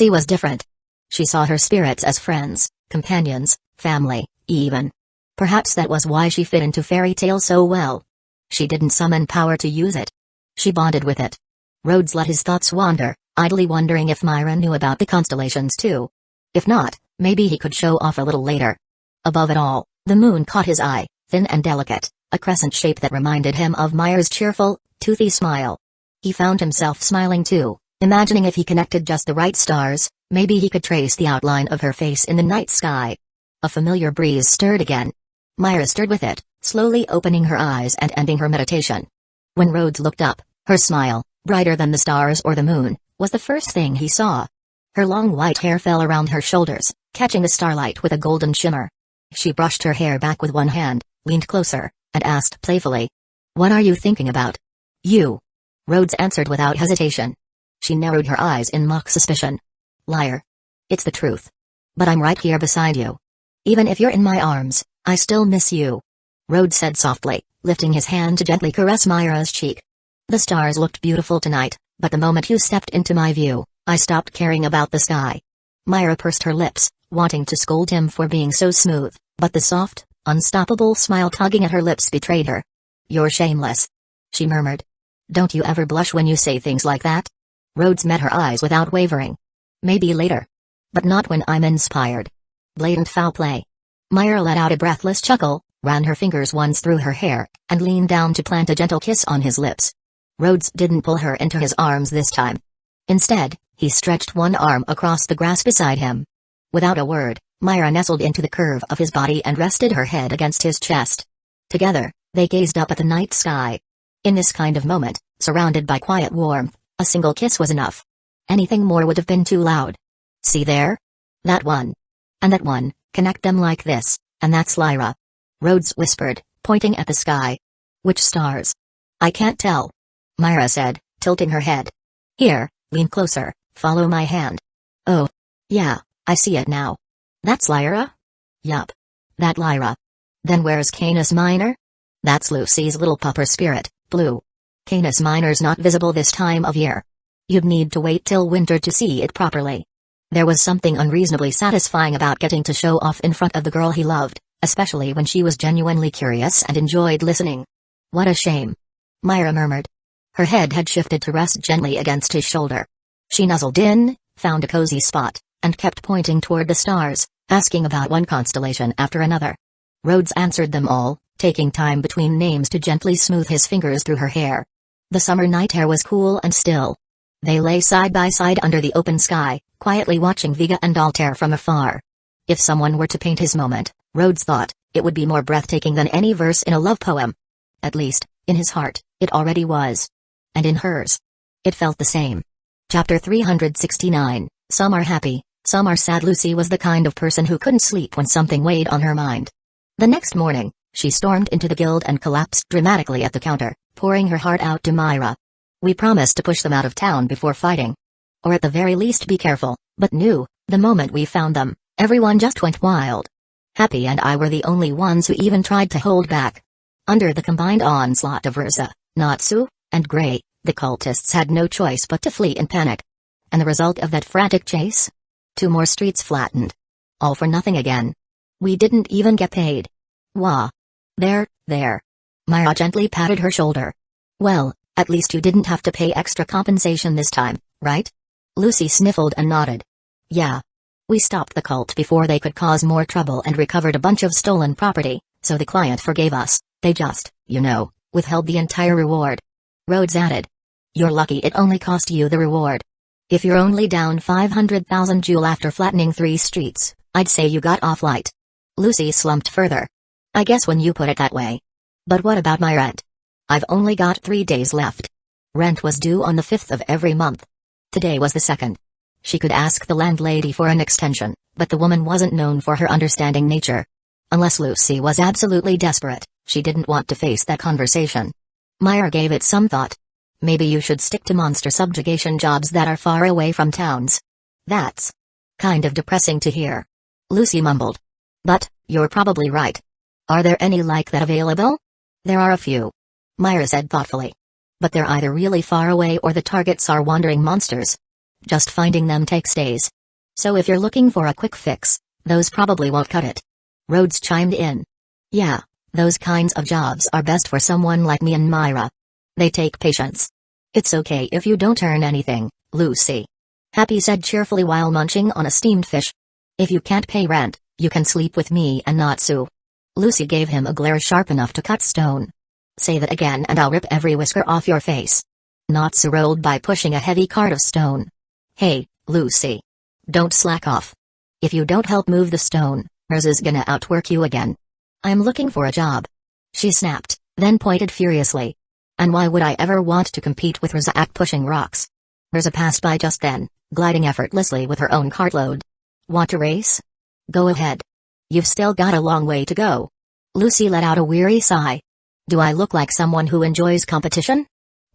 was different. She saw her spirits as friends, companions, family, even. Perhaps that was why she fit into fairy tale so well. She didn't summon power to use it. She bonded with it. Rhodes let his thoughts wander, idly wondering if Myra knew about the constellations too. If not, maybe he could show off a little later. Above it all, the moon caught his eye, thin and delicate, a crescent shape that reminded him of Myra's cheerful, toothy smile. He found himself smiling too, imagining if he connected just the right stars, maybe he could trace the outline of her face in the night sky. A familiar breeze stirred again. Myra stirred with it, slowly opening her eyes and ending her meditation. When Rhodes looked up, her smile, brighter than the stars or the moon, was the first thing he saw. Her long white hair fell around her shoulders, catching the starlight with a golden shimmer. She brushed her hair back with one hand, leaned closer, and asked playfully, "What are you thinking about?" "You." Rhodes answered without hesitation. She narrowed her eyes in mock suspicion. "Liar. It's the truth. But I'm right here beside you. Even if you're in my arms, I still miss you," Rhodes said softly, lifting his hand to gently caress Myra's cheek. "The stars looked beautiful tonight, but the moment you stepped into my view, I stopped caring about the sky." Myra pursed her lips, wanting to scold him for being so smooth, but the soft, unstoppable smile tugging at her lips betrayed her. "You're shameless," she murmured. "Don't you ever blush when you say things like that?" Rhodes met her eyes without wavering. "Maybe later. But not when I'm inspired." Blatant foul play. Myra let out a breathless chuckle, ran her fingers once through her hair, and leaned down to plant a gentle kiss on his lips. Rhodes didn't pull her into his arms this time. Instead, he stretched one arm across the grass beside him. Without a word, Myra nestled into the curve of his body and rested her head against his chest. Together, they gazed up at the night sky. In this kind of moment, surrounded by quiet warmth, a single kiss was enough. Anything more would have been too loud. "See there? That one. And that one, connect them like this, and that's Lyra," Rhodes whispered, pointing at the sky. "Which stars?" "I can't tell," Myra said, tilting her head. "Here, lean closer, follow my hand." "Oh. Yeah, I see it now. That's Lyra?" "Yup. That Lyra. Then where's Canis Minor?" "That's Lucy's little pupper spirit, Blue. Canis Minor's not visible this time of year. You'd need to wait till winter to see it properly." There was something unreasonably satisfying about getting to show off in front of the girl he loved, especially when she was genuinely curious and enjoyed listening. "What a shame," Myra murmured. Her head had shifted to rest gently against his shoulder. She nuzzled in, found a cozy spot, and kept pointing toward the stars, asking about one constellation after another. Rhodes answered them all, taking time between names to gently smooth his fingers through her hair. The summer night air was cool and still. They lay side by side under the open sky, quietly watching Vega and Altair from afar. If someone were to paint his moment, Rhodes thought, it would be more breathtaking than any verse in a love poem. At least, in his heart, it already was. And in hers. It felt the same. Chapter 369, Some Are Happy, Some Are Sad. Lucy was the kind of person who couldn't sleep when something weighed on her mind. The next morning, she stormed into the guild and collapsed dramatically at the counter, pouring her heart out to Myra. "We promised to push them out of town before fighting. Or at the very least be careful, but knew, the moment we found them, everyone just went wild. Happy and I were the only ones who even tried to hold back." Under the combined onslaught of Urza, Natsu, and Gray, the cultists had no choice but to flee in panic. And the result of that frantic chase? 2 more streets flattened. All for nothing again. "We didn't even get paid." "Wah. There. Myra gently patted her shoulder. "Well, at least you didn't have to pay extra compensation this time, right?" Lucy sniffled and nodded. "Yeah. We stopped the cult before they could cause more trouble and recovered a bunch of stolen property, so the client forgave us. They just, withheld the entire reward." Rhodes added. "You're lucky it only cost you the reward. If you're only down 500,000 jewel after flattening 3 streets, I'd say you got off light." Lucy slumped further. "I guess when you put it that way. But what about my rent? I've only got 3 days left." Rent was due on the 5th of every month. Today was the 2nd. She could ask the landlady for an extension, but the woman wasn't known for her understanding nature. Unless Lucy was absolutely desperate, she didn't want to face that conversation. Myra gave it some thought. Maybe you should stick to monster subjugation jobs that are far away from towns. That's kind of depressing to hear. Lucy mumbled. But, you're probably right. Are there any like that available? There are a few. Myra said thoughtfully. But they're either really far away or the targets are wandering monsters. Just finding them takes days. So if you're looking for a quick fix, those probably won't cut it. Rhodes chimed in. Yeah, those kinds of jobs are best for someone like me and Myra. They take patience. It's okay if you don't earn anything, Lucy. Happy said cheerfully while munching on a steamed fish. If you can't pay rent, you can sleep with me and Natsu. Lucy gave him a glare sharp enough to cut stone. Say that again and I'll rip every whisker off your face. Natsu rolled by pushing a heavy cart of stone. Hey, Lucy. Don't slack off. If you don't help move the stone, Rose is gonna outwork you again. I'm looking for a job. She snapped, then pointed furiously. And why would I ever want to compete with Rosa at pushing rocks? Rosa passed by just then, gliding effortlessly with her own cartload. Want to race? Go ahead. You've still got a long way to go. Lucy let out a weary sigh. Do I look like someone who enjoys competition?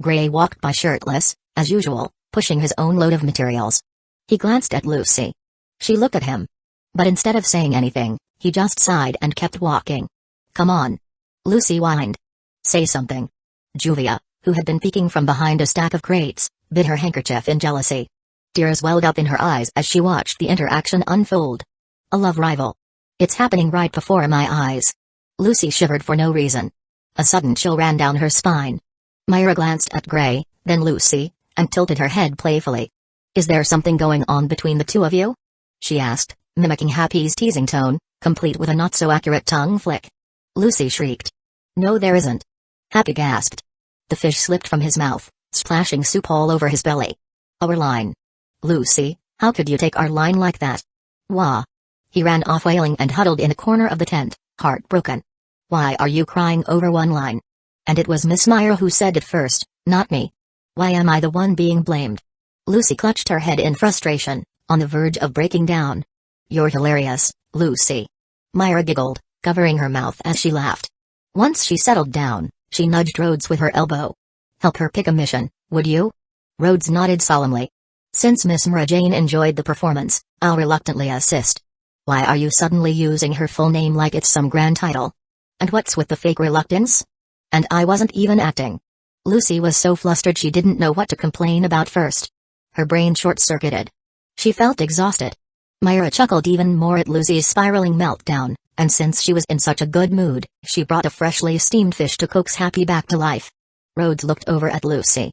Gray walked by shirtless, as usual, pushing his own load of materials. He glanced at Lucy. She looked at him. But instead of saying anything, he just sighed and kept walking. Come on. Lucy whined. Say something. Julia, who had been peeking from behind a stack of crates, bit her handkerchief in jealousy. Tears welled up in her eyes as she watched the interaction unfold. A love rival. It's happening right before my eyes. Lucy shivered for no reason. A sudden chill ran down her spine. Myra glanced at Gray, then Lucy, and tilted her head playfully. Is there something going on between the two of you? She asked, mimicking Happy's teasing tone, complete with a not-so-accurate tongue flick. Lucy shrieked. No, there isn't. Happy gasped. The fish slipped from his mouth, splashing soup all over his belly. Our line. Lucy, how could you take our line like that? Wah. He ran off wailing and huddled in a corner of the tent, heartbroken. Why are you crying over one line? And it was Miss Myra who said it first, not me. Why am I the one being blamed? Lucy clutched her head in frustration, on the verge of breaking down. You're hilarious, Lucy. Myra giggled, covering her mouth as she laughed. Once she settled down, she nudged Rhodes with her elbow. Help her pick a mission, would you? Rhodes nodded solemnly. Since Miss Mara Jane enjoyed the performance, I'll reluctantly assist. Why are you suddenly using her full name like it's some grand title? And what's with the fake reluctance? And I wasn't even acting. Lucy was so flustered she didn't know what to complain about first. Her brain short-circuited. She felt exhausted. Myra chuckled even more at Lucy's spiraling meltdown, and since she was in such a good mood, she brought a freshly steamed fish to coax Happy back to life. Rhodes looked over at Lucy.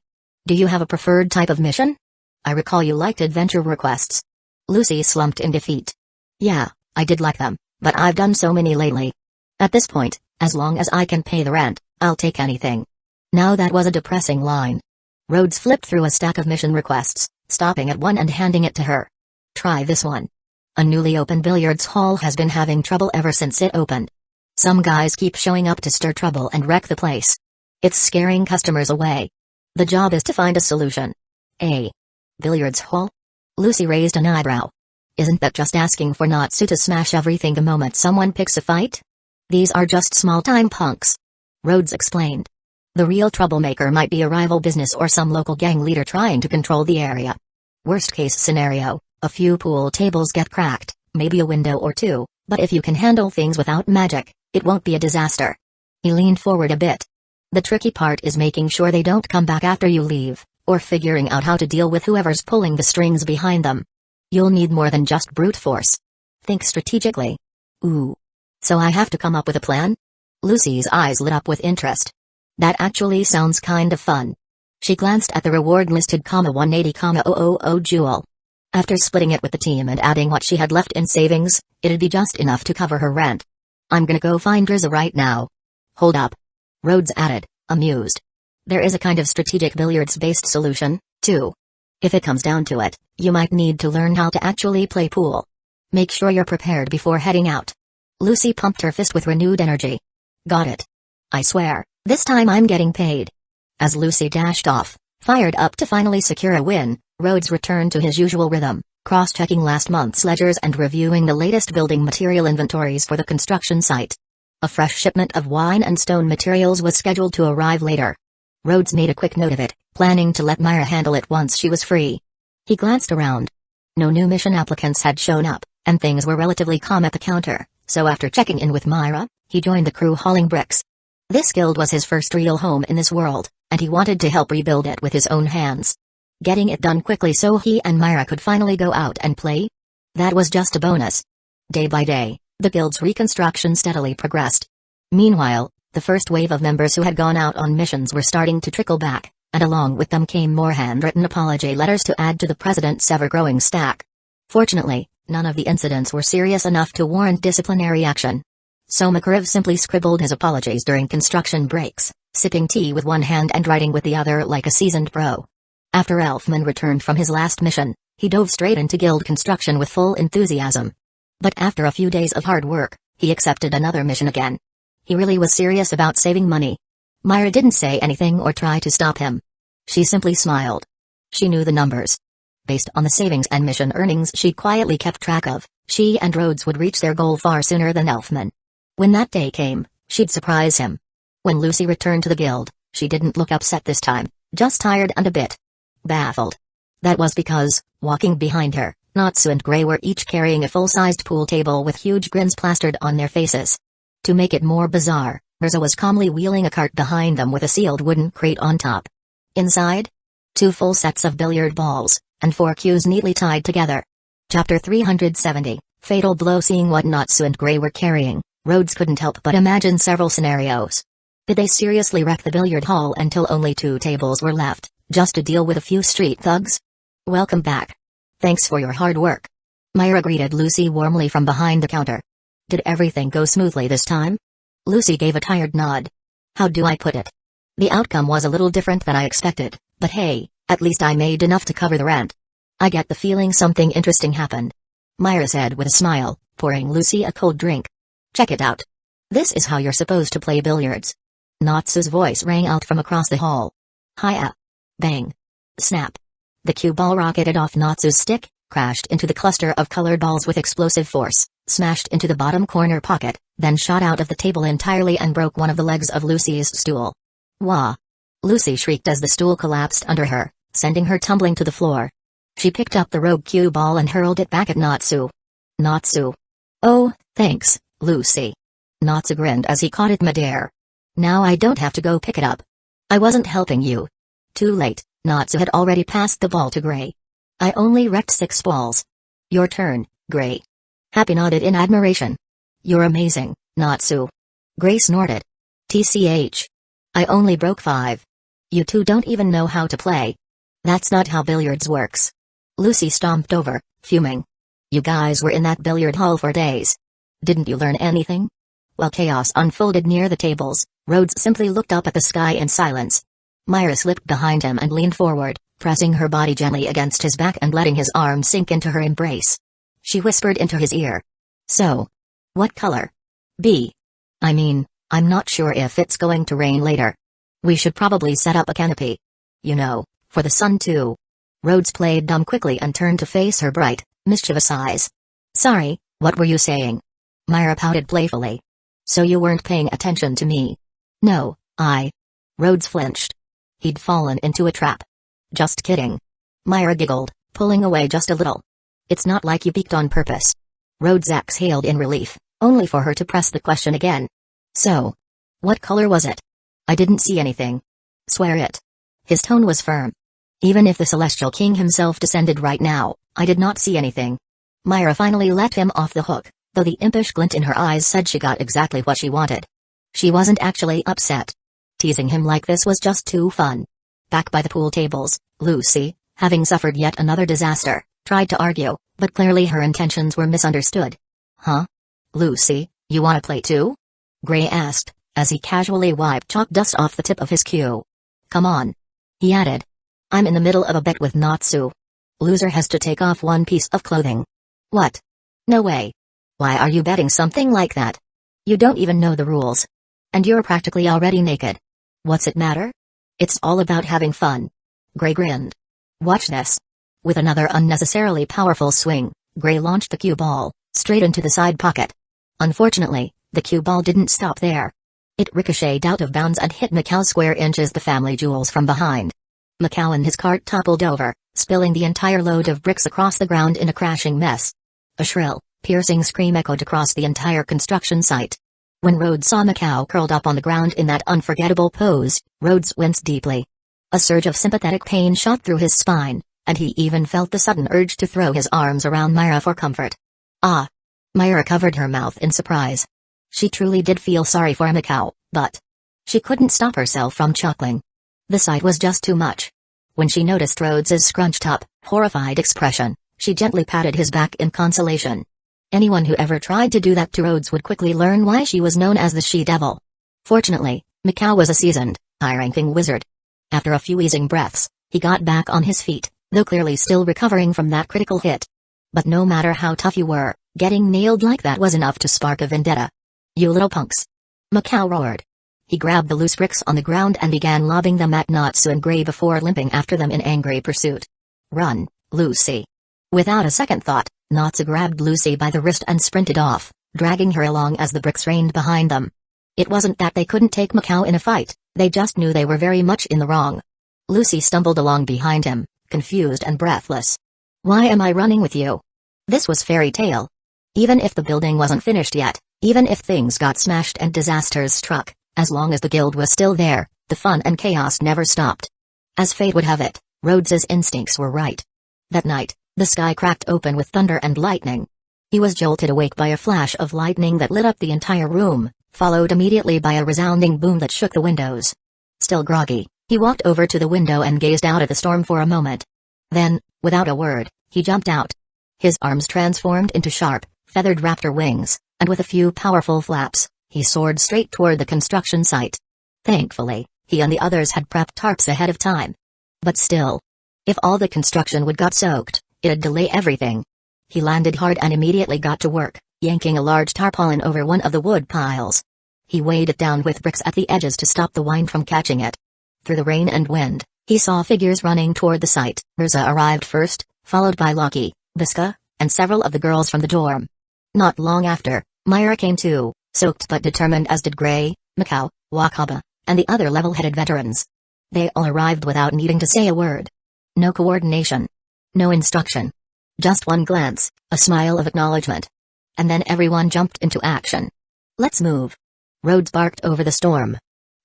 Do you have a preferred type of mission? I recall you liked adventure requests. Lucy slumped in defeat. Yeah, I did like them, but I've done so many lately. At this point, as long as I can pay the rent, I'll take anything. Now that was a depressing line. Rhodes flipped through a stack of mission requests, stopping at one and handing it to her. Try this one. A newly opened billiards hall has been having trouble ever since it opened. Some guys keep showing up to stir trouble and wreck the place. It's scaring customers away. The job is to find a solution. A billiards hall? Lucy raised an eyebrow. Isn't that just asking for Natsu to smash everything the moment someone picks a fight? These are just small-time punks. Rhodes explained. The real troublemaker might be a rival business or some local gang leader trying to control the area. Worst-case scenario, a few pool tables get cracked, maybe a window or two, but if you can handle things without magic, it won't be a disaster. He leaned forward a bit. The tricky part is making sure they don't come back after you leave, or figuring out how to deal with whoever's pulling the strings behind them. You'll need more than just brute force. Think strategically. Ooh. So I have to come up with a plan? Lucy's eyes lit up with interest. That actually sounds kind of fun. She glanced at the reward listed 180,000 jewel. After splitting it with the team and adding what she had left in savings, it'd be just enough to cover her rent. I'm gonna go find Rizza right now. Hold up. Rhodes added, amused. There is a kind of strategic billiards-based solution, too. If it comes down to it, you might need to learn how to actually play pool. Make sure you're prepared before heading out. Lucy pumped her fist with renewed energy. Got it. I swear, this time I'm getting paid. As Lucy dashed off, Fired up to finally secure a win, Rhodes returned to his usual rhythm, cross-checking last month's ledgers and reviewing the latest building material inventories for the construction site. A fresh shipment of wine and stone materials was scheduled to arrive later. Rhodes made a quick note of it, planning to let Myra handle it once she was free. He glanced around. No new mission applicants had shown up, and things were relatively calm at the counter, so after checking in with Myra, he joined the crew hauling bricks. This guild was his first real home in this world, and he wanted to help rebuild it with his own hands. Getting it done quickly so he and Myra could finally go out and play? That was just a bonus. Day by day, the guild's reconstruction steadily progressed. Meanwhile, the first wave of members who had gone out on missions were starting to trickle back, and along with them came more handwritten apology letters to add to the president's ever-growing stack. Fortunately, none of the incidents were serious enough to warrant disciplinary action. So Makariv simply scribbled his apologies during construction breaks, sipping tea with one hand and writing with the other like a seasoned pro. After Elfman returned from his last mission, he dove straight into guild construction with full enthusiasm. But after a few days of hard work, he accepted another mission again. He really was serious about saving money. Myra didn't say anything or try to stop him. She simply smiled. She knew the numbers. Based on the savings and mission earnings she quietly kept track of, she and Rhodes would reach their goal far sooner than Elfman. When that day came, she'd surprise him. When Lucy returned to the guild, she didn't look upset this time, just tired and a bit baffled. That was because, walking behind her, Natsu and Gray were each carrying a full-sized pool table with huge grins plastered on their faces. To make it more bizarre, Mirza was calmly wheeling a cart behind them with a sealed wooden crate on top. Inside? 2 full sets of billiard balls, and 4 cues neatly tied together. Chapter 370, Fatal Blow. Seeing what Natsu and Gray were carrying, Rhodes couldn't help but imagine several scenarios. Did they seriously wreck the billiard hall until only 2 tables were left, just to deal with a few street thugs? Welcome back. Thanks for your hard work. Myra greeted Lucy warmly from behind the counter. Did everything go smoothly this time? Lucy gave a tired nod. How do I put it? The outcome was a little different than I expected, but hey, at least I made enough to cover the rent. I get the feeling something interesting happened. Myra said with a smile, pouring Lucy a cold drink. Check it out. This is how you're supposed to play billiards. Natsu's voice rang out from across the hall. Hiya. Bang. Snap. The cue ball rocketed off Natsu's stick, crashed into the cluster of colored balls with explosive force, smashed into the bottom corner pocket, then shot out of the table entirely and broke one of the legs of Lucy's stool. Wah! Lucy shrieked as the stool collapsed under her, sending her tumbling to the floor. She picked up the rogue cue ball and hurled it back at Natsu. Natsu. Oh, thanks, Lucy. Natsu grinned as he caught it midair. Now I don't have to go pick it up. I wasn't helping you. Too late, Natsu had already passed the ball to Gray. I only wrecked 6 balls. Your turn, Gray. Happy nodded in admiration. You're amazing, Natsu. Gray snorted. TCH. I only broke 5. You two don't even know how to play. That's not how billiards works. Lucy stomped over, fuming. You guys were in that billiard hall for days. Didn't you learn anything? While chaos unfolded near the tables, Rhodes simply looked up at the sky in silence. Myra slipped behind him and leaned forward, pressing her body gently against his back and letting his arm sink into her embrace. She whispered into his ear. So. What color? B. I mean, I'm not sure if it's going to rain later. We should probably set up a canopy. You know, for the sun too. Rhodes played dumb quickly and turned to face her bright, mischievous eyes. Sorry, what were you saying? Myra pouted playfully. So you weren't paying attention to me? No, Rhodes flinched. He'd fallen into a trap. Just kidding. Myra giggled, pulling away just a little. It's not like you peeked on purpose. Rhodes exhaled in relief, only for her to press the question again. So. What color was it? I didn't see anything. Swear it. His tone was firm. Even if the Celestial King himself descended right now, I did not see anything. Myra finally let him off the hook, though the impish glint in her eyes said she got exactly what she wanted. She wasn't actually upset. Teasing him like this was just too fun. Back by the pool tables, Lucy, having suffered yet another disaster, tried to argue, but clearly her intentions were misunderstood. Huh? Lucy, you wanna play too? Gray asked, as he casually wiped chalk dust off the tip of his cue. Come on. He added. I'm in the middle of a bet with Natsu. Loser has to take off one piece of clothing. What? No way. Why are you betting something like that? You don't even know the rules. And you're practically already naked. What's it matter? It's all about having fun. Gray grinned. Watch this. With another unnecessarily powerful swing, Gray launched the cue ball straight into the side pocket. Unfortunately, the cue ball didn't stop there. It ricocheted out of bounds and hit Macau square inches, the family jewels, from behind. Macau and his cart toppled over, spilling the entire load of bricks across the ground in a crashing mess. A shrill, piercing scream echoed across the entire construction site. When Rhodes saw Macau curled up on the ground in that unforgettable pose, Rhodes winced deeply. A surge of sympathetic pain shot through his spine, and he even felt the sudden urge to throw his arms around Myra for comfort. Ah! Myra covered her mouth in surprise. She truly did feel sorry for Macau, but she couldn't stop herself from chuckling. The sight was just too much. When she noticed Rhodes's scrunched-up, horrified expression, she gently patted his back in consolation. Anyone who ever tried to do that to Rhodes would quickly learn why she was known as the She-Devil. Fortunately, Macau was a seasoned, high-ranking wizard. After a few easing breaths, he got back on his feet, though clearly still recovering from that critical hit. But no matter how tough you were, getting nailed like that was enough to spark a vendetta. "You little punks!" Macau roared. He grabbed the loose bricks on the ground and began lobbing them at Natsu and Gray before limping after them in angry pursuit. "Run, Lucy!" Without a second thought, Natsu grabbed Lucy by the wrist and sprinted off, dragging her along as the bricks rained behind them. It wasn't that they couldn't take Macau in a fight, they just knew they were very much in the wrong. Lucy stumbled along behind him, confused and breathless. "Why am I running with you?" This was fairy tale. Even if the building wasn't finished yet, even if things got smashed and disasters struck, as long as the guild was still there, the fun and chaos never stopped. As fate would have it, Rhodes's instincts were right. That night, the sky cracked open with thunder and lightning. He was jolted awake by a flash of lightning that lit up the entire room, followed immediately by a resounding boom that shook the windows. Still groggy, he walked over to the window and gazed out at the storm for a moment. Then, without a word, he jumped out. His arms transformed into sharp, feathered raptor wings, and with a few powerful flaps, he soared straight toward the construction site. Thankfully, he and the others had prepped tarps ahead of time. But still, if all the construction wood got soaked, it'd delay everything. He landed hard and immediately got to work, yanking a large tarpaulin over one of the wood piles. He weighed it down with bricks at the edges to stop the wind from catching it. Through the rain and wind, he saw figures running toward the site. Mirza arrived first, followed by Loki, Biska, and several of the girls from the dorm. Not long after, Myra came too, soaked but determined, as did Gray, Macau, Wakaba, and the other level-headed veterans. They all arrived without needing to say a word. No coordination. No instruction. Just one glance, a smile of acknowledgement. And then everyone jumped into action. "Let's move." Rhodes barked over the storm.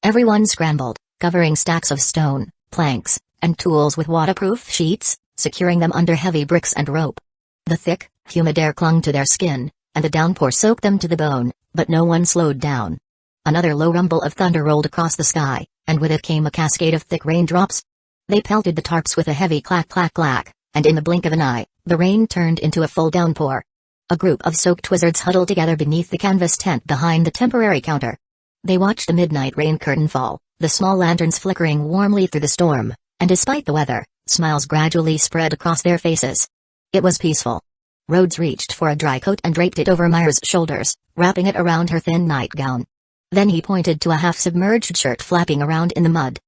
Everyone scrambled, covering stacks of stone, planks, and tools with waterproof sheets, securing them under heavy bricks and rope. The thick, humid air clung to their skin, and the downpour soaked them to the bone, but no one slowed down. Another low rumble of thunder rolled across the sky, and with it came a cascade of thick raindrops. They pelted the tarps with a heavy clack clack clack, and in the blink of an eye, the rain turned into a full downpour. A group of soaked wizards huddled together beneath the canvas tent behind the temporary counter. They watched the midnight rain curtain fall, the small lanterns flickering warmly through the storm, and despite the weather, smiles gradually spread across their faces. It was peaceful. Rhodes reached for a dry coat and draped it over Myra's shoulders, wrapping it around her thin nightgown. Then he pointed to a half-submerged shirt flapping around in the mud.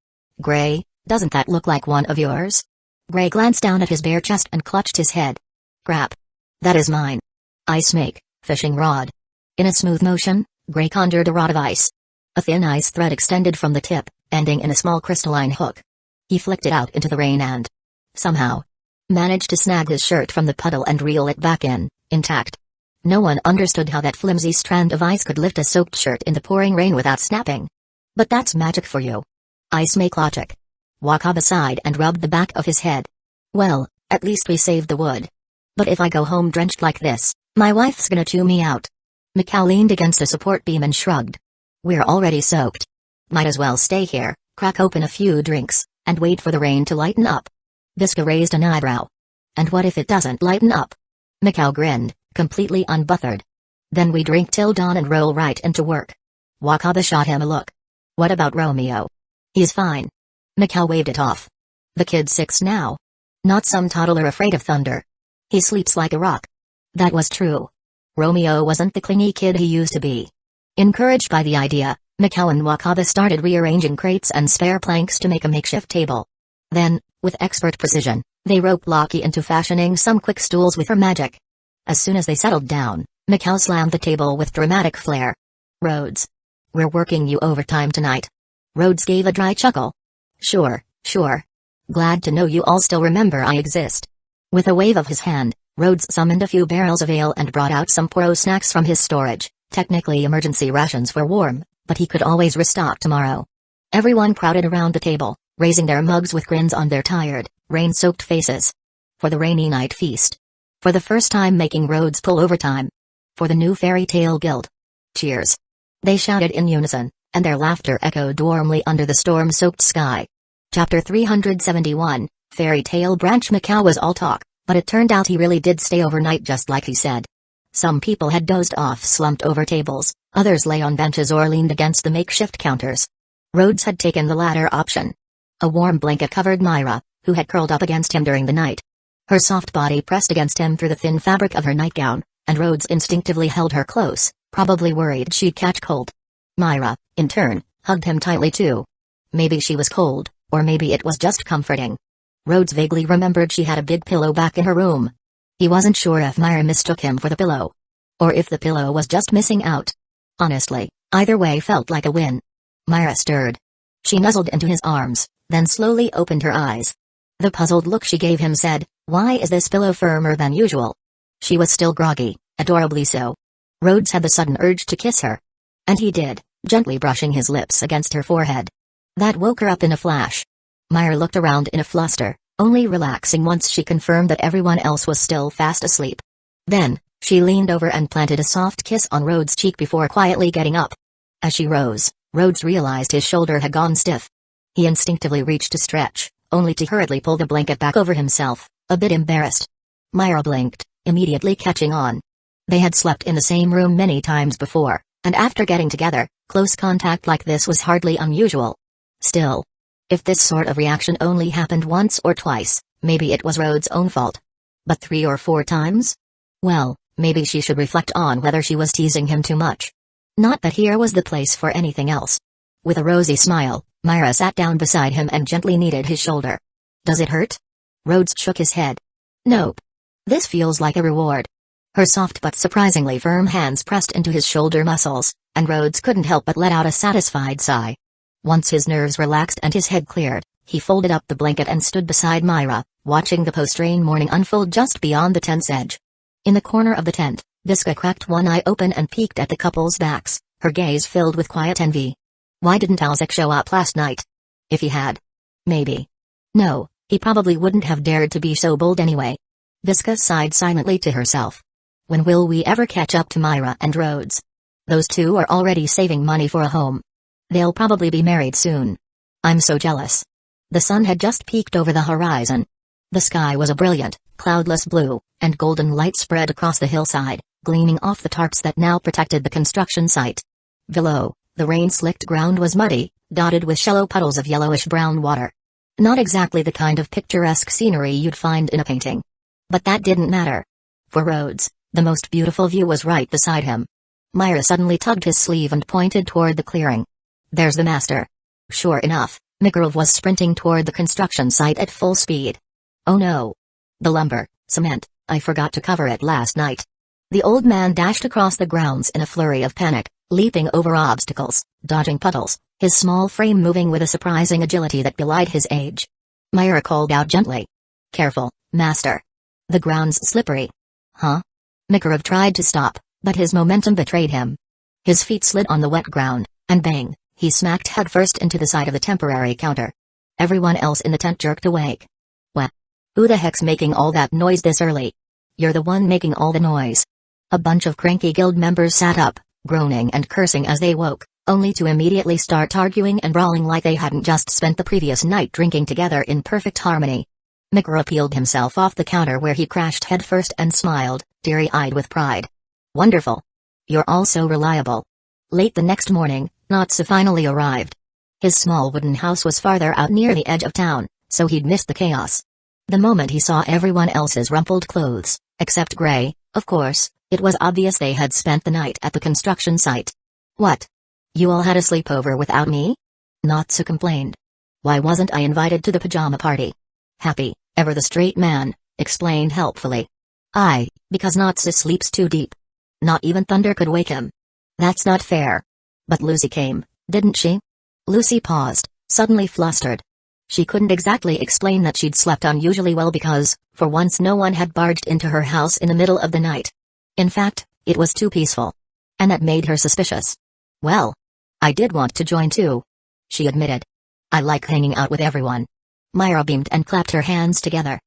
"Gray, doesn't that look like one of yours?" Gray glanced down at his bare chest and clutched his head. "Crap. That is mine. Ice make, fishing rod." In a smooth motion, Gray conjured a rod of ice. A thin ice thread extended from the tip, ending in a small crystalline hook. He flicked it out into the rain and, somehow, managed to snag his shirt from the puddle and reel it back in, intact. No one understood how that flimsy strand of ice could lift a soaked shirt in the pouring rain without snapping. But that's magic for you. Ice make logic. Wakaba sighed and rubbed the back of his head. "Well, at least we saved the wood. But if I go home drenched like this, my wife's gonna chew me out." Macau leaned against a support beam and shrugged. "We're already soaked. Might as well stay here, crack open a few drinks, and wait for the rain to lighten up." Biska raised an eyebrow. "And what if it doesn't lighten up?" Macau grinned, completely unbothered. "Then we drink till dawn and roll right into work." Wakaba shot him a look. "What about Romeo?" "He's fine." Macau waved it off. "The kid's 6 now. Not some toddler afraid of thunder. He sleeps like a rock." That was true. Romeo wasn't the clingy kid he used to be. Encouraged by the idea, Macau and Wakaba started rearranging crates and spare planks to make a makeshift table. Then, with expert precision, they roped Lockie into fashioning some quick stools with her magic. As soon as they settled down, Mikkel slammed the table with dramatic flair. "Rhodes. We're working you overtime tonight." Rhodes gave a dry chuckle. Sure. Glad to know you all still remember I exist." With a wave of his hand, Rhodes summoned a few barrels of ale and brought out some pro snacks from his storage. Technically emergency rations were warm, but he could always restock tomorrow. Everyone crowded around the table, raising their mugs with grins on their tired, rain-soaked faces. For the rainy night feast. For the first time making Rhodes pull overtime. For the new fairy tale guild. Cheers. They shouted in unison, and their laughter echoed warmly under the storm-soaked sky. Chapter 371, Fairy Tale Branch. Mikkel was all talk, but it turned out he really did stay overnight just like he said. Some people had dozed off slumped over tables, others lay on benches or leaned against the makeshift counters. Rhodes had taken the latter option. A warm blanket covered Myra, who had curled up against him during the night. Her soft body pressed against him through the thin fabric of her nightgown, and Rhodes instinctively held her close, probably worried she'd catch cold. Myra, in turn, hugged him tightly too. Maybe she was cold, or maybe it was just comforting. Rhodes vaguely remembered she had a big pillow back in her room. He wasn't sure if Myra mistook him for the pillow. Or if the pillow was just missing out. Honestly, either way felt like a win. Myra stirred. She nuzzled into his arms, then slowly opened her eyes. The puzzled look she gave him said, "Why is this pillow firmer than usual?" She was still groggy, adorably so. Rhodes had the sudden urge to kiss her. And he did, gently brushing his lips against her forehead. That woke her up in a flash. Myra looked around in a fluster, only relaxing once she confirmed that everyone else was still fast asleep. Then, she leaned over and planted a soft kiss on Rhodes' cheek before quietly getting up. As she rose, Rhodes realized his shoulder had gone stiff. He instinctively reached to stretch, only to hurriedly pull the blanket back over himself, a bit embarrassed. Myra blinked, immediately catching on. They had slept in the same room many times before, and after getting together, close contact like this was hardly unusual. Still, if this sort of reaction only happened once or twice, maybe it was Rhodes' own fault. But 3 or 4 times? Well, maybe she should reflect on whether she was teasing him too much. Not that here was the place for anything else. With a rosy smile, Myra sat down beside him and gently kneaded his shoulder. "Does it hurt?" Rhodes shook his head. "Nope. This feels like a reward." Her soft but surprisingly firm hands pressed into his shoulder muscles, and Rhodes couldn't help but let out a satisfied sigh. Once his nerves relaxed and his head cleared, he folded up the blanket and stood beside Myra, watching the post-rain morning unfold just beyond the tent's edge. In the corner of the tent, Visca cracked one eye open and peeked at the couple's backs, her gaze filled with quiet envy. Why didn't Alzek show up last night? If he had. Maybe. No, he probably wouldn't have dared to be so bold anyway. Visca sighed silently to herself. When will we ever catch up to Myra and Rhodes? Those two are already saving money for a home. They'll probably be married soon. I'm so jealous. The sun had just peeked over the horizon. The sky was a brilliant, cloudless blue, and golden light spread across the hillside, gleaming off the tarps that now protected the construction site. Below, the rain-slicked ground was muddy, dotted with shallow puddles of yellowish-brown water. Not exactly the kind of picturesque scenery you'd find in a painting. But that didn't matter. For Rhodes, the most beautiful view was right beside him. Myra suddenly tugged his sleeve and pointed toward the clearing. "There's the master." Sure enough, Mikhail was sprinting toward the construction site at full speed. "Oh no. The lumber, cement, I forgot to cover it last night." The old man dashed across the grounds in a flurry of panic, leaping over obstacles, dodging puddles, his small frame moving with a surprising agility that belied his age. Myra called out gently. "Careful, master. The ground's slippery." "Huh?" Mikhail tried to stop, but his momentum betrayed him. His feet slid on the wet ground, and bang, he smacked headfirst into the side of the temporary counter. Everyone else in the tent jerked awake. "What? Who the heck's making all that noise this early?" "You're the one making all the noise." A bunch of cranky guild members sat up, groaning and cursing as they woke, only to immediately start arguing and brawling like they hadn't just spent the previous night drinking together in perfect harmony. Mikhail peeled himself off the counter where he crashed headfirst and smiled, teary-eyed with pride. "Wonderful. You're all so reliable." Late the next morning, Natsu finally arrived. His small wooden house was farther out near the edge of town, so he'd missed the chaos. The moment he saw everyone else's rumpled clothes, except Gray, of course, it was obvious they had spent the night at the construction site. "What? You all had a sleepover without me?" Natsu complained. Why wasn't I invited to the pajama party? Happy, ever the straight man, explained helpfully. Because Natsu sleeps too deep. Not even thunder could wake him. That's not fair. But Lucy came, didn't she? Lucy paused, suddenly flustered. She couldn't exactly explain that she'd slept unusually well because, for once, no one had barged into her house in the middle of the night. In fact, it was too peaceful. And that made her suspicious. Well, I did want to join too, she admitted. I like hanging out with everyone. Myra beamed and clapped her hands together.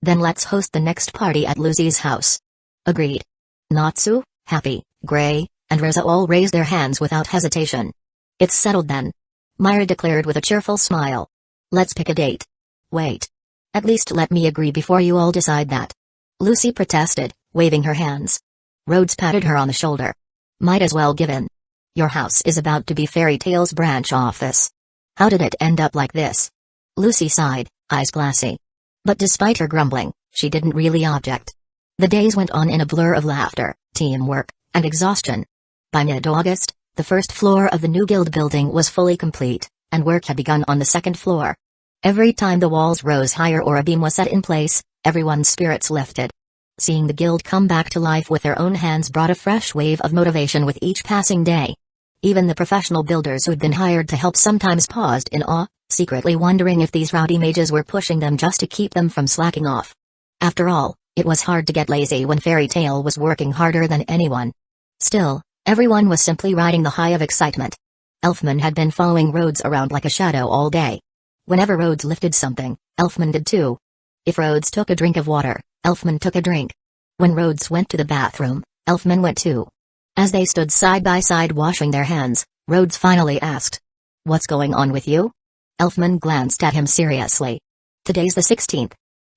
Then let's host the next party at Lucy's house. Agreed. Natsu, Happy, Gray, and Rosa all raised their hands without hesitation. It's settled then, Myra declared with a cheerful smile. Let's pick a date. Wait. At least let me agree before you all decide that. Lucy protested, waving her hands. Rhodes patted her on the shoulder. Might as well give in. Your house is about to be fairy tales branch off this. How did it end up like this? Lucy sighed, eyes glassy. But despite her grumbling, she didn't really object. The days went on in a blur of laughter, teamwork, and exhaustion. By mid-August, the first floor of the new guild building was fully complete, and work had begun on the second floor. Every time the walls rose higher or a beam was set in place, everyone's spirits lifted. Seeing the guild come back to life with their own hands brought a fresh wave of motivation with each passing day. Even the professional builders who'd been hired to help sometimes paused in awe, secretly wondering if these rowdy mages were pushing them just to keep them from slacking off. After all, it was hard to get lazy when Fairy Tale was working harder than anyone. Still, everyone was simply riding the high of excitement. Elfman had been following Rhodes around like a shadow all day. Whenever Rhodes lifted something, Elfman did too. If Rhodes took a drink of water, Elfman took a drink. When Rhodes went to the bathroom, Elfman went too. As they stood side by side washing their hands, Rhodes finally asked, "What's going on with you?" Elfman glanced at him seriously. "Today's the 16th.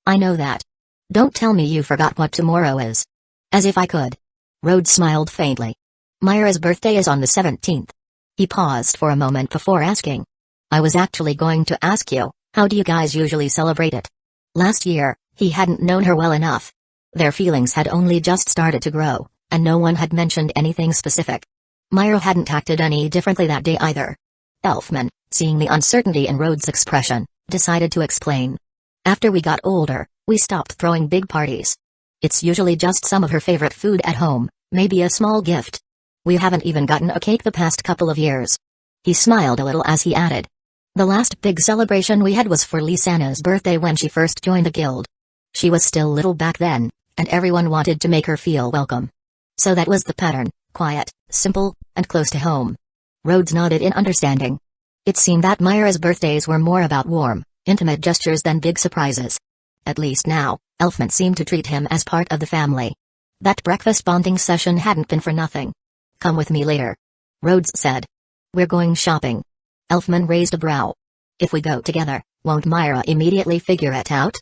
I know that. Don't tell me you forgot what tomorrow is." As if I could. Rhodes smiled faintly. "Myra's birthday is on the 17th. He paused for a moment before asking. "I was actually going to ask you, how do you guys usually celebrate it?" Last year, he hadn't known her well enough. Their feelings had only just started to grow, and no one had mentioned anything specific. Myra hadn't acted any differently that day either. Elfman, seeing the uncertainty in Rhodes' expression, decided to explain. "After we got older, we stopped throwing big parties. It's usually just some of her favorite food at home, maybe a small gift. We haven't even gotten a cake the past couple of years." He smiled a little as he added. "The last big celebration we had was for Lisanna's birthday when she first joined the guild. She was still little back then, and everyone wanted to make her feel welcome. So that was the pattern, quiet, simple, and close to home." Rhodes nodded in understanding. It seemed that Myra's birthdays were more about warm, intimate gestures than big surprises. At least now, Elfman seemed to treat him as part of the family. That breakfast bonding session hadn't been for nothing. "Come with me later," Rhodes said. "We're going shopping." Elfman raised a brow. "If we go together, won't Myra immediately figure it out?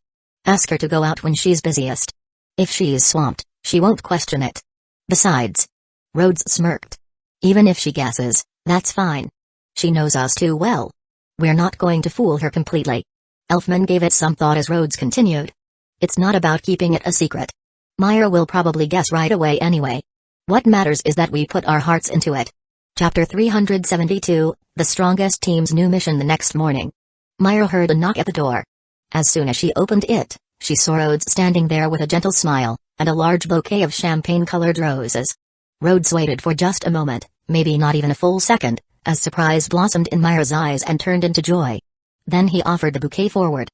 Ask her to go out when she's busiest. If she's swamped, she won't question it. Besides," Rhodes smirked, "even if she guesses, that's fine. She knows us too well. We're not going to fool her completely." Elfman gave it some thought as Rhodes continued. "It's not about keeping it a secret. Myra will probably guess right away anyway. What matters is that we put our hearts into it." Chapter 372, The Strongest Team's New Mission. The next morning, Myra heard a knock at the door. As soon as she opened it, she saw Rhodes standing there with a gentle smile, and a large bouquet of champagne-colored roses. Rhodes waited for just a moment, maybe not even a full second, as surprise blossomed in Myra's eyes and turned into joy. Then he offered the bouquet forward.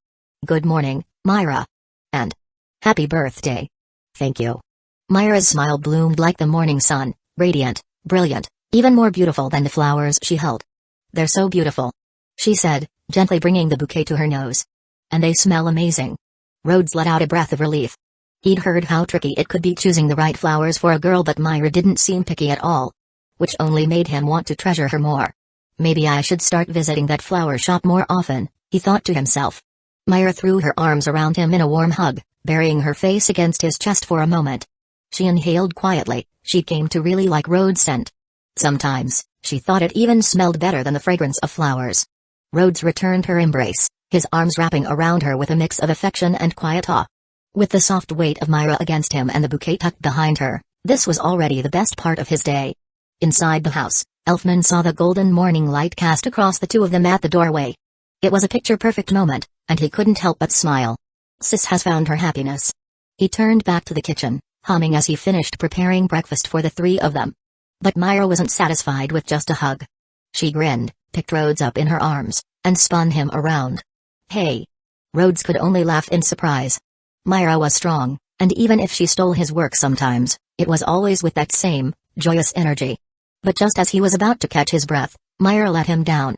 "Good morning, Myra. And happy birthday." "Thank you." Myra's smile bloomed like the morning sun, radiant, brilliant, even more beautiful than the flowers she held. "They're so beautiful," she said, gently bringing the bouquet to her nose. "And they smell amazing." Rhodes let out a breath of relief. He'd heard how tricky it could be choosing the right flowers for a girl, but Myra didn't seem picky at all. Which only made him want to treasure her more. "Maybe I should start visiting that flower shop more often," he thought to himself. Myra threw her arms around him in a warm hug, burying her face against his chest for a moment. She inhaled quietly. She came to really like Rhodes' scent. Sometimes, she thought it even smelled better than the fragrance of flowers. Rhodes returned her embrace, his arms wrapping around her with a mix of affection and quiet awe. With the soft weight of Myra against him and the bouquet tucked behind her, this was already the best part of his day. Inside the house, Elfman saw the golden morning light cast across the two of them at the doorway. It was a picture-perfect moment, and he couldn't help but smile. Sis has found her happiness. He turned back to the kitchen, humming as he finished preparing breakfast for the three of them. But Myra wasn't satisfied with just a hug. She grinned, picked Rhodes up in her arms, and spun him around. Hey! Rhodes could only laugh in surprise. Myra was strong, and even if she stole his work sometimes, it was always with that same, joyous energy. But just as he was about to catch his breath, Myra let him down.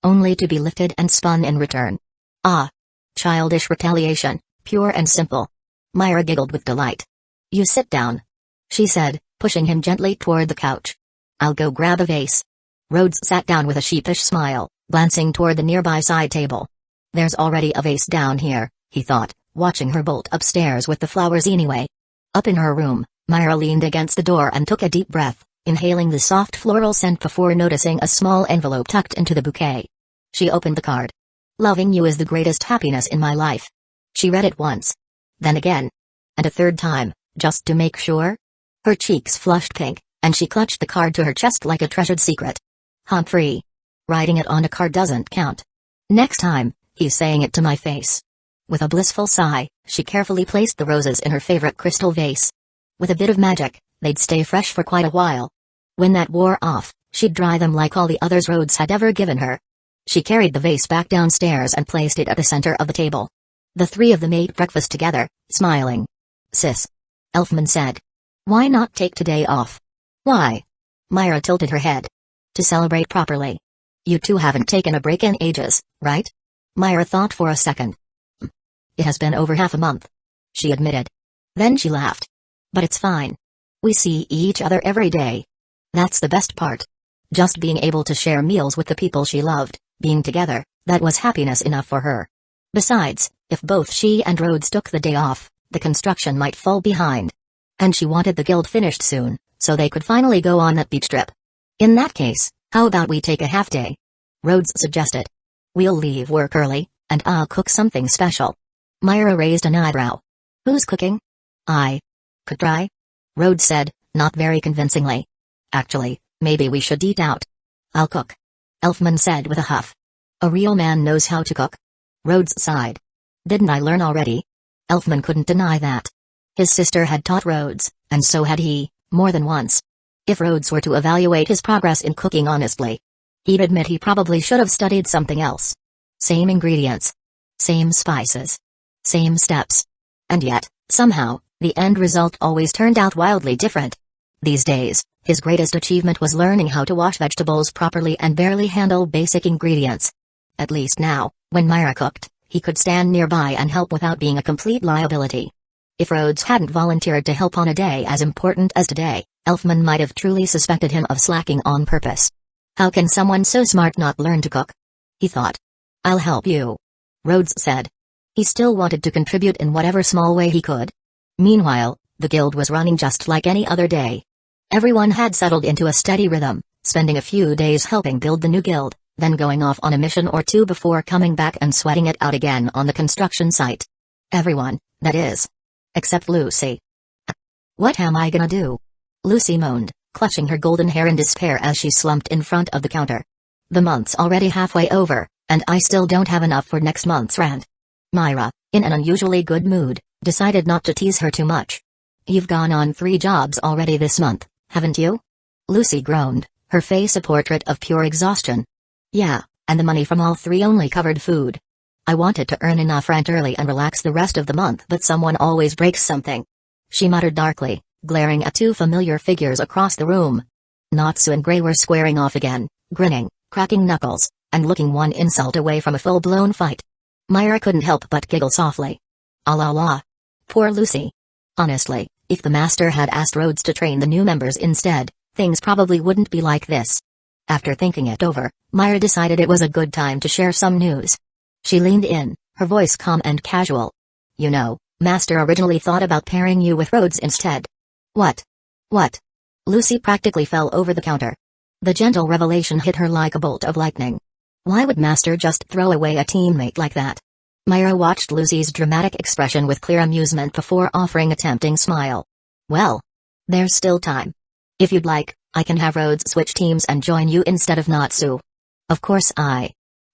Only to be lifted and spun in return. Ah! Childish retaliation, pure and simple. Myra giggled with delight. You sit down, she said, pushing him gently toward the couch. I'll go grab a vase. Rhodes sat down with a sheepish smile, glancing toward the nearby side table. There's already a vase down here, he thought, watching her bolt upstairs with the flowers anyway. Up in her room, Myra leaned against the door and took a deep breath, inhaling the soft floral scent before noticing a small envelope tucked into the bouquet. She opened the card. Loving you is the greatest happiness in my life. She read it once. Then again. And a third time, just to make sure. Her cheeks flushed pink, and she clutched the card to her chest like a treasured secret. Humphrey. Writing it on a card doesn't count. Next time, he's saying it to my face. With a blissful sigh, she carefully placed the roses in her favorite crystal vase. With a bit of magic, they'd stay fresh for quite a while. When that wore off, she'd dry them like all the others Rhodes had ever given her. She carried the vase back downstairs and placed it at the center of the table. The three of them ate breakfast together, smiling. Sis. Elfman said. Why not take today off? Why? Myra tilted her head. To celebrate properly. You two haven't taken a break in ages, right? Myra thought for a second. It has been over half a month. She admitted. Then she laughed. But it's fine. We see each other every day. That's the best part. Just being able to share meals with the people she loved, being together, that was happiness enough for her. Besides, if both she and Rhodes took the day off, the construction might fall behind. And she wanted the guild finished soon, so they could finally go on that beach trip. In that case, how about we take a half day? Rhodes suggested. We'll leave work early, and I'll cook something special. Myra raised an eyebrow. Who's cooking? I. Could try? Rhodes said, not very convincingly. Actually, maybe we should eat out. I'll cook. Elfman said with a huff. A real man knows how to cook. Rhodes sighed. Didn't I learn already? Elfman couldn't deny that. His sister had taught Rhodes, and so had he, more than once. If Rhodes were to evaluate his progress in cooking honestly, he'd admit he probably should have studied something else. Same ingredients. Same spices. Same steps. And yet, somehow, the end result always turned out wildly different. These days, his greatest achievement was learning how to wash vegetables properly and barely handle basic ingredients. At least now, when Myra cooked, he could stand nearby and help without being a complete liability. If Rhodes hadn't volunteered to help on a day as important as today, Elfman might have truly suspected him of slacking on purpose. How can someone so smart not learn to cook? He thought. I'll help you. Rhodes said. He still wanted to contribute in whatever small way he could. Meanwhile, the guild was running just like any other day. Everyone had settled into a steady rhythm, spending a few days helping build the new guild, then going off on a mission or two before coming back and sweating it out again on the construction site. Everyone, that is. Except Lucy. What am I gonna do? Lucy moaned, clutching her golden hair in despair as she slumped in front of the counter. The month's already halfway over, and I still don't have enough for next month's rent. Myra, in an unusually good mood, decided not to tease her too much. You've gone on 3 jobs already this month, haven't you? Lucy groaned, her face a portrait of pure exhaustion. Yeah, and the money from all 3 only covered food. I wanted to earn enough rent early and relax the rest of the month, but someone always breaks something. She muttered darkly, glaring at 2 familiar figures across the room. Natsu and Gray were squaring off again, grinning, cracking knuckles, and looking one insult away from a full-blown fight. Myra couldn't help but giggle softly. Ah la la. Poor Lucy. Honestly, if the master had asked Rhodes to train the new members instead, things probably wouldn't be like this. After thinking it over, Myra decided it was a good time to share some news. She leaned in, her voice calm and casual. You know, Master originally thought about pairing you with Rhodes instead. What? What? Lucy practically fell over the counter. The gentle revelation hit her like a bolt of lightning. Why would Master just throw away a teammate like that? Myra watched Lucy's dramatic expression with clear amusement before offering a tempting smile. Well, there's still time. If you'd like, I can have Rhodes switch teams and join you instead of Natsu. Of course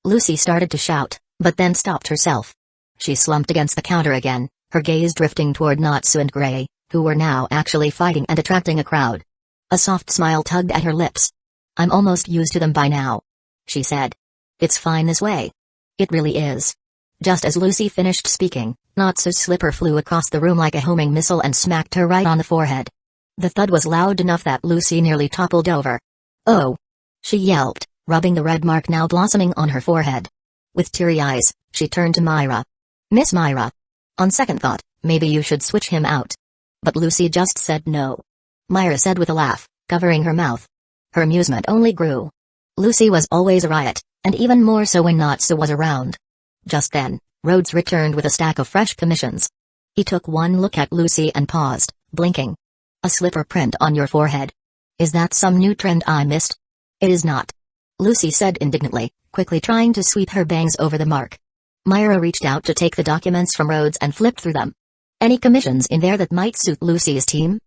Lucy started to shout, but then stopped herself. She slumped against the counter again, her gaze drifting toward Natsu and Gray, who were now actually fighting and attracting a crowd. A soft smile tugged at her lips. "I'm almost used to them by now," she said. "It's fine this way." "It really is." Just as Lucy finished speaking, Natsu's slipper flew across the room like a homing missile and smacked her right on the forehead. The thud was loud enough that Lucy nearly toppled over. "Oh!" she yelped, rubbing the red mark now blossoming on her forehead. With teary eyes, she turned to Myra. "Miss Myra. On second thought, maybe you should switch him out." But Lucy just said no. Myra said with a laugh, covering her mouth. Her amusement only grew. Lucy was always a riot, and even more so when Natsu was around. Just then, Rhodes returned with a stack of fresh commissions. He took one look at Lucy and paused, blinking. "A slipper print on your forehead. Is that some new trend I missed?" "It is not," Lucy said indignantly, quickly trying to sweep her bangs over the mark. Myra reached out to take the documents from Rhodes and flipped through them. "Any commissions in there that might suit Lucy's team?"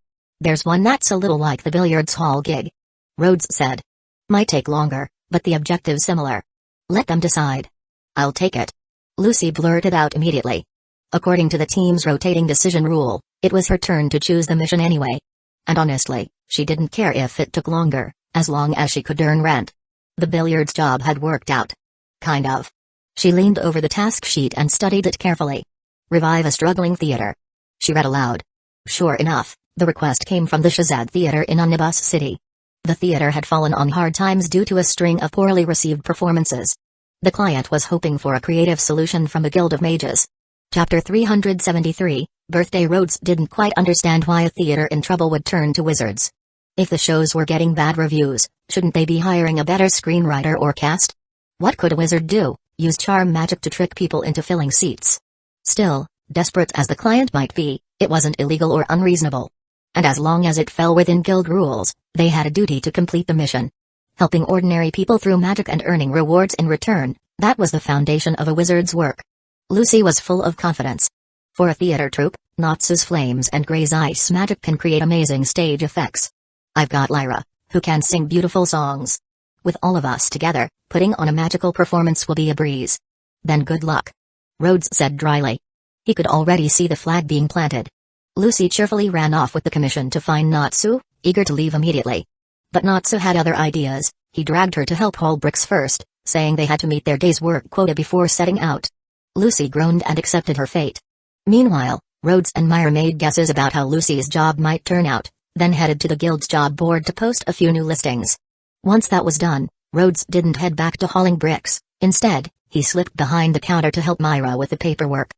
"There's one that's a little like the billiards hall gig," Rhodes said. "Might take longer, but the objective's similar. Let them decide." "I'll take it," Lucy blurted out immediately. According to the team's rotating decision rule, it was her turn to choose the mission anyway. And honestly, she didn't care if it took longer, as long as she could earn rent. The billiards job had worked out. Kind of. She leaned over the task sheet and studied it carefully. "Revive a struggling theater," she read aloud. Sure enough, the request came from the Shazad Theater in Omnibus City. The theater had fallen on hard times due to a string of poorly received performances. The client was hoping for a creative solution from the Guild of Mages. Chapter 373, Birthday. Rhodes didn't quite understand why a theater in trouble would turn to wizards. If the shows were getting bad reviews, shouldn't they be hiring a better screenwriter or cast? What could a wizard do? Use charm magic to trick people into filling seats. Still, desperate as the client might be, it wasn't illegal or unreasonable. And as long as it fell within guild rules, they had a duty to complete the mission. Helping ordinary people through magic and earning rewards in return, that was the foundation of a wizard's work. Lucy was full of confidence. For a theater troupe, Natsu's flames and Gray's ice magic can create amazing stage effects. I've got Lyra, who can sing beautiful songs. With all of us together, putting on a magical performance will be a breeze. Then good luck, Rhodes said dryly. He could already see the flag being planted. Lucy cheerfully ran off with the commission to find Natsu, eager to leave immediately. But Natsu had other ideas. He dragged her to help haul bricks first, saying they had to meet their day's work quota before setting out. Lucy groaned and accepted her fate. Meanwhile, Rhodes and Myra made guesses about how Lucy's job might turn out, then headed to the guild's job board to post a few new listings. Once that was done, Rhodes didn't head back to hauling bricks. Instead, he slipped behind the counter to help Myra with the paperwork.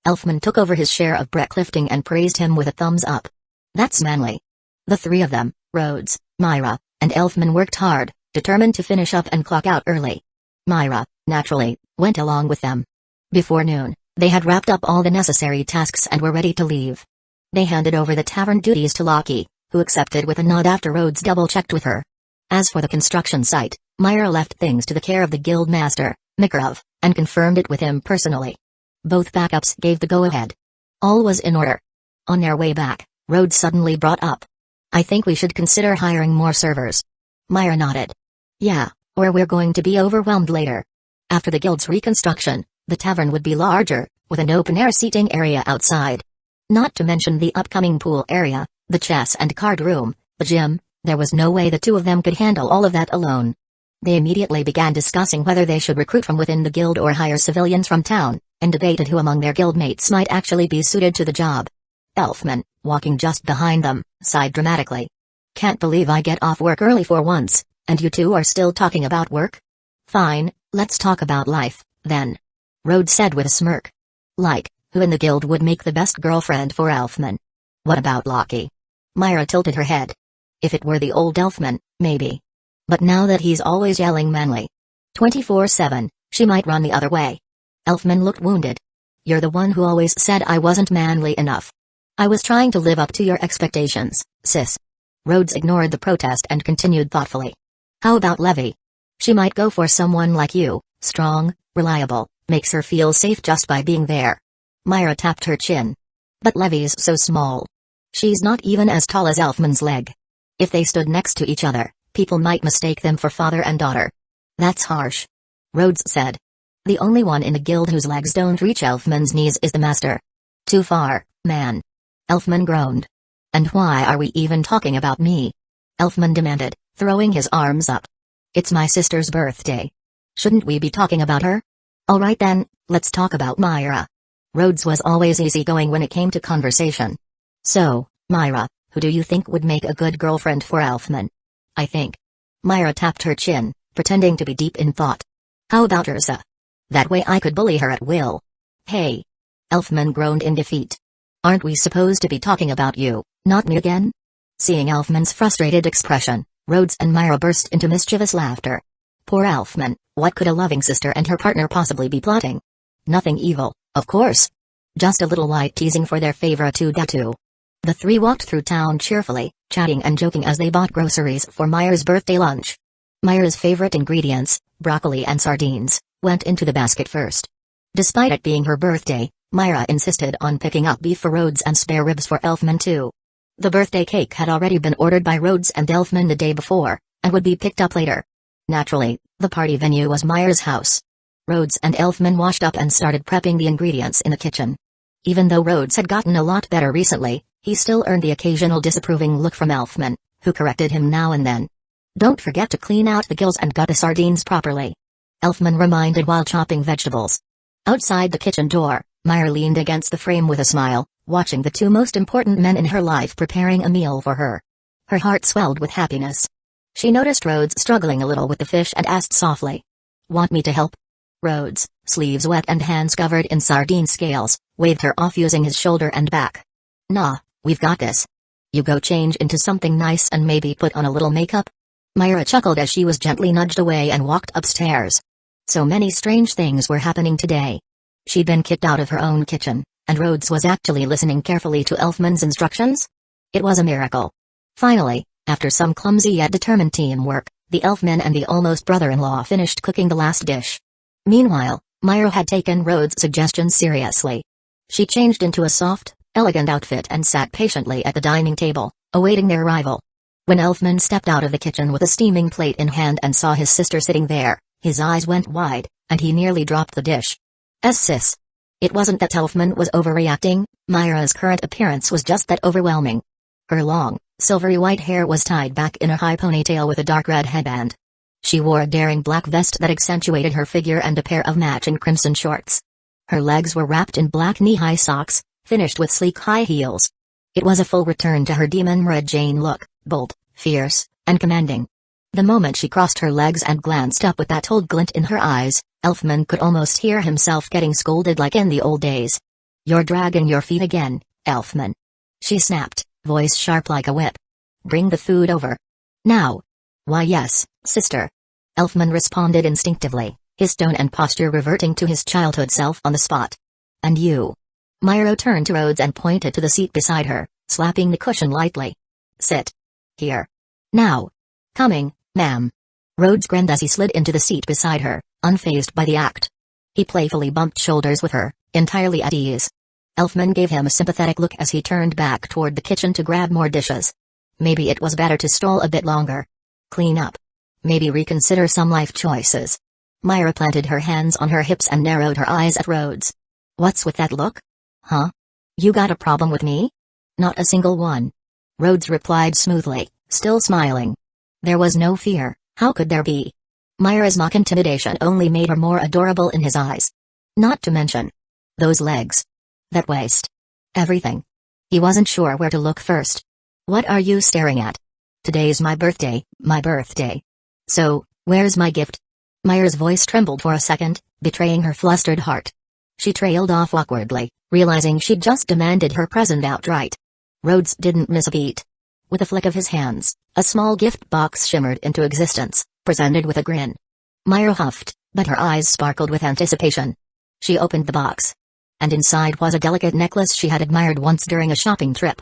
Elfman took over his share of brick lifting and praised him with a thumbs up. "That's manly." The three of them, Rhodes, Myra, and Elfman, worked hard, determined to finish up and clock out early. Myra, naturally, went along with them. Before noon, they had wrapped up all the necessary tasks and were ready to leave. They handed over the tavern duties to Loki, who accepted with a nod after Rhodes double-checked with her. As for the construction site, Myra left things to the care of the guild master, Mikarov, and confirmed it with him personally. Both backups gave the go-ahead. All was in order. On their way back, Rhodes suddenly brought up, "I think we should consider hiring more servers." Myra nodded. "Yeah, or we're going to be overwhelmed later." After the guild's reconstruction, the tavern would be larger, with an open-air seating area outside. Not to mention the upcoming pool area, the chess and card room, the gym. There was no way the two of them could handle all of that alone. They immediately began discussing whether they should recruit from within the guild or hire civilians from town, and debated who among their guildmates might actually be suited to the job. Elfman, walking just behind them, sighed dramatically. "Can't believe I get off work early for once, and you two are still talking about work?" "Fine, let's talk about life, then," Rhodes said with a smirk. "Like, who in the guild would make the best girlfriend for Elfman?" "What about Loki?" Myra tilted her head. "If it were the old Elfman, maybe. But now that he's always yelling manly 24/7, she might run the other way." Elfman looked wounded. "You're the one who always said I wasn't manly enough. I was trying to live up to your expectations, sis." Rhodes ignored the protest and continued thoughtfully. "How about Levy? She might go for someone like you, strong, reliable, makes her feel safe just by being there." Myra tapped her chin. "But Levy's so small. She's not even as tall as Elfman's leg. If they stood next to each other, people might mistake them for father and daughter." "That's harsh," Rhodes said. The only one in the guild whose legs don't reach Elfman's knees is the master. Too far, man. Elfman groaned. And why are we even talking about me? Elfman demanded, throwing his arms up. It's my sister's birthday. Shouldn't we be talking about her? Alright then, let's talk about Myra. Rhodes was always easygoing when it came to conversation. So, Myra, who do you think would make a good girlfriend for Elfman? I think. Myra tapped her chin, pretending to be deep in thought. How about Ursa? That way I could bully her at will. Hey. Elfman groaned in defeat. Aren't we supposed to be talking about you, not me again? Seeing Elfman's frustrated expression, Rhodes and Myra burst into mischievous laughter. Poor Elfman, what could a loving sister and her partner possibly be plotting? Nothing evil, of course. Just a little light teasing for their favorite two. The three walked through town cheerfully, chatting and joking as they bought groceries for Myra's birthday lunch. Myra's favorite ingredients, broccoli and sardines, went into the basket first. Despite it being her birthday, Myra insisted on picking up beef for Rhodes and spare ribs for Elfman too. The birthday cake had already been ordered by Rhodes and Elfman the day before, and would be picked up later. Naturally, the party venue was Myra's house. Rhodes and Elfman washed up and started prepping the ingredients in the kitchen. Even though Rhodes had gotten a lot better recently, he still earned the occasional disapproving look from Elfman, who corrected him now and then. Don't forget to clean out the gills and gut the sardines properly. Elfman reminded while chopping vegetables. Outside the kitchen door, Myra leaned against the frame with a smile, watching the two most important men in her life preparing a meal for her. Her heart swelled with happiness. She noticed Rhodes struggling a little with the fish and asked softly. Want me to help? Rhodes, sleeves wet and hands covered in sardine scales, waved her off using his shoulder and back. Nah, we've got this. You go change into something nice and maybe put on a little makeup? Myra chuckled as she was gently nudged away and walked upstairs. So many strange things were happening today. She'd been kicked out of her own kitchen, and Rhodes was actually listening carefully to Elfman's instructions? It was a miracle. Finally, after some clumsy yet determined teamwork, the Elfman and the almost brother-in-law finished cooking the last dish. Meanwhile, Myra had taken Rhodes' suggestion seriously. She changed into a soft, elegant outfit and sat patiently at the dining table, awaiting their arrival. When Elfman stepped out of the kitchen with a steaming plate in hand and saw his sister sitting there, his eyes went wide, and he nearly dropped the dish. Sis. It wasn't that Elfman was overreacting, Myra's current appearance was just that overwhelming. Her long, silvery white hair was tied back in a high ponytail with a dark red headband. She wore a daring black vest that accentuated her figure and a pair of matching crimson shorts. Her legs were wrapped in black knee-high socks, finished with sleek high heels. It was a full return to her demon Red Jane look, bold, fierce, and commanding. The moment she crossed her legs and glanced up with that old glint in her eyes, Elfman could almost hear himself getting scolded like in the old days. You're dragging your feet again, Elfman. She snapped, voice sharp like a whip. Bring the food over. Now. Why yes, sister. Elfman responded instinctively, his tone and posture reverting to his childhood self on the spot. And you. Myra turned to Rhodes and pointed to the seat beside her, slapping the cushion lightly. Sit. Here. Now. Coming, ma'am. Rhodes grinned as he slid into the seat beside her, unfazed by the act. He playfully bumped shoulders with her, entirely at ease. Elfman gave him a sympathetic look as he turned back toward the kitchen to grab more dishes. Maybe it was better to stall a bit longer. Clean up. Maybe reconsider some life choices. Myra planted her hands on her hips and narrowed her eyes at Rhodes. What's with that look? Huh? You got a problem with me? Not a single one. Rhodes replied smoothly, still smiling. There was no fear, how could there be? Myra's mock intimidation only made her more adorable in his eyes. Not to mention those legs. That waist. Everything. He wasn't sure where to look first. What are you staring at? Today's my birthday, my birthday. So, where's my gift? Myra's voice trembled for a second, betraying her flustered heart. She trailed off awkwardly, realizing she'd just demanded her present outright. Rhodes didn't miss a beat. With a flick of his hands, a small gift box shimmered into existence, presented with a grin. Myra huffed, but her eyes sparkled with anticipation. She opened the box. And inside was a delicate necklace she had admired once during a shopping trip.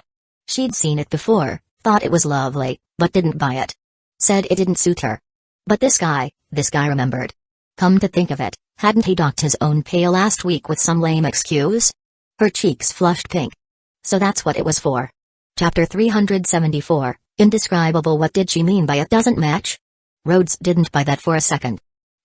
She'd seen it before, thought it was lovely, but didn't buy it. Said it didn't suit her. But this guy remembered. Come to think of it, hadn't he docked his own pay last week with some lame excuse? Her cheeks flushed pink. So that's what it was for. Chapter 374, Indescribable. What did she mean by it doesn't match? Rhodes didn't buy that for a second.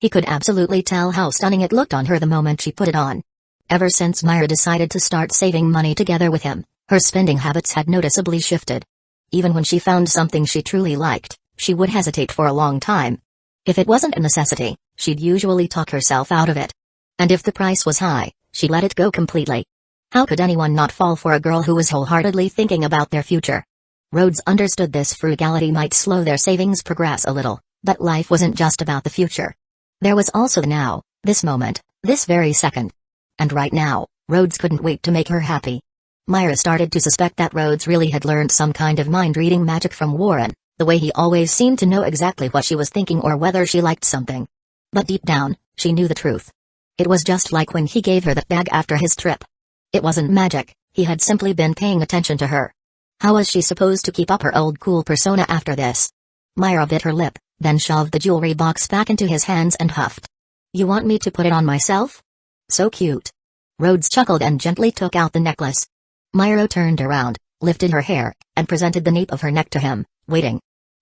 He could absolutely tell how stunning it looked on her the moment she put it on. Ever since Myra decided to start saving money together with him, her spending habits had noticeably shifted. Even when she found something she truly liked, she would hesitate for a long time. If it wasn't a necessity, she'd usually talk herself out of it. And if the price was high, she'd let it go completely. How could anyone not fall for a girl who was wholeheartedly thinking about their future? Rhodes understood this frugality might slow their savings progress a little, but life wasn't just about the future. There was also the now, this moment, this very second. And right now, Rhodes couldn't wait to make her happy. Myra started to suspect that Rhodes really had learned some kind of mind-reading magic from Warren, the way he always seemed to know exactly what she was thinking or whether she liked something. But deep down, she knew the truth. It was just like when he gave her that bag after his trip. It wasn't magic, he had simply been paying attention to her. How was she supposed to keep up her old cool persona after this? Myra bit her lip, then shoved the jewelry box back into his hands and huffed. "You want me to put it on myself? So cute." Rhodes chuckled and gently took out the necklace. Myra turned around, lifted her hair, and presented the nape of her neck to him, waiting.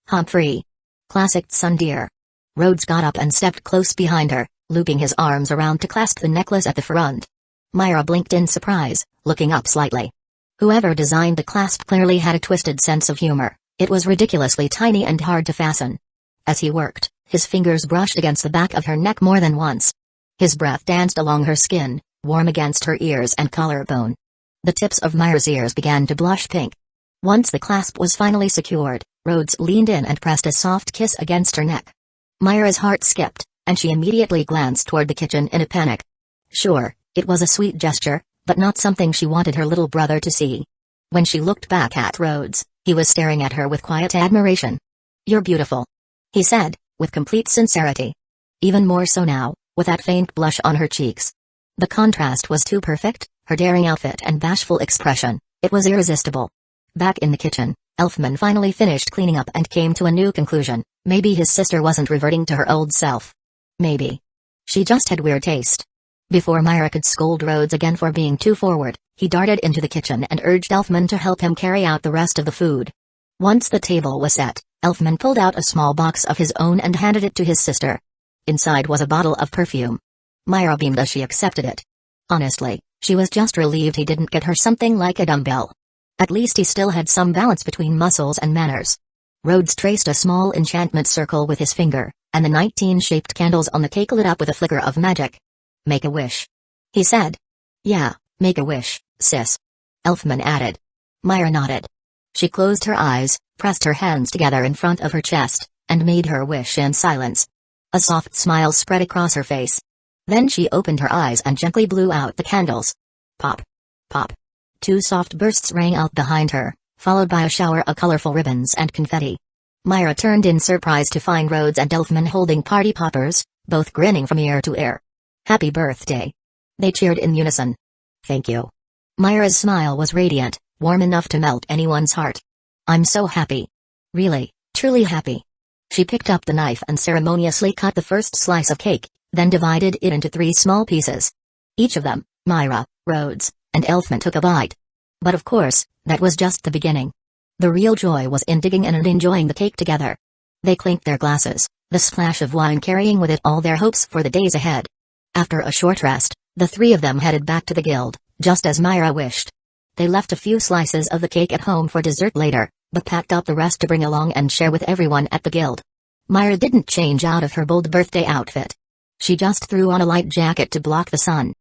"Humphrey. Classic son dear." Rhodes got up and stepped close behind her, looping his arms around to clasp the necklace at the front. Myra blinked in surprise, looking up slightly. Whoever designed the clasp clearly had a twisted sense of humor. It was ridiculously tiny and hard to fasten. As he worked, his fingers brushed against the back of her neck more than once. His breath danced along her skin, warm against her ears and collarbone. The tips of Myra's ears began to blush pink. Once the clasp was finally secured, Rhodes leaned in and pressed a soft kiss against her neck. Myra's heart skipped, and she immediately glanced toward the kitchen in a panic. Sure, it was a sweet gesture, but not something she wanted her little brother to see. When she looked back at Rhodes, he was staring at her with quiet admiration. "You're beautiful," he said, with complete sincerity. Even more so now, with that faint blush on her cheeks. The contrast was too perfect, her daring outfit and bashful expression, it was irresistible. Back in the kitchen, Elfman finally finished cleaning up and came to a new conclusion: maybe his sister wasn't reverting to her old self. Maybe she just had weird taste. Before Myra could scold Rhodes again for being too forward, he darted into the kitchen and urged Elfman to help him carry out the rest of the food. Once the table was set, Elfman pulled out a small box of his own and handed it to his sister. Inside was a bottle of perfume. Myra beamed as she accepted it. Honestly, she was just relieved he didn't get her something like a dumbbell. At least he still had some balance between muscles and manners. Rhodes traced a small enchantment circle with his finger, and the 19-shaped candles on the cake lit up with a flicker of magic. "Make a wish," he said. "Yeah, make a wish, sis," Elfman added. Myra nodded. She closed her eyes, pressed her hands together in front of her chest, and made her wish in silence. A soft smile spread across her face. Then she opened her eyes and gently blew out the candles. Pop. Pop. 2 soft bursts rang out behind her, followed by a shower of colorful ribbons and confetti. Myra turned in surprise to find Rhodes and Elfman holding party poppers, both grinning from ear to ear. "Happy birthday!" they cheered in unison. "Thank you." Myra's smile was radiant, warm enough to melt anyone's heart. "I'm so happy. Really, truly happy." She picked up the knife and ceremoniously cut the first slice of cake, then divided it into 3 small pieces. Each of them, Myra, Rhodes, and Elfman took a bite. But of course, that was just the beginning. The real joy was in digging in and enjoying the cake together. They clinked their glasses, the splash of wine carrying with it all their hopes for the days ahead. After a short rest, the 3 of them headed back to the guild, just as Myra wished. They left a few slices of the cake at home for dessert later, but packed up the rest to bring along and share with everyone at the guild. Myra didn't change out of her bold birthday outfit. She just threw on a light jacket to block the sun,